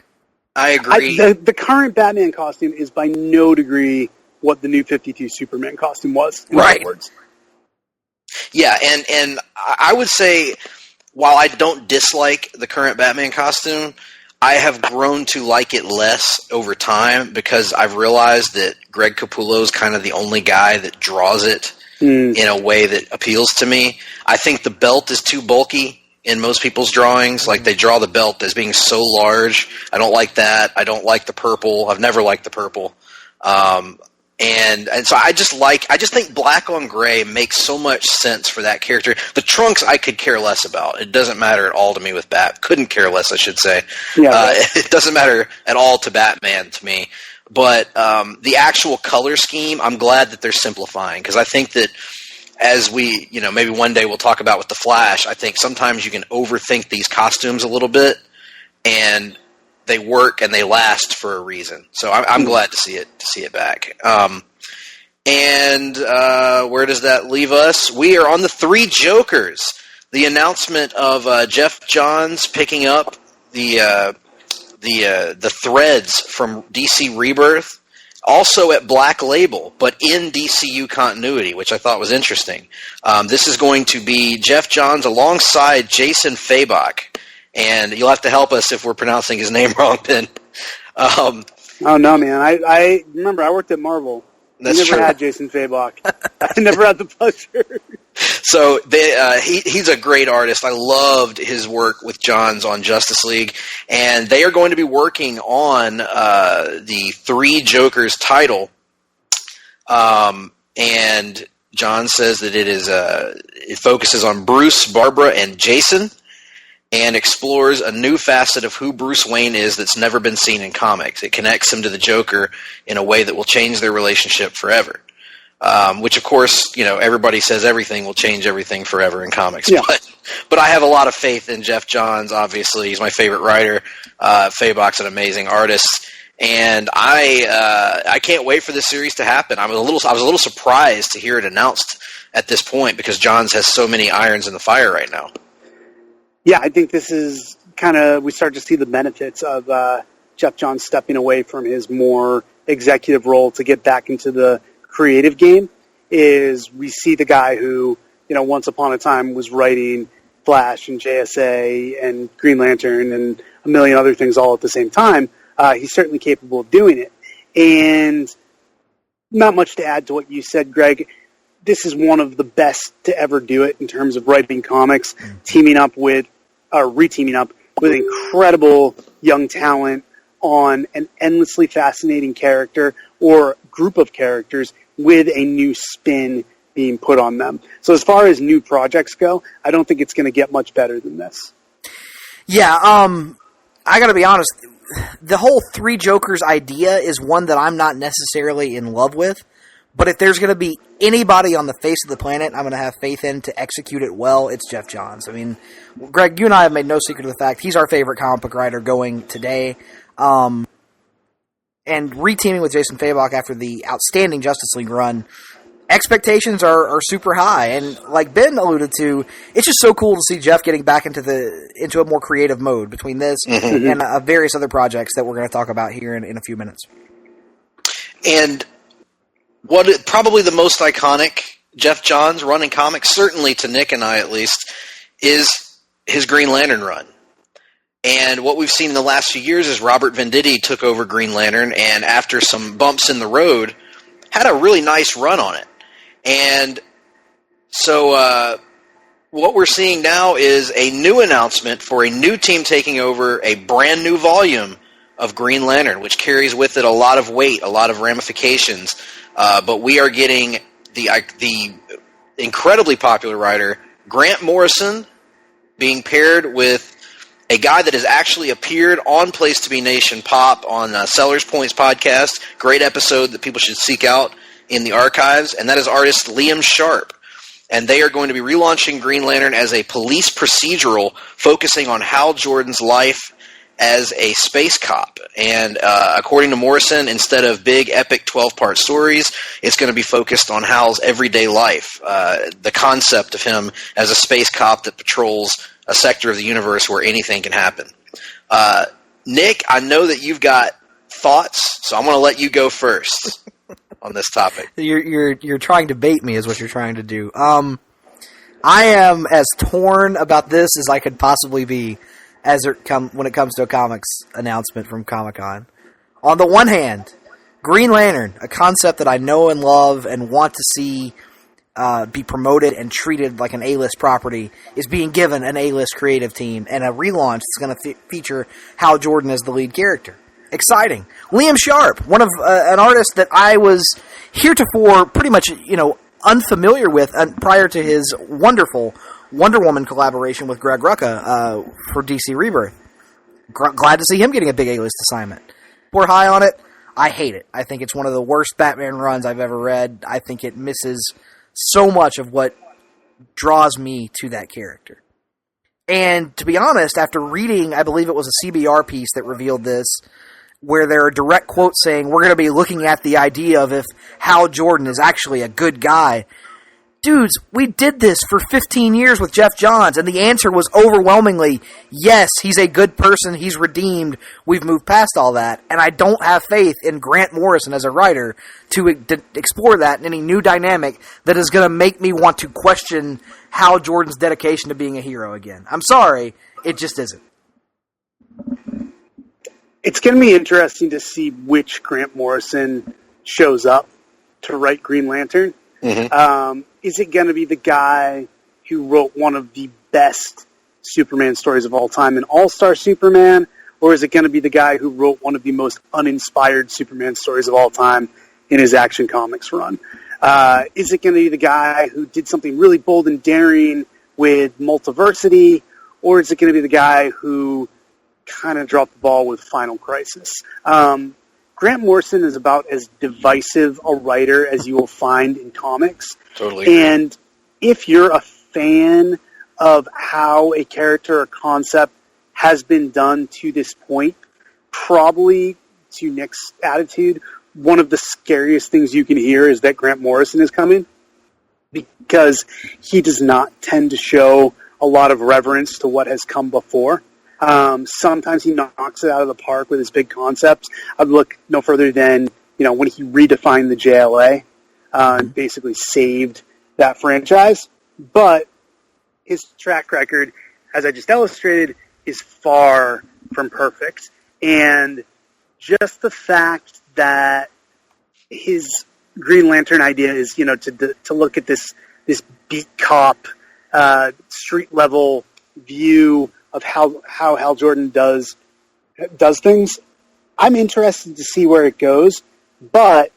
I agree. The current Batman costume is by no degree what the New 52 Superman costume was. In other words. Yeah, and I would say, while I don't dislike the current Batman costume, I have grown to like it less over time, because I've realized that Greg Capullo is kind of the only guy that draws it in a way that appeals to me. I think the belt is too bulky in most people's drawings. Like, they draw the belt as being so large. I don't like that. I don't like the purple. I've never liked the purple. And so I just think black on gray makes so much sense for that character. The trunks I could care less about. It doesn't matter at all to me with couldn't care less, I should say. Yeah, it doesn't matter at all to Batman to me. But the actual color scheme, I'm glad that they're simplifying, because I think that as we, maybe one day we'll talk about with the Flash, I think sometimes you can overthink these costumes a little bit, and they work and they last for a reason. So I'm glad to see it back. And where does that leave us? We are on the Three Jokers. The announcement of Jeff Johns picking up the threads from DC Rebirth, also at Black Label, but in DCU continuity, which I thought was interesting. This is going to be Jeff Johns alongside Jason Fabok. And you'll have to help us if we're pronouncing his name wrong, Ben. Oh, no, man. I remember I worked at Marvel. That's never had Jason Fabok. I never had the pleasure. So he's a great artist. I loved his work with Johns on Justice League. And they are going to be working on the Three Jokers title. And John says that it focuses on Bruce, Barbara, and Jason, and explores a new facet of who Bruce Wayne is that's never been seen in comics. It connects him to the Joker in a way that will change their relationship forever. Which, of course, everybody says everything will change everything forever in comics. Yeah. But I have a lot of faith in Jeff Johns, obviously. He's my favorite writer. Fabok's an amazing artist. And I can't wait for this series to happen. I was a little surprised to hear it announced at this point because Johns has so many irons in the fire right now. Yeah, I think this is we start to see the benefits of Jeff Johns stepping away from his more executive role to get back into the creative game. Is we see the guy who, once upon a time was writing Flash and JSA and Green Lantern and a million other things all at the same time. He's certainly capable of doing it. And not much to add to what you said, Greg. This is one of the best to ever do it in terms of writing comics, re-teaming up with incredible young talent on an endlessly fascinating character or group of characters with a new spin being put on them. So as far as new projects go, I don't think it's going to get much better than this. Yeah, I got to be honest. The whole Three Jokers idea is one that I'm not necessarily in love with, but if there's going to be anybody on the face of the planet I'm going to have faith in to execute it well, it's Jeff Johns. I mean, Greg, you and I have made no secret of the fact he's our favorite comic book writer going today. And re-teaming with Jason Fabok after the outstanding Justice League run, expectations are super high, and like Ben alluded to, it's just so cool to see Jeff getting back into a more creative mode between this and various other projects that we're going to talk about here in a few minutes. And probably the most iconic Jeff Johns run in comics, certainly to Nick and I at least, is his Green Lantern run. And what we've seen in the last few years is Robert Venditti took over Green Lantern, and after some bumps in the road, had a really nice run on it. And so what we're seeing now is a new announcement for a new team taking over a brand new volume of Green Lantern, which carries with it a lot of weight, a lot of ramifications. But we are getting the incredibly popular writer Grant Morrison being paired with a guy that has actually appeared on Place to Be Nation Pop on Sellers Point's podcast. Great episode that people should seek out in the archives, and that is artist Liam Sharp. And they are going to be relaunching Green Lantern as a police procedural focusing on Hal Jordan's life as a space cop. And according to Morrison, instead of big, epic 12-part stories, it's going to be focused on Hal's everyday life, the concept of him as a space cop that patrols a sector of the universe where anything can happen. Nick, I know that you've got thoughts, so I'm going to let you go first on this topic. You're trying to bait me is what you're trying to do. I am as torn about this as I could possibly be when it comes to a comics announcement from Comic-Con. On the one hand, Green Lantern, a concept that I know and love and want to see be promoted and treated like an A-list property, is being given an A-list creative team and a relaunch that's going to feature Hal Jordan as the lead character. Exciting. Liam Sharp, one of an artist that I was heretofore pretty much unfamiliar with prior to his wonderful Wonder Woman collaboration with Greg Rucka for DC Rebirth. Glad to see him getting a big A-list assignment. We're high on it. I hate it. I think it's one of the worst Batman runs I've ever read. I think it misses so much of what draws me to that character. And to be honest, after reading, I believe it was a CBR piece that revealed this, where there are direct quotes saying, we're going to be looking at the idea of if Hal Jordan is actually a good guy. Dudes, we did this for 15 years with Jeff Johns, and the answer was overwhelmingly, yes, he's a good person, he's redeemed, we've moved past all that, and I don't have faith in Grant Morrison as a writer to explore that in any new dynamic that is going to make me want to question Hal Jordan's dedication to being a hero again. I'm sorry, it just isn't. It's going to be interesting to see which Grant Morrison shows up to write Green Lantern. Mm-hmm. Is it going to be the guy who wrote one of the best Superman stories of all time, an All-Star Superman, or is it going to be the guy who wrote one of the most uninspired Superman stories of all time in his Action Comics run? Is it going to be the guy who did something really bold and daring with Multiversity, or is it going to be the guy who kind of dropped the ball with Final Crisis? Grant Morrison is about as divisive a writer as you will find in comics. Totally. And if you're a fan of how a character or concept has been done to this point, probably to Nick's attitude, one of the scariest things you can hear is that Grant Morrison is coming, because he does not tend to show a lot of reverence to what has come before. Sometimes he knocks it out of the park with his big concepts. I'd look no further than, when he redefined the JLA, and basically saved that franchise. But his track record, as I just illustrated, is far from perfect. And just the fact that his Green Lantern idea is, to look at this beat cop, street level view of how Hal Jordan does things. I'm interested to see where it goes, but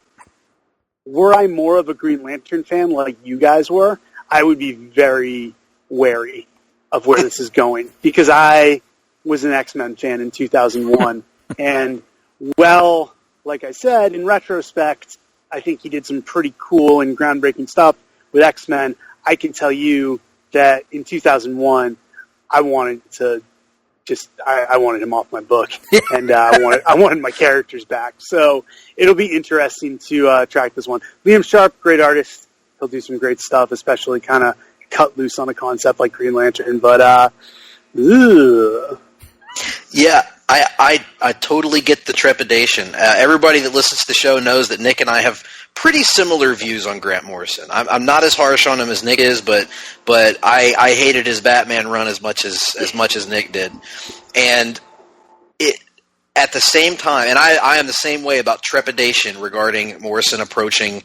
were I more of a Green Lantern fan like you guys were, I would be very wary of where this is going, because I was an X-Men fan in 2001, and like I said, in retrospect, I think he did some pretty cool and groundbreaking stuff with X-Men. I can tell you that in 2001, I wanted him off my book, and I wanted my characters back. So it'll be interesting to track this one. Liam Sharp, great artist. He'll do some great stuff, especially kind of cut loose on a concept like Green Lantern. But yeah, I totally get the trepidation. Everybody that listens to the show knows that Nick and I have pretty similar views on Grant Morrison. I'm not as harsh on him as Nick is, but I hated his Batman run as much as Nick did. And at the same time, and I am the same way about trepidation regarding Morrison approaching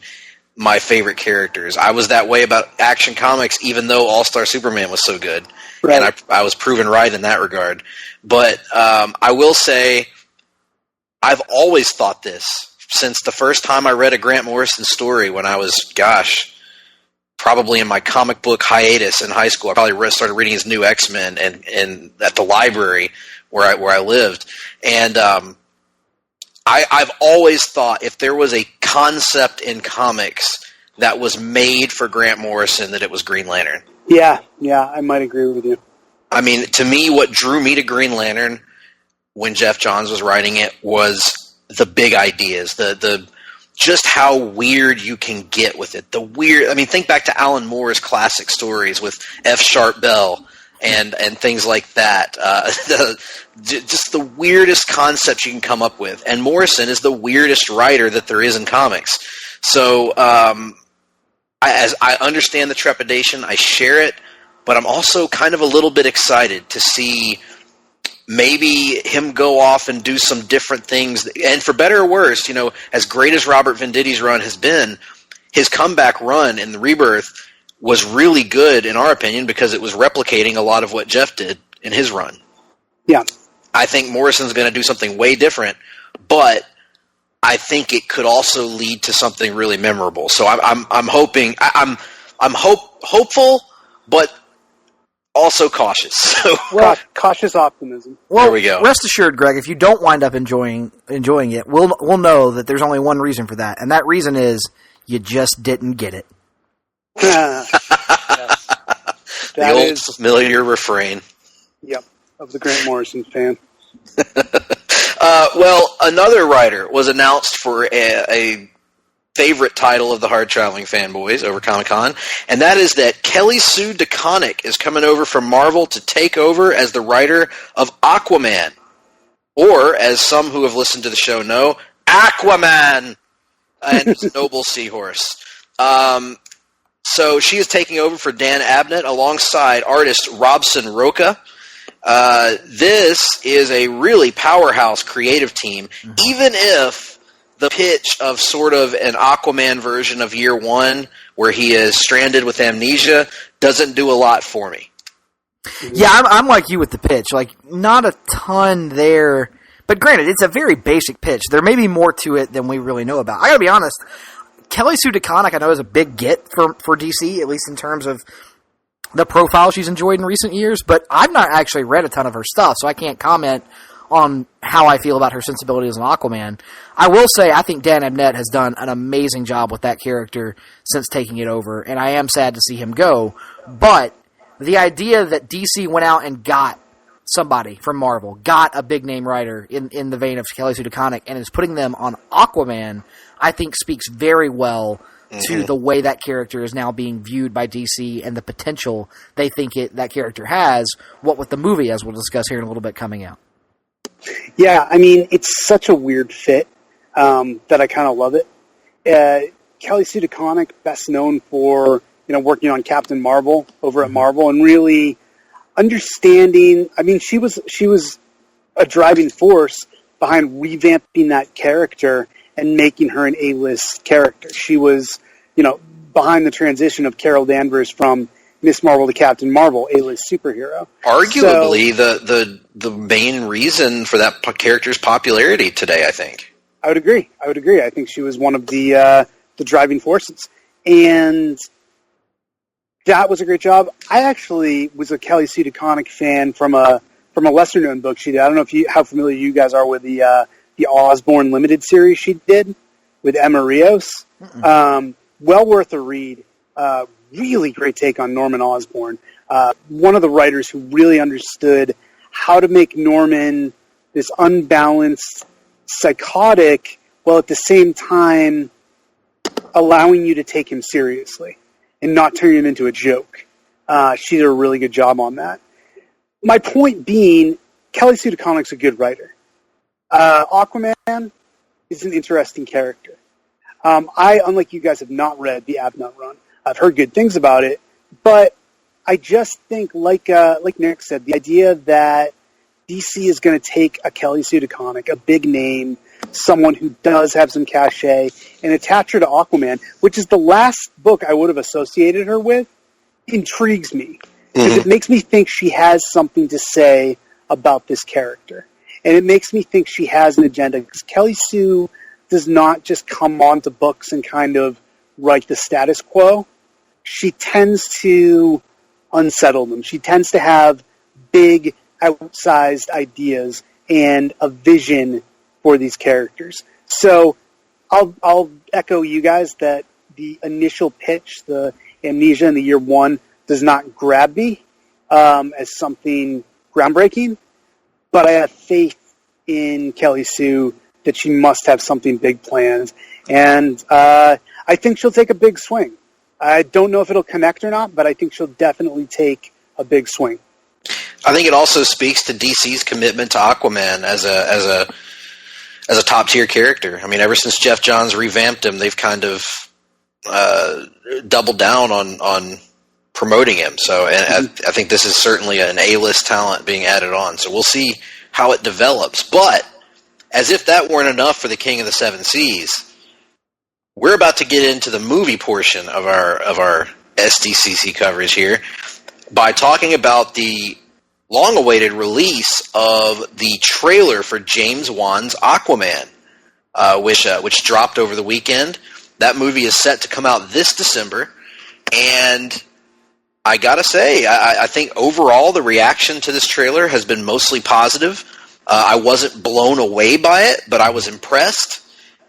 my favorite characters. I was that way about Action Comics, even though All-Star Superman was so good. Right. And I was proven right in that regard. But I will say, I've always thought this since the first time I read a Grant Morrison story when I was, probably in my comic book hiatus in high school. I probably started reading his new X-Men and at the library where I lived. And I've always thought if there was a concept in comics that was made for Grant Morrison, that it was Green Lantern. Yeah, I might agree with you. I mean, to me, what drew me to Green Lantern when Jeff Johns was writing it was the big ideas, the just how weird you can get with it. Think back to Alan Moore's classic stories with F. Sharp Bell and things like that. Just the weirdest concepts you can come up with. And Morrison is the weirdest writer that there is in comics. So as I understand the trepidation, I share it, but I'm also kind of a little bit excited to see maybe him go off and do some different things. And for better or worse, as great as Robert Venditti's run has been, his comeback run in the Rebirth was really good, in our opinion, because it was replicating a lot of what Jeff did in his run. Yeah. I think Morrison's going to do something way different, but I think it could also lead to something really memorable. So I'm hoping, I'm hopeful, but also cautious. So cautious optimism. Well, there we go. Rest assured, Greg, if you don't wind up enjoying it, we'll know that there's only one reason for that, and that reason is you just didn't get it. Yes. The old familiar refrain. Yep, of the Grant Morrison fan. Well, another writer was announced for a favorite title of the Hard-Traveling Fanboys over Comic-Con, and that is that Kelly Sue DeConnick is coming over from Marvel to take over as the writer of Aquaman, or, as some who have listened to the show know, Aquaman and his noble seahorse. So she is taking over for Dan Abnett alongside artist Robson Roca. This is a really powerhouse creative team, even if the pitch of sort of an Aquaman version of Year One, where he is stranded with amnesia, doesn't do a lot for me. Yeah, I'm like you with the pitch. Like, not a ton there. But granted, it's a very basic pitch. There may be more to it than we really know about. I gotta be honest, Kelly Sue DeConnick, I know, is a big get for DC, at least in terms of the profile she's enjoyed in recent years, but I've not actually read a ton of her stuff, so I can't comment on how I feel about her sensibility as an Aquaman. I will say I think Dan Abnett has done an amazing job with that character since taking it over, and I am sad to see him go. But the idea that DC went out and got somebody from Marvel, got a big-name writer in the vein of Kelly Sue DeConnick, and is putting them on Aquaman, I think speaks very well to the way that character is now being viewed by DC and the potential they think that character has, what with the movie, as we'll discuss here in a little bit, coming out. Yeah, I mean, it's such a weird fit that I kind of love it. Kelly Sue DeConnick, best known for working on Captain Marvel over at Marvel, and really understanding. I mean, she was a driving force behind revamping that character and making her an A-list character. She was, behind the transition of Carol Danvers from Miss Marvel to Captain Marvel, A-list superhero. Arguably, the main reason for that character's popularity today, I think. I would agree. I think she was one of the driving forces, and that was a great job. I actually was a Kelly Sue DeConnick fan from a lesser known book she did. I don't know how familiar you guys are with the Osborne limited series she did with Emma Rios. Well worth a read. Really great take on Norman Osborn. One of the writers who really understood how to make Norman this unbalanced, psychotic, while at the same time allowing you to take him seriously and not turn him into a joke. She did a really good job on that. My point being, Kelly Sue DeConnick's a good writer. Aquaman is an interesting character. I, unlike you guys, have not read the Abnett run. I've heard good things about it, but I just think, like Nick said, the idea that DC is going to take a Kelly Sue DeConnick, a big name, someone who does have some cachet, and attach her to Aquaman, which is the last book I would have associated her with, intrigues me. Because it makes me think she has something to say about this character. And it makes me think she has an agenda, because Kelly Sue does not just come onto books and kind of write the status quo. She tends to unsettle them. She tends to have big, outsized ideas and a vision for these characters. So I'll echo you guys that the initial pitch, the Amnesia in the year one, does not grab me as something groundbreaking, but I have faith in Kelly Sue that she must have something big planned, and I think she'll take a big swing. I don't know if it'll connect or not, but I think she'll definitely take a big swing. I think it also speaks to DC's commitment to Aquaman as a top tier character. I mean, ever since Jeff Johns revamped him, they've kind of doubled down on promoting him. So, and I think this is certainly an A-list talent being added on. So we'll see how it develops. But as if that weren't enough for the King of the Seven Seas, we're about to get into the movie portion of our SDCC coverage here by talking about the long-awaited release of the trailer for James Wan's Aquaman, which dropped over the weekend. That movie is set to come out this December, and I gotta say, I think overall the reaction to this trailer has been mostly positive. I wasn't blown away by it, but I was impressed.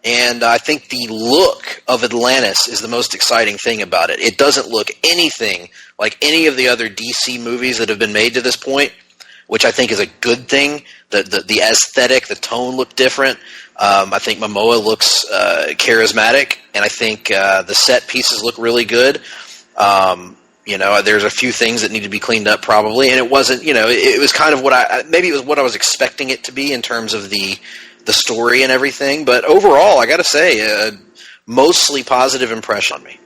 And I think the look of Atlantis is the most exciting thing about it. It doesn't look anything like any of the other DC movies that have been made to this point, which I think is a good thing. The aesthetic, the tone look different. I think Momoa looks charismatic, and I think the set pieces look really good. There's a few things that need to be cleaned up probably, and it wasn't, it was kind of what I was expecting it to be in terms of the story and everything, but overall, I gotta say, mostly positive impression on me.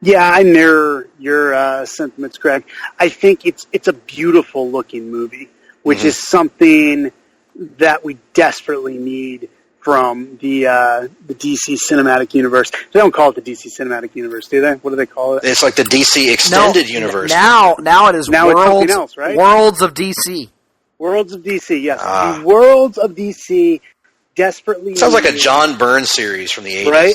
Yeah, I mirror your sentiments, Greg. I think it's a beautiful looking movie, which is something that we desperately need from the DC Cinematic Universe. They don't call it the DC Cinematic Universe, do they? What do they call it? It's like the DC Extended Universe. Now it is now it's something else, right? Worlds of DC. Worlds of DC, yes. The Worlds of DC desperately sounds like a John Byrne series from the 80s. Right?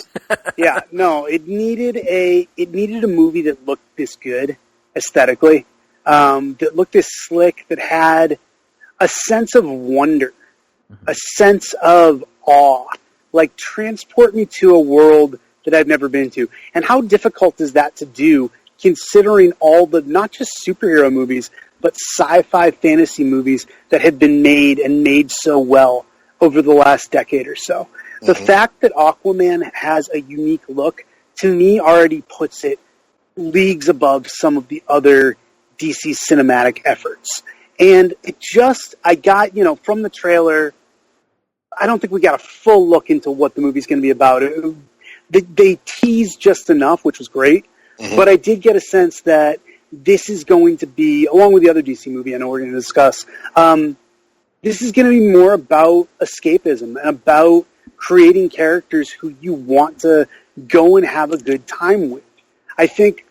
Yeah, no, it needed a movie that looked this good aesthetically, that looked this slick, that had a sense of wonder, a sense of awe, like transport me to a world that I've never been to. And how difficult is that to do, considering all the, not just superhero movies, but sci-fi fantasy movies that have been made and made so well over the last decade or so. The fact that Aquaman has a unique look, to me, already puts it leagues above some of the other DC cinematic efforts. And it just, I got, from the trailer, I don't think we got a full look into what the movie's going to be about. They teased just enough, which was great, but I did get a sense that this is going to be, along with the other DC movie I know we're going to discuss, this is going to be more about escapism and about creating characters who you want to go and have a good time with. I think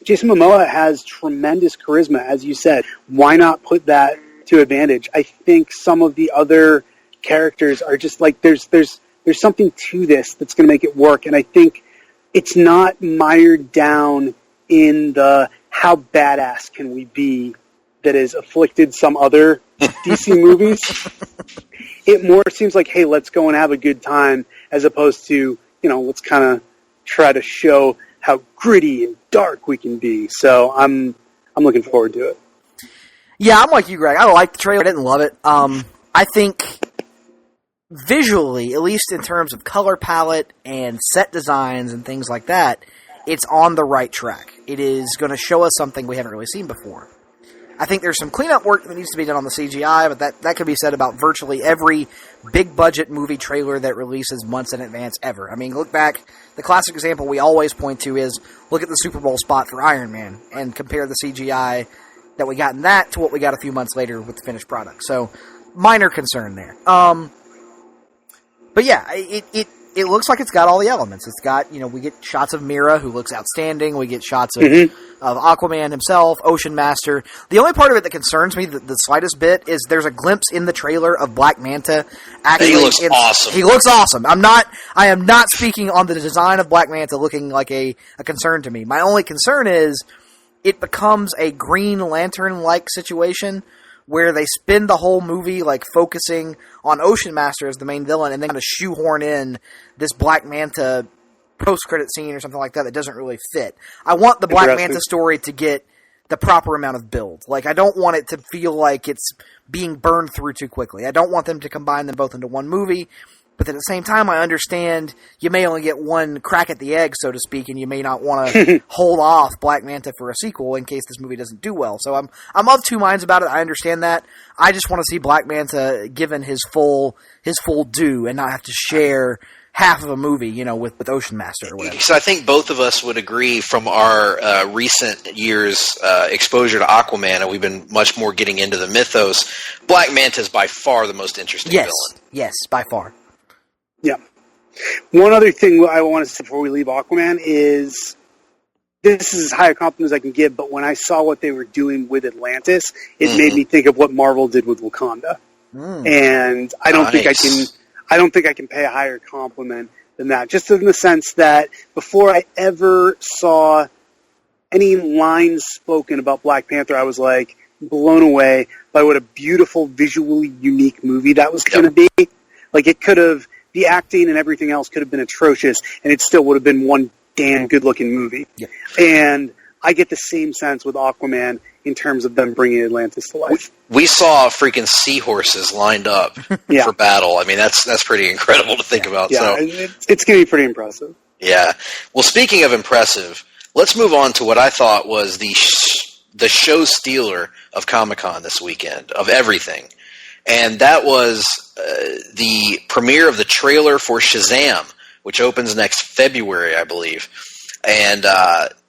Jason Momoa has tremendous charisma, as you said. Why not put that to advantage? I think some of the other characters are just like, there's something to this that's going to make it work, and I think it's not mired down in the how badass can we be that has afflicted some other DC movies. It more seems like, hey, let's go and have a good time, as opposed to, let's kind of try to show how gritty and dark we can be. So I'm looking forward to it. Yeah, I'm like you, Greg. I liked the trailer. I didn't love it. I think visually, at least in terms of color palette and set designs and things like that, it's on the right track. It is going to show us something we haven't really seen before. I think there's some cleanup work that needs to be done on the CGI, but that can be said about virtually every big-budget movie trailer that releases months in advance ever. I mean, look back, the classic example we always point to is, look at the Super Bowl spot for Iron Man, and compare the CGI that we got in that to what we got a few months later with the finished product. So, minor concern there. But yeah, it looks like it's got all the elements. It's got, we get shots of Mira, who looks outstanding. We get shots of Aquaman himself, Ocean Master. The only part of it that concerns me, the slightest bit, is there's a glimpse in the trailer of Black Manta. Actually, he looks awesome. He looks awesome. I am not speaking on the design of Black Manta looking like a concern to me. My only concern is it becomes a Green Lantern-like situation, where they spend the whole movie focusing on Ocean Master as the main villain, and then kind of shoehorn in this Black Manta post-credit scene or something like that doesn't really fit. I want the Black Manta story to get the proper amount of build. I don't want it to feel like it's being burned through too quickly. I don't want them to combine them both into one movie, but at the same time, I understand you may only get one crack at the egg, so to speak, and you may not want to hold off Black Manta for a sequel in case this movie doesn't do well. So I'm of two minds about it. I understand that. I just want to see Black Manta given his full due and not have to share half of a movie, with Ocean Master or whatever. So I think both of us would agree from our recent years' exposure to Aquaman, and we've been much more getting into the mythos. Black Manta is by far the most interesting villain. Yes, by far. Yeah. One other thing I want to say before we leave Aquaman is, this is as high a compliment as I can give, but when I saw what they were doing with Atlantis, it made me think of what Marvel did with Wakanda. And I don't think I can pay a higher compliment than that. Just in the sense that before I ever saw any lines spoken about Black Panther, I was blown away by what a beautiful, visually unique movie that was going to be. It could have, the acting and everything else could have been atrocious, and it still would have been one damn good-looking movie. Yep. And I get the same sense with Aquaman in terms of them bringing Atlantis to life. We saw freaking seahorses lined up for battle. I mean, that's pretty incredible to think about. Yeah, so it's going to be pretty impressive. Yeah. Well, speaking of impressive, let's move on to what I thought was the show stealer of Comic-Con this weekend, of everything. And that was the premiere of the trailer for Shazam, which opens next February, I believe. And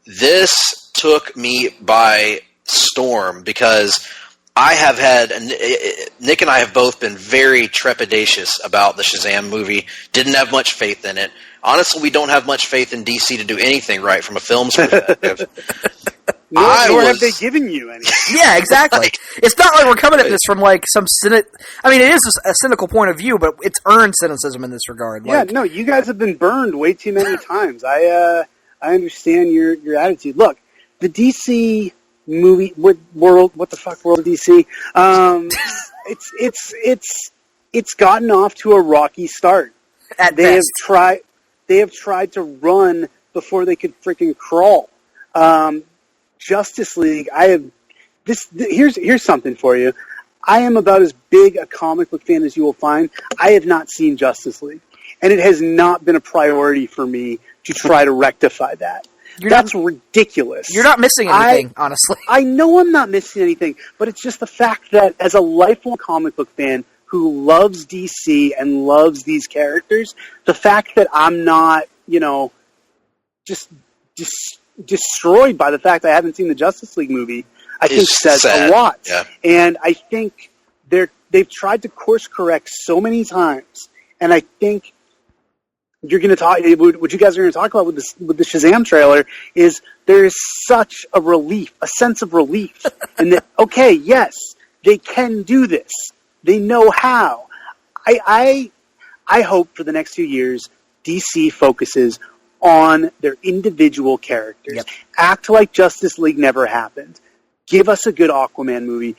this took me by storm because I have had – Nick and I have both been very trepidatious about the Shazam movie, didn't have much faith in it. Honestly, we don't have much faith in DC to do anything right from a film's perspective. Nor have they given you any. Yeah, exactly. It's not like we're coming at this from like some I mean, it is a cynical point of view, but it's earned cynicism in this regard. Yeah, no, you guys have been burned way too many times. I understand your attitude. Look, the DC movie world, what the fuck world of DC? It's gotten off to a rocky start. They have tried to run before they could freaking crawl. Justice League, here's something for you. I am about as big a comic book fan as you will find. I have not seen Justice League, and it has not been a priority for me to try to rectify that. That's ridiculous. You're not missing anything, honestly. I know I'm not missing anything, but it's just the fact that as a lifelong comic book fan who loves DC and loves these characters, the fact that I'm not, just destroyed by the fact I haven't seen the Justice League movie, I think says a lot. Yeah. And I think they've tried to course correct so many times, and I think you're going to talk. What you guys are going to talk about with the Shazam trailer is there is such a sense of relief, and that okay, yes, they can do this. They know how. I hope for the next few years DC focuses on their individual characters. Yep. Act like Justice League never happened. Give us a good Aquaman movie.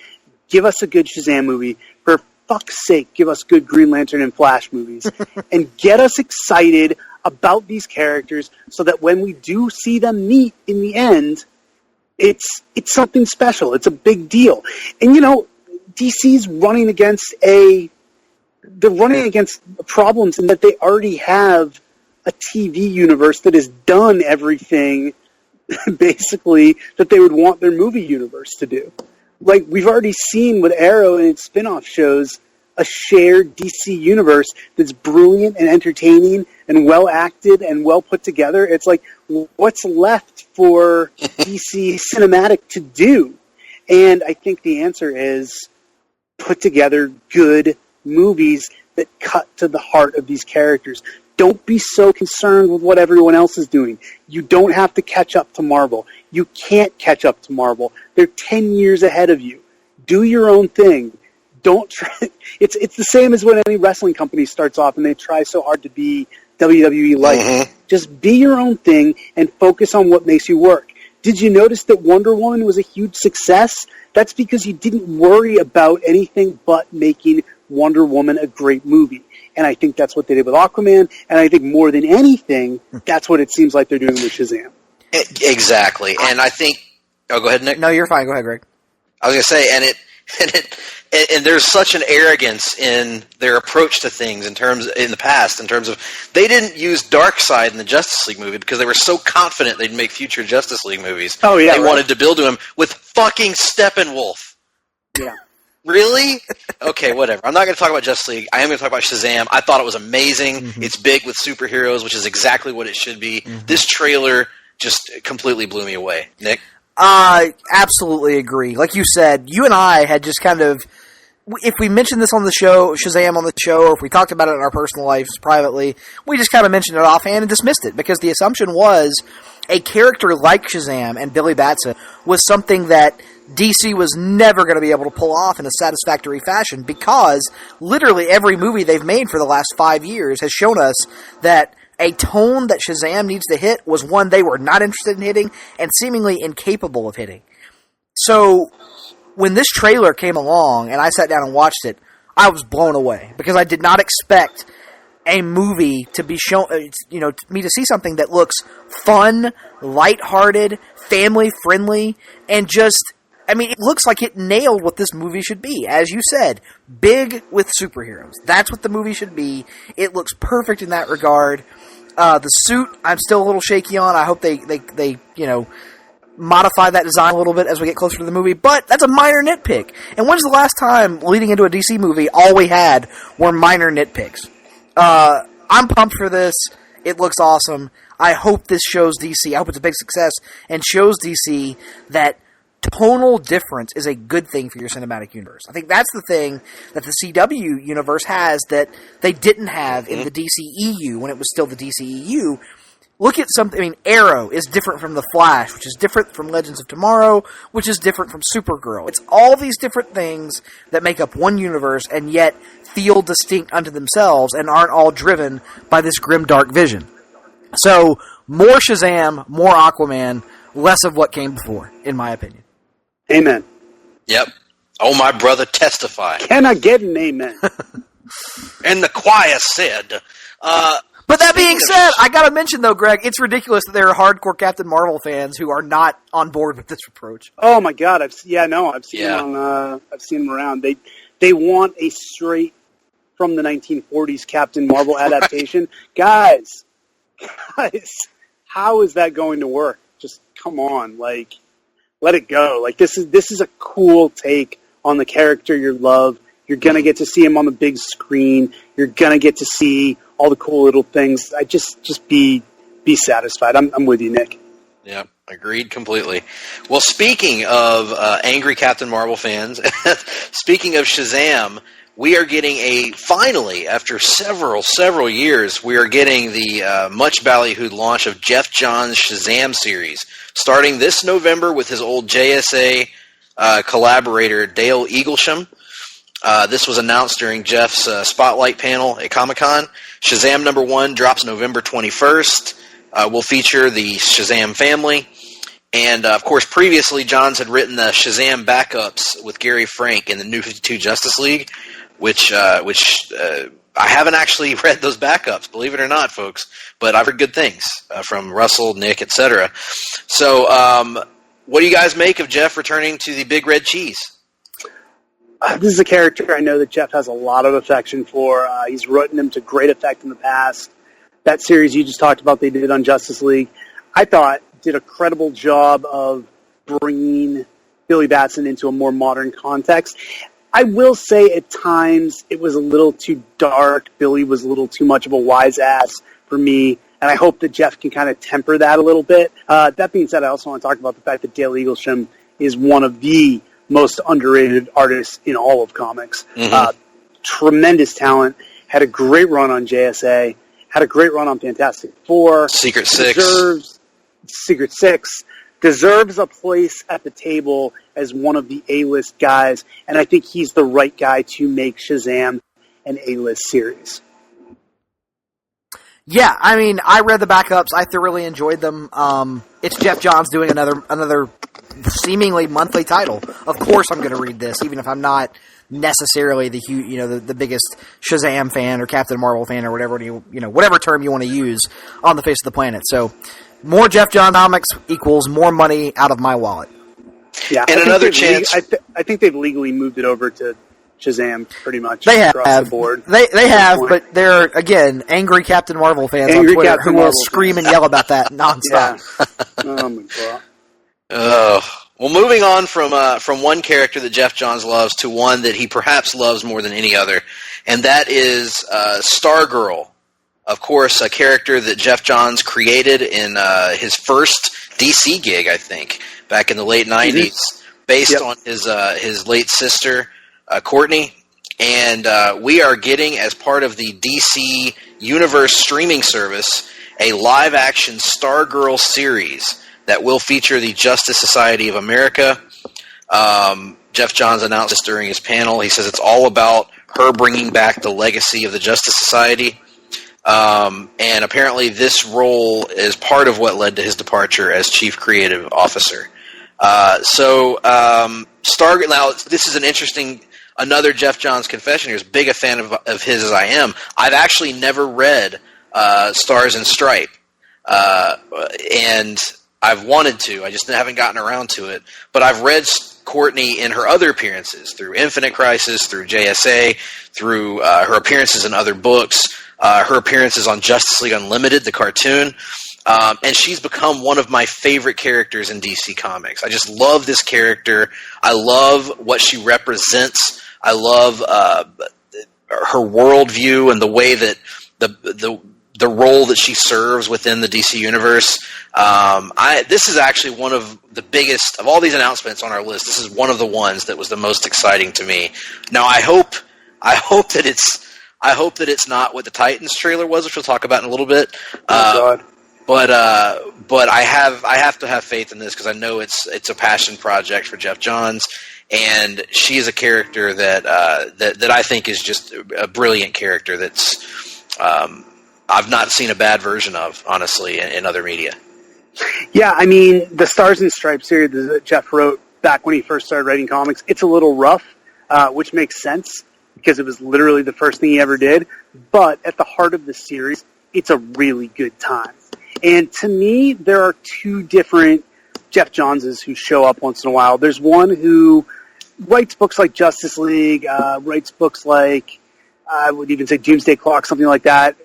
Give us a good Shazam movie. For fuck's sake, give us good Green Lantern and Flash movies. And get us excited about these characters so that when we do see them meet in the end, it's something special. It's a big deal. And, DC's running against problems in that they already have a TV universe that has done everything basically that they would want their movie universe to do. Like, we've already seen with Arrow and its spin-off shows a shared DC universe that's brilliant and entertaining and well acted and well put together. It's like, what's left for DC Cinematic to do? And I think the answer is put together good movies that cut to the heart of these characters. Don't be so concerned with what everyone else is doing. You don't have to catch up to Marvel. You can't catch up to Marvel. They're 10 years ahead of you. Do your own thing. Don't try. It's the same as when any wrestling company starts off and they try so hard to be WWE-like. Mm-hmm. Just be your own thing and focus on what makes you work. Did you notice that Wonder Woman was a huge success? That's because you didn't worry about anything but making Wonder Woman a great movie. And I think that's what they did with Aquaman, and I think more than anything, that's what it seems like they're doing with Shazam. Exactly. And I think... Oh, go ahead, Nick. No, you're fine. Go ahead, Greg. I was going to say, and there's such an arrogance in their approach to things in the past, in terms of they didn't use Darkseid in the Justice League movie because they were so confident they'd make future Justice League movies. Oh, yeah. They wanted to build to him with fucking Steppenwolf. Yeah. Really? Okay, whatever. I'm not going to talk about Justice League. I am going to talk about Shazam. I thought it was amazing. Mm-hmm. It's big with superheroes, which is exactly what it should be. Mm-hmm. This trailer just completely blew me away. Nick? I absolutely agree. Like you said, you and I had just kind of, if we mentioned this on the show, Shazam on the show, or if we talked about it in our personal lives privately, we just kind of mentioned it offhand and dismissed it, because the assumption was a character like Shazam and Billy Batson was something that DC was never going to be able to pull off in a satisfactory fashion, because literally every movie they've made for the last 5 years has shown us that a tone that Shazam needs to hit was one they were not interested in hitting and seemingly incapable of hitting. So when this trailer came along and I sat down and watched it, I was blown away, because I did not expect a movie to be shown, me to see something that looks fun, lighthearted, family-friendly, and just... it looks like it nailed what this movie should be. As you said, big with superheroes. That's what the movie should be. It looks perfect in that regard. The suit, I'm still a little shaky on. I hope they modify that design a little bit as we get closer to the movie. But that's a minor nitpick. And when's the last time, leading into a DC movie, all we had were minor nitpicks? I'm pumped for this. It looks awesome. I hope this shows DC. I hope it's a big success and shows DC that tonal difference is a good thing for your cinematic universe. I think that's the thing that the CW universe has that they didn't have in the DCEU when it was still the DCEU. look at something. I mean, Arrow is different from The Flash, which is different from Legends of Tomorrow, which is different from Supergirl. It's all these different things that make up one universe, and yet feel distinct unto themselves, and aren't all driven by this grim, dark vision. So, more Shazam, more Aquaman, less of what came before, in my opinion. Amen. Yep. Oh, my brother, testify. Can I get an amen? And the choir said. But that being said, I gotta mention though, Greg, it's ridiculous that there are hardcore Captain Marvel fans who are not on board with this approach. Oh my God! I've seen them around. They want a straight from the 1940s Captain Marvel adaptation. guys, how is that going to work? Just come on, like, let it go. Like, this is a cool take on the character you love. You're gonna get to see him on the big screen. You're gonna get to see all the cool little things. I just be satisfied. I'm with you, Nick. Yeah, agreed completely. Well, speaking of angry Captain Marvel fans, speaking of Shazam, we are getting finally, after several years, we are getting the much ballyhooed launch of Jeff Johns' Shazam series, starting this November with his old JSA collaborator, Dale Eaglesham. This was announced during Jeff's Spotlight panel at Comic-Con. Shazam #1 drops November 21st. Will feature the Shazam family. And, of course, previously Johns had written the Shazam backups with Gary Frank in the New 52 Justice League, which I haven't actually read those backups, believe it or not, folks. But I've heard good things from Russell, Nick, etc. So what do you guys make of Jeff returning to the Big Red Cheese? This is a character I know that Jeff has a lot of affection for. He's written him to great effect in the past. That series you just talked about they did on Justice League, I thought did a credible job of bringing Billy Batson into a more modern context. I will say at times it was a little too dark. Billy was a little too much of a wise ass for me, and I hope that Jeff can kind of temper that a little bit. That being said, I also want to talk about the fact that Dale Eaglesham is one of the most underrated artists in all of comics. Mm-hmm. Tremendous talent. Had a great run on JSA. Had a great run on Fantastic Four. Secret Six. Deserves a place at the table as one of the A-list guys, and I think he's the right guy to make Shazam an A-list series. Yeah, I mean, I read the backups. I thoroughly enjoyed them. It's Jeff Johns doing another seemingly monthly title. Of course I'm going to read this, even if I'm not necessarily the biggest Shazam fan or Captain Marvel fan or whatever term you want to use on the face of the planet. So, more Jeff Johns comics equals more money out of my wallet. Yeah, and another chance. I think they've legally moved it over to Shazam pretty much across the board. They have, but they're, again, angry Captain Marvel fans on Twitter who will scream and yell about that nonstop. Yeah. Oh, my God. Well, moving on from one character that Jeff Johns loves to one that he perhaps loves more than any other, and that is Stargirl. Of course, a character that Jeff Johns created in his first DC gig, I think, back in the late 90s, based on his late sister, Courtney. And we are getting, as part of the DC Universe streaming service, a live-action Stargirl series that will feature the Justice Society of America. Jeff Johns announced this during his panel. He says it's all about her bringing back the legacy of the Justice Society. And apparently this role is part of what led to his departure as Chief Creative Officer. Stargirl, now this is another Jeff Johns confession here. As big a fan of his as I am, I've actually never read Stars and Stripe. And I've wanted to. I just haven't gotten around to it. But I've read Courtney in her other appearances, through Infinite Crisis, through JSA, through her appearances in other books, her appearances on Justice League Unlimited, the cartoon. And she's become one of my favorite characters in DC Comics. I just love this character. I love what she represents. I love her worldview and the way that the role that she serves within the DC Universe. This is actually one of the biggest of all these announcements on our list. This is one of the ones that was the most exciting to me. Now, I hope that it's not what the Titans trailer was, which we'll talk about in a little bit. God. But I have to have faith in this because I know it's a passion project for Jeff Johns, and she is a character that I think is just a brilliant character that's I've not seen a bad version of, honestly, in other media. Yeah, I mean, the Stars and Stripes series that Jeff wrote back when he first started writing comics, it's a little rough, which makes sense because it was literally the first thing he ever did. But at the heart of the series, it's a really good time. And to me, there are two different Jeff Johnses who show up once in a while. There's one who writes books like Justice League, writes books like, I would even say Doomsday Clock, something like that.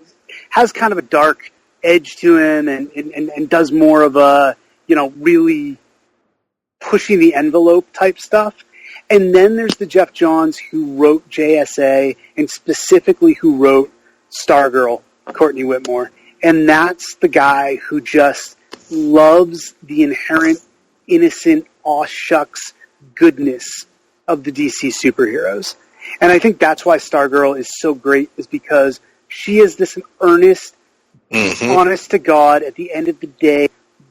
Has kind of a dark edge to him and does more of a, really pushing the envelope type stuff. And then there's the Jeff Johns who wrote JSA and specifically who wrote Stargirl, Courtney Whitmore. And that's the guy who just loves the inherent, innocent, aw shucks goodness of the DC superheroes. And I think that's why Stargirl is so great, is because she is this earnest, honest to God, at the end of the day,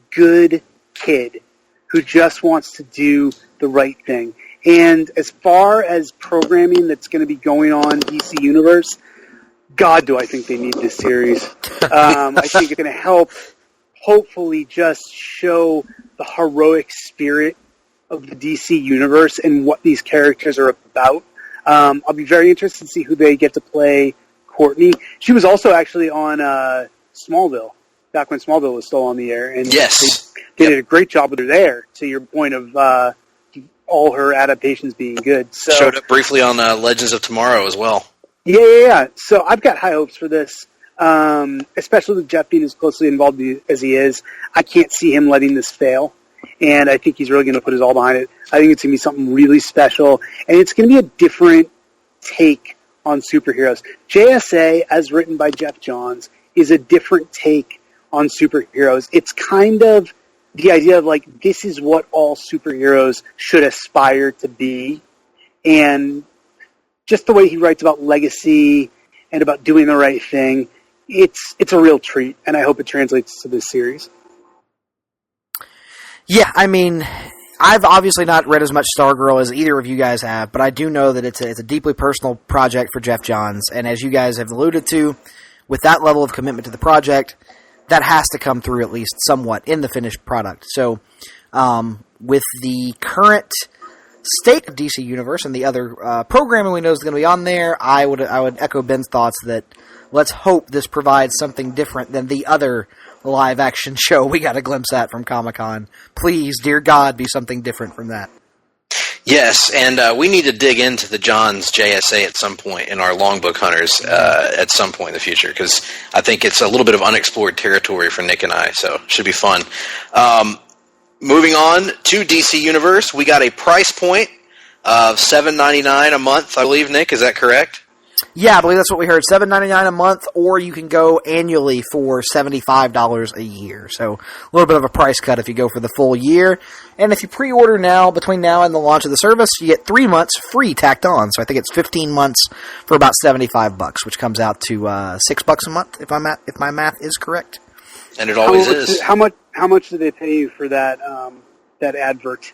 good kid who just wants to do the right thing. And as far as programming that's going to be going on DC Universe, God, do I think they need this series. I think it's going to help, hopefully, just show the heroic spirit of the DC Universe and what these characters are about. I'll be very interested to see who they get to play Courtney. She was also actually on Smallville, back when Smallville was still on the air. And yes. They did a great job with her there, to your point of all her adaptations being good. So, showed up briefly on Legends of Tomorrow as well. Yeah. So I've got high hopes for this, especially with Jeff being as closely involved as he is. I can't see him letting this fail, and I think he's really going to put his all behind it. I think it's going to be something really special, and it's going to be a different take on superheroes. JSA, as written by Jeff Johns, is a different take on superheroes. It's kind of the idea of, like, this is what all superheroes should aspire to be, and just the way he writes about legacy and about doing the right thing, it's a real treat, and I hope it translates to this series. Yeah, I mean, I've obviously not read as much Stargirl as either of you guys have, but I do know that it's a deeply personal project for Jeff Johns, and as you guys have alluded to, with that level of commitment to the project, that has to come through at least somewhat in the finished product. So, with the current state of DC Universe and the other programming we know is going to be on there, I would echo Ben's thoughts that let's hope this provides something different than the other live-action show we got a glimpse at from Comic-Con. Please, dear God, be something different from that. Yes, and we need to dig into the Johns JSA at some point in our Longbook Hunters at some point in the future, because I think it's a little bit of unexplored territory for Nick and I, so it should be fun. Moving on to DC Universe, we got a price point of $7.99 a month, I believe, Nick. Is that correct? Yeah, I believe that's what we heard. $7.99 a month, or you can go annually for $75 a year. So a little bit of a price cut if you go for the full year. And if you pre-order now, between now and the launch of the service, you get 3 months free tacked on. So I think it's 15 months for about $75, which comes out to $6 a month, if my math is correct. And it always is. How much do they pay you for that advert?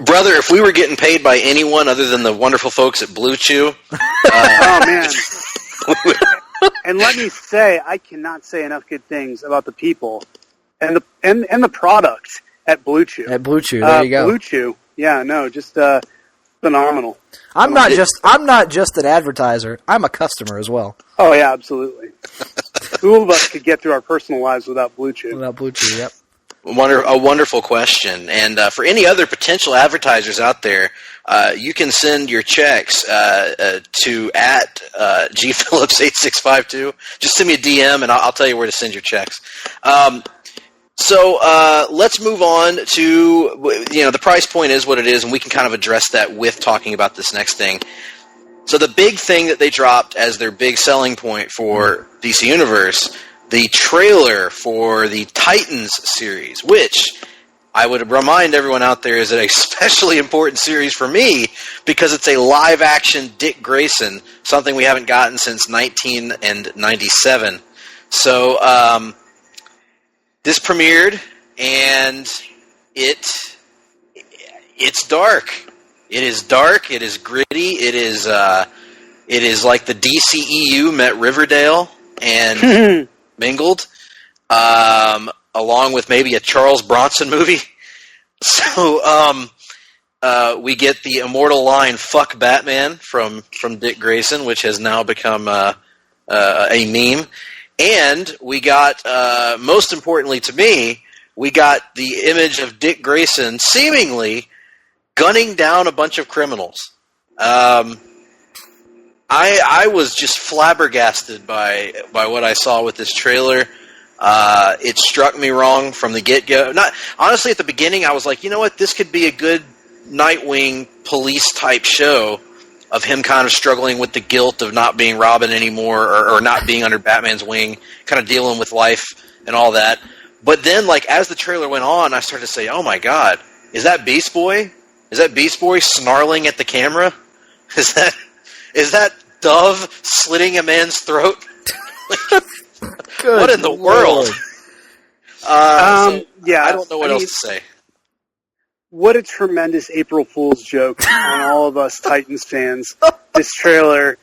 Brother, if we were getting paid by anyone other than the wonderful folks at Blue Chew, oh man! And let me say, I cannot say enough good things about the people and the product at Blue Chew. At Blue Chew, there you go. Blue Chew, yeah, no, just phenomenal. I'm not just an advertiser. I'm a customer as well. Oh yeah, absolutely. Who of us could get through our personal lives without Blue Chew? Without Blue Chew, yep. A wonderful question. And for any other potential advertisers out there, you can send your checks to at gphillips8652. Just send me a DM, and I'll tell you where to send your checks. So let's move on to, the price point is what it is, and we can kind of address that with talking about this next thing. So the big thing that they dropped as their big selling point for DC Universe, the trailer for the Titans series, which I would remind everyone out there is an especially important series for me because it's a live-action Dick Grayson, something we haven't gotten since 1997. So this premiered, and it's dark. It is dark. It is gritty. It is like the DCEU met Riverdale and mingled, along with maybe a Charles Bronson movie. So we get the immortal line "Fuck Batman" from Dick Grayson, which has now become a meme. And we got, most importantly to me, we got the image of Dick Grayson seemingly gunning down a bunch of criminals. I was just flabbergasted by what I saw with this trailer. It struck me wrong from the get-go. Honestly, at the beginning, I was like, you know what, this could be a good Nightwing police-type show of him kind of struggling with the guilt of not being Robin anymore or not being under Batman's wing, kind of dealing with life and all that. But then, like, as the trailer went on, I started to say, oh my god, is that Beast Boy? Is that Beast Boy snarling at the camera? Is that Dove slitting a man's throat? What in the world? I don't know what else to say. What a tremendous April Fool's joke on all of us Titans fans. This trailer,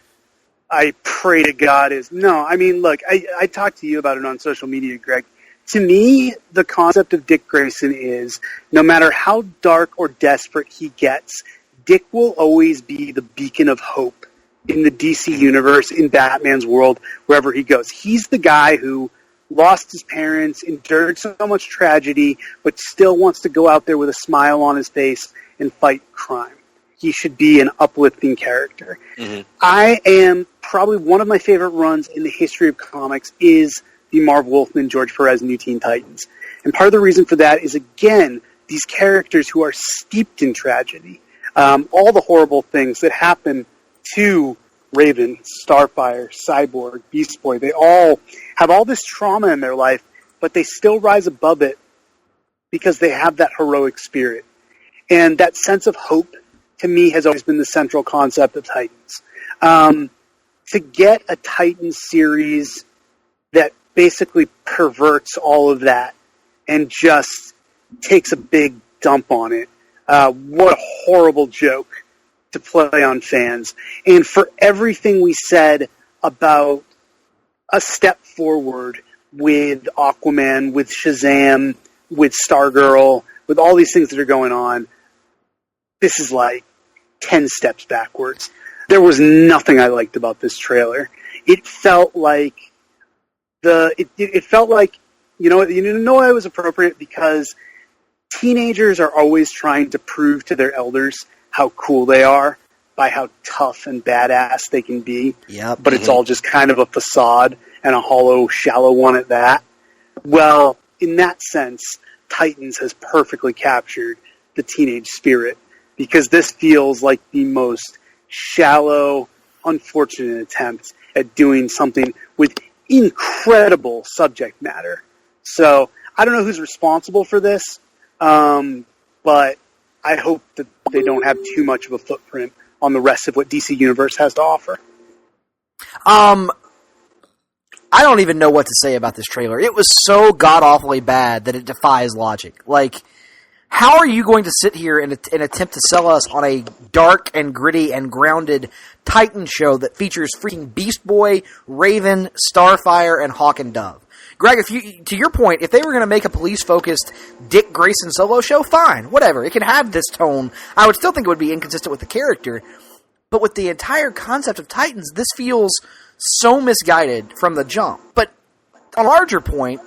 I pray to God, is... No, I mean, look, I talked to you about it on social media, Greg. To me, the concept of Dick Grayson is, no matter how dark or desperate he gets, Dick will always be the beacon of hope in the DC universe, in Batman's world, wherever he goes. He's the guy who lost his parents, endured so much tragedy, but still wants to go out there with a smile on his face and fight crime. He should be an uplifting character. Mm-hmm. I am probably one of my favorite runs in the history of comics is the Marv Wolfman, George Perez New Teen Titans. And part of the reason for that is, again, these characters who are steeped in tragedy. All the horrible things that happen to Raven, Starfire, Cyborg, Beast Boy, they all have all this trauma in their life, but they still rise above it because they have that heroic spirit. And that sense of hope, to me, has always been the central concept of Titans. To get a Titans series that basically perverts all of that and just takes a big dump on it, what a horrible joke to play on fans. And for everything we said about a step forward with Aquaman, with Shazam, with Stargirl, with all these things that are going on, this is like 10 steps backwards. There was nothing I liked about this trailer. It felt like it felt like, you know why it was appropriate? Because teenagers are always trying to prove to their elders how cool they are by how tough and badass they can be. Yep. But it's all just kind of a facade and a hollow, shallow one at that. Well, in that sense, Titans has perfectly captured the teenage spirit, because this feels like the most shallow, unfortunate attempt at doing something with incredible subject matter. So, I don't know who's responsible for this, but I hope that they don't have too much of a footprint on the rest of what DC Universe has to offer. I don't even know what to say about this trailer. It was so god-awfully bad that it defies logic. Like, how are you going to sit here and attempt to sell us on a dark and gritty and grounded Titan show that features freaking Beast Boy, Raven, Starfire, and Hawk and Dove? Greg, to your point, if they were going to make a police-focused Dick Grayson solo show, fine, whatever. It can have this tone. I would still think it would be inconsistent with the character. But with the entire concept of Titans, this feels so misguided from the jump. But on a larger point,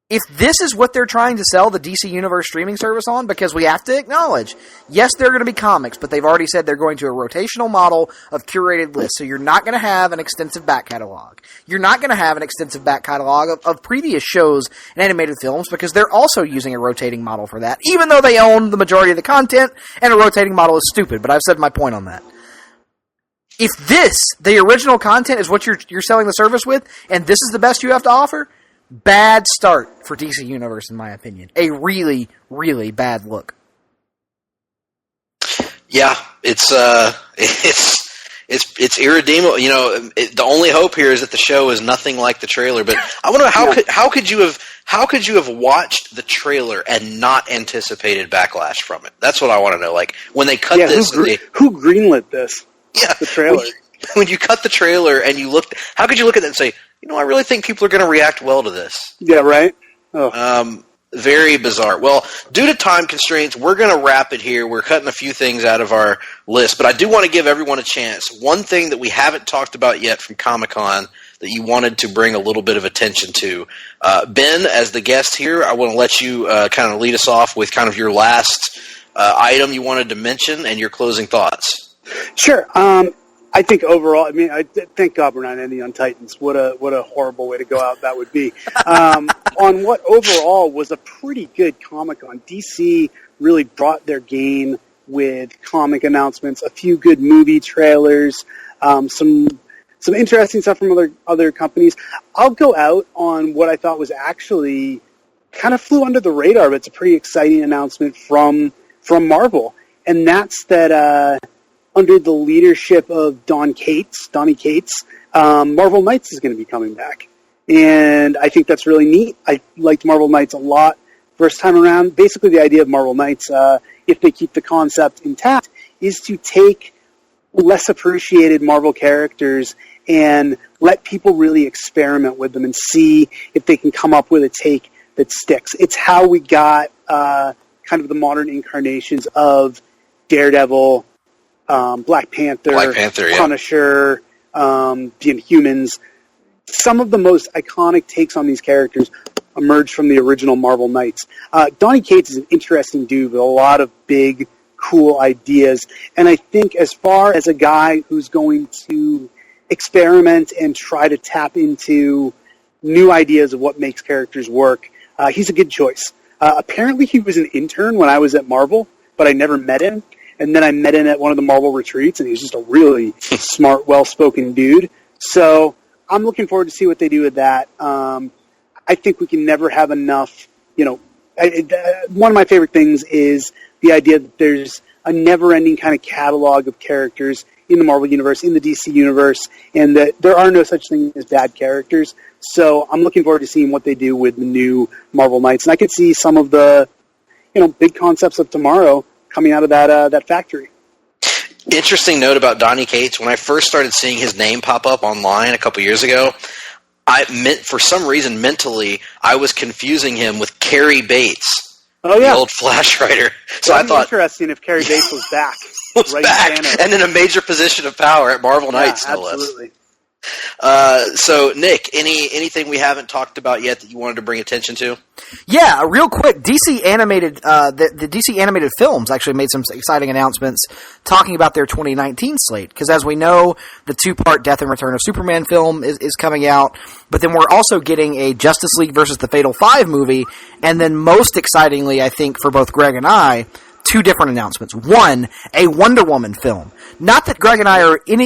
if this is what they're trying to sell the DC Universe streaming service on, because we have to acknowledge, yes, they're going to be comics, but they've already said they're going to a rotational model of curated lists, so you're not going to have an extensive back catalog. You're not going to have an extensive back catalog of previous shows and animated films, because they're also using a rotating model for that, even though they own the majority of the content, and a rotating model is stupid, but I've said my point on that. If this, the original content, is what you're selling the service with, and this is the best you have to offer, bad start for DC Universe, in my opinion. A really, really bad look. Yeah, it's it's irredeemable. The only hope here is that the show is nothing like the trailer. But I wonder how could you have watched the trailer and not anticipated backlash from it? That's what I want to know. Like when they cut this, who greenlit this? Yeah, the trailer. When you cut the trailer and you looked, how could you look at that and say, I really think people are going to react well to this? Yeah, right. Oh. Very bizarre. Well, due to time constraints, we're going to wrap it here. We're cutting a few things out of our list, but I do want to give everyone a chance. One thing that we haven't talked about yet from Comic-Con that you wanted to bring a little bit of attention to. Ben, as the guest here, I want to let you kind of lead us off with kind of your last item you wanted to mention and your closing thoughts. Sure. I think overall, thank God we're not ending on Titans. What a horrible way to go out that would be. On what overall was a pretty good Comic-Con, DC really brought their game with comic announcements, a few good movie trailers, some interesting stuff from other companies. I'll go out on what I thought was actually kind of flew under the radar, but it's a pretty exciting announcement from Marvel, and that's that. Under the leadership of Donny Cates, Marvel Knights is going to be coming back. And I think that's really neat. I liked Marvel Knights a lot first time around. Basically, the idea of Marvel Knights, if they keep the concept intact, is to take less appreciated Marvel characters and let people really experiment with them and see if they can come up with a take that sticks. It's how we got kind of the modern incarnations of Daredevil, Black Panther, Punisher, the Inhumans. Some of the most iconic takes on these characters emerged from the original Marvel Knights. Donny Cates is an interesting dude with a lot of big, cool ideas. And I think as far as a guy who's going to experiment and try to tap into new ideas of what makes characters work, he's a good choice. Apparently he was an intern when I was at Marvel, but I never met him. And then I met him at one of the Marvel retreats, and he was just a really smart, well-spoken dude. So I'm looking forward to see what they do with that. I think we can never have enough, one of my favorite things is the idea that there's a never-ending kind of catalog of characters in the Marvel Universe, in the DC Universe, and that there are no such thing as bad characters. So I'm looking forward to seeing what they do with the new Marvel Knights. And I could see some of the, big concepts of tomorrow coming out of that factory. Interesting note about Donny Cates. When I first started seeing his name pop up online a couple years ago, for some reason mentally, I was confusing him with Cary Bates, the old Flash writer. So I thought interesting if Cary Bates was back, and in a major position of power at Marvel Knights, no less. Absolutely. So Nick, anything we haven't talked about yet that you wanted to bring attention to? Yeah, real quick, DC animated the DC animated films actually made some exciting announcements talking about their 2019 slate, because as we know, the 2-part Death and Return of Superman film is coming out, but then we're also getting a Justice League versus the Fatal 5 movie, and then most excitingly, I think for both Greg and I, 2 different announcements. One, a Wonder Woman film. Not that Greg and I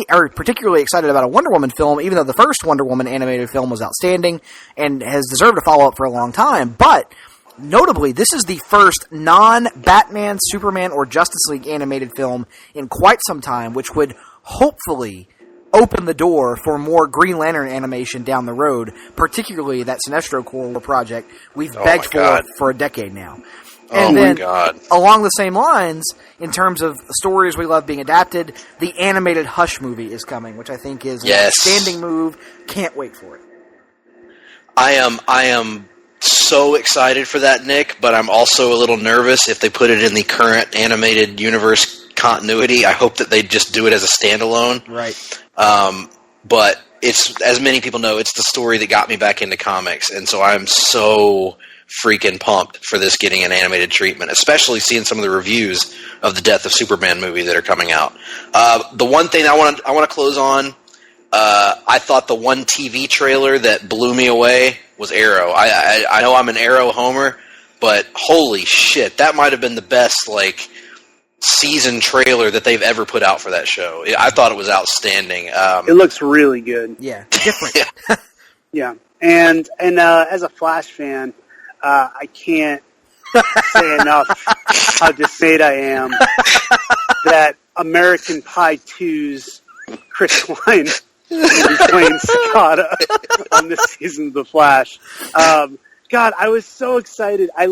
are particularly excited about a Wonder Woman film, even though the first Wonder Woman animated film was outstanding and has deserved a follow-up for a long time. But, notably, this is the first non-Batman, Superman, or Justice League animated film in quite some time, which would hopefully open the door for more Green Lantern animation down the road, particularly that Sinestro Corps project we've begged for a decade now. And then, along the same lines, in terms of stories we love being adapted, the animated Hush movie is coming, which I think is an outstanding move. Can't wait for it. I am so excited for that, Nick, but I'm also a little nervous if they put it in the current animated universe continuity. I hope that they just do it as a standalone. Right. But it's, as many people know, it's the story that got me back into comics, and so I'm so freaking pumped for this getting an animated treatment, especially seeing some of the reviews of the Death of Superman movie that are coming out. The one thing I want to close on, I thought the one TV trailer that blew me away was Arrow. I know I'm an Arrow homer, but holy shit, that might have been the best season trailer that they've ever put out for that show. I thought it was outstanding. It looks really good. Yeah, different. Yeah, and as a Flash fan, I can't say enough how dismayed I am that American Pie 2's Chris Klein will be playing Cicada on this season of The Flash. God, I was so excited. I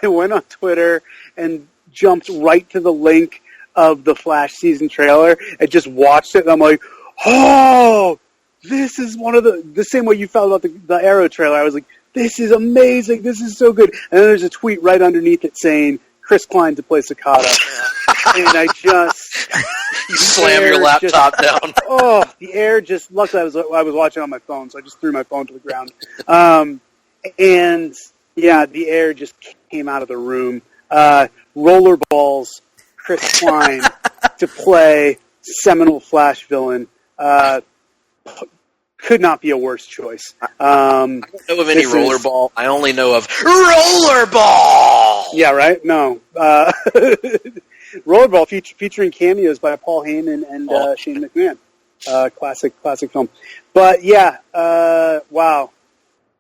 went on Twitter and jumped right to the link of the Flash season trailer and just watched it, and I'm like, oh, this is one of the same way you felt about the Arrow trailer. I was like, this is amazing. This is so good. And then there's a tweet right underneath it saying, Chris Klein to play Cicada. And I just... You slam your laptop down. Oh, the air just... Luckily, I was watching on my phone, so I just threw my phone to the ground. And, yeah, the air just came out of the room. Rollerballs, Chris Klein to play seminal Flash villain. Could not be a worse choice. I don't know of any rollerball. I only know of Rollerball! Yeah, right? No. Rollerball featuring cameos by Paul Heyman and Shane McMahon. Classic film. But, yeah, wow.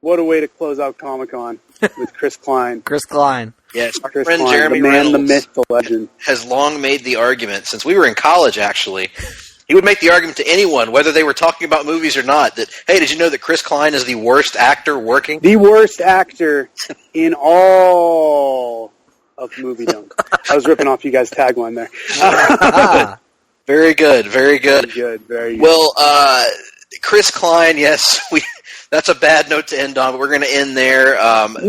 What a way to close out Comic-Con with Chris Klein. Chris Klein. Yes, our Chris friend Klein, Jeremy the man, Reynolds the myth, the legend. has long made the argument, since we were in college, actually. He would make the argument to anyone, whether they were talking about movies or not, that, hey, did you know that Chris Klein is the worst actor working? The worst actor in all of moviedom. I was ripping off you guys' tagline there. Very good, very good. Very good. Well, Chris Klein, yes, that's a bad note to end on, but we're going to end there.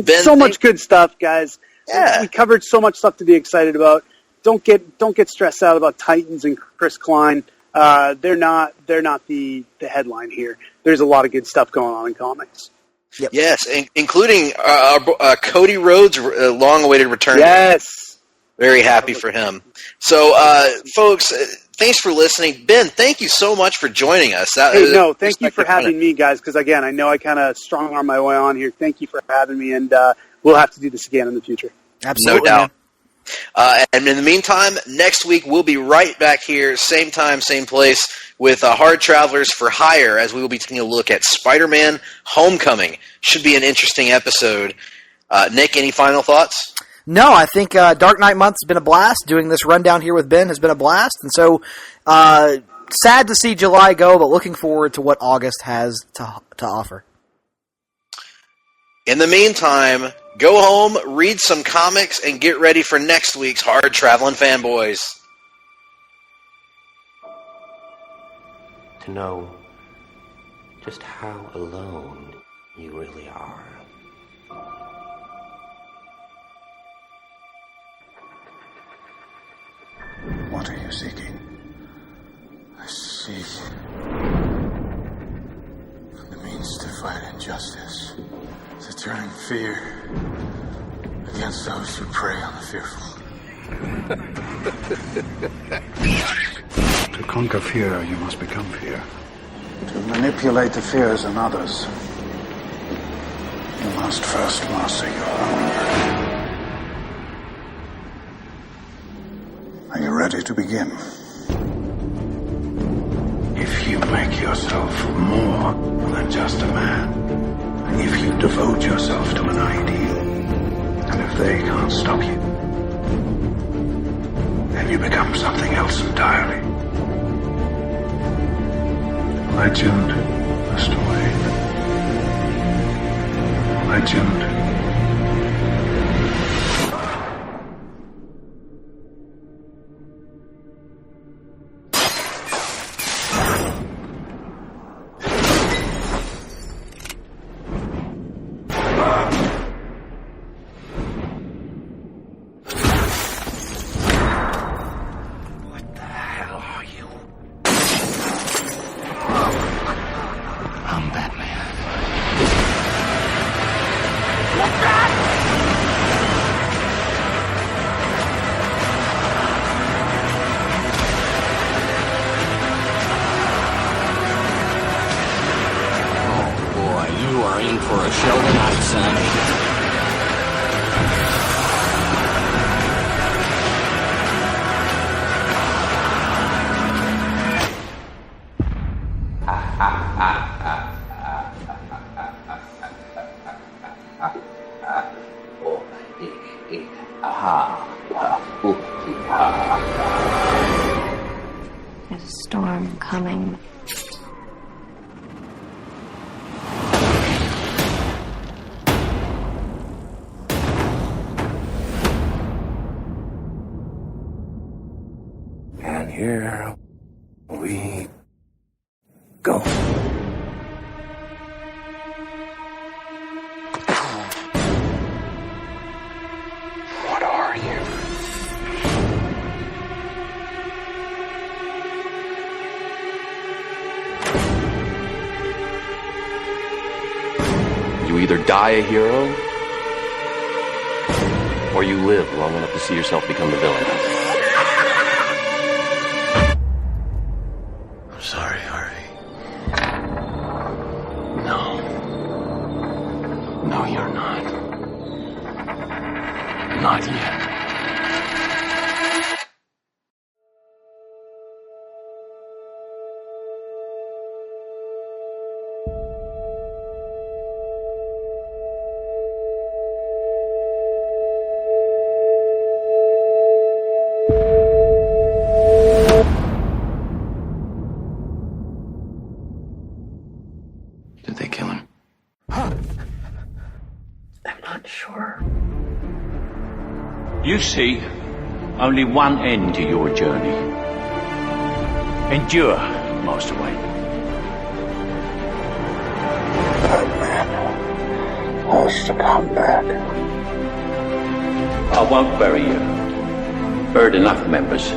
Ben, so much good stuff, guys. Yeah. We covered so much stuff to be excited about. Don't get stressed out about Titans and Chris Klein. They're not the headline here. There's a lot of good stuff going on in comics. Yep. Yes, including Cody Rhodes' long-awaited return. Yes. Very happy for him. So, folks, thanks for listening. Ben, thank you so much for joining us. Thank you for having me, guys, because, again, I know I kind of strong-armed my way on here. Thank you for having me, and we'll have to do this again in the future. Absolutely. No doubt. And in the meantime, next week we'll be right back here, same time, same place, with Hard Travelers for Hire, as we will be taking a look at Spider-Man Homecoming. Should be an interesting episode. Nick, any final thoughts? No, I think Dark Knight Month has been a blast. Doing this rundown here with Ben has been a blast. And so, sad to see July go, but looking forward to what August has to offer. In the meantime, go home, read some comics, and get ready for next week's Hard-Traveling Fanboys. To know just how alone you really are. What are you seeking? I seek the means to fight injustice, to turn fear against those who prey on the fearful. To conquer fear, you must become fear. To manipulate the fears in others, you must first master your own. Are you ready to begin? If you make yourself more than just a man, if you devote yourself to an ideal, and if they can't stop you, then you become something else entirely. Legend must wait. Legend. There's a storm coming. And here we go. What are you? You either die a hero, or you live long enough to see yourself become the villain. I'm sorry, Harvey. No. No, you're not. Not yet. Did they kill him? I'm not sure. You see only one end to your journey. Endure, Master Wayne. Batman has to come back. I won't bury you. Buried enough members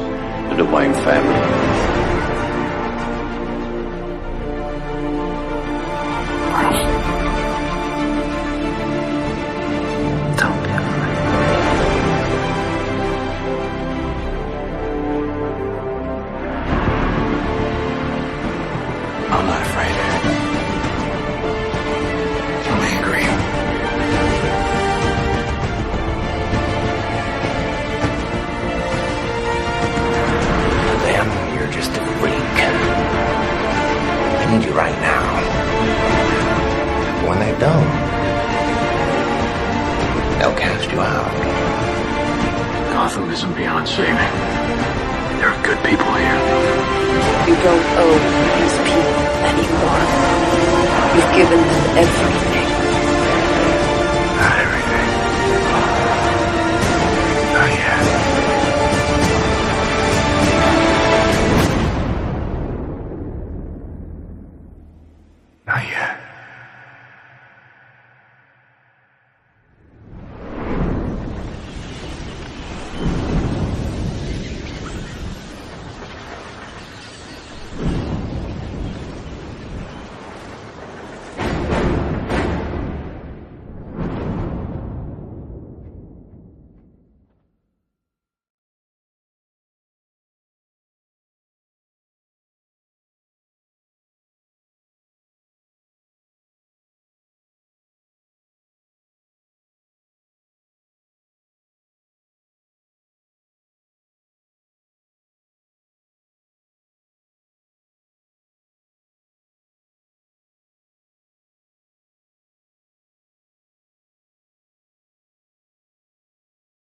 of the Wayne family. Don't be afraid. I'm not afraid. I'm angry. To them, you're just a freak. They need you right now. When they don't, they'll cast you out. Gotham isn't beyond saving. There are good people here. You don't owe these people anymore. You've given them everything.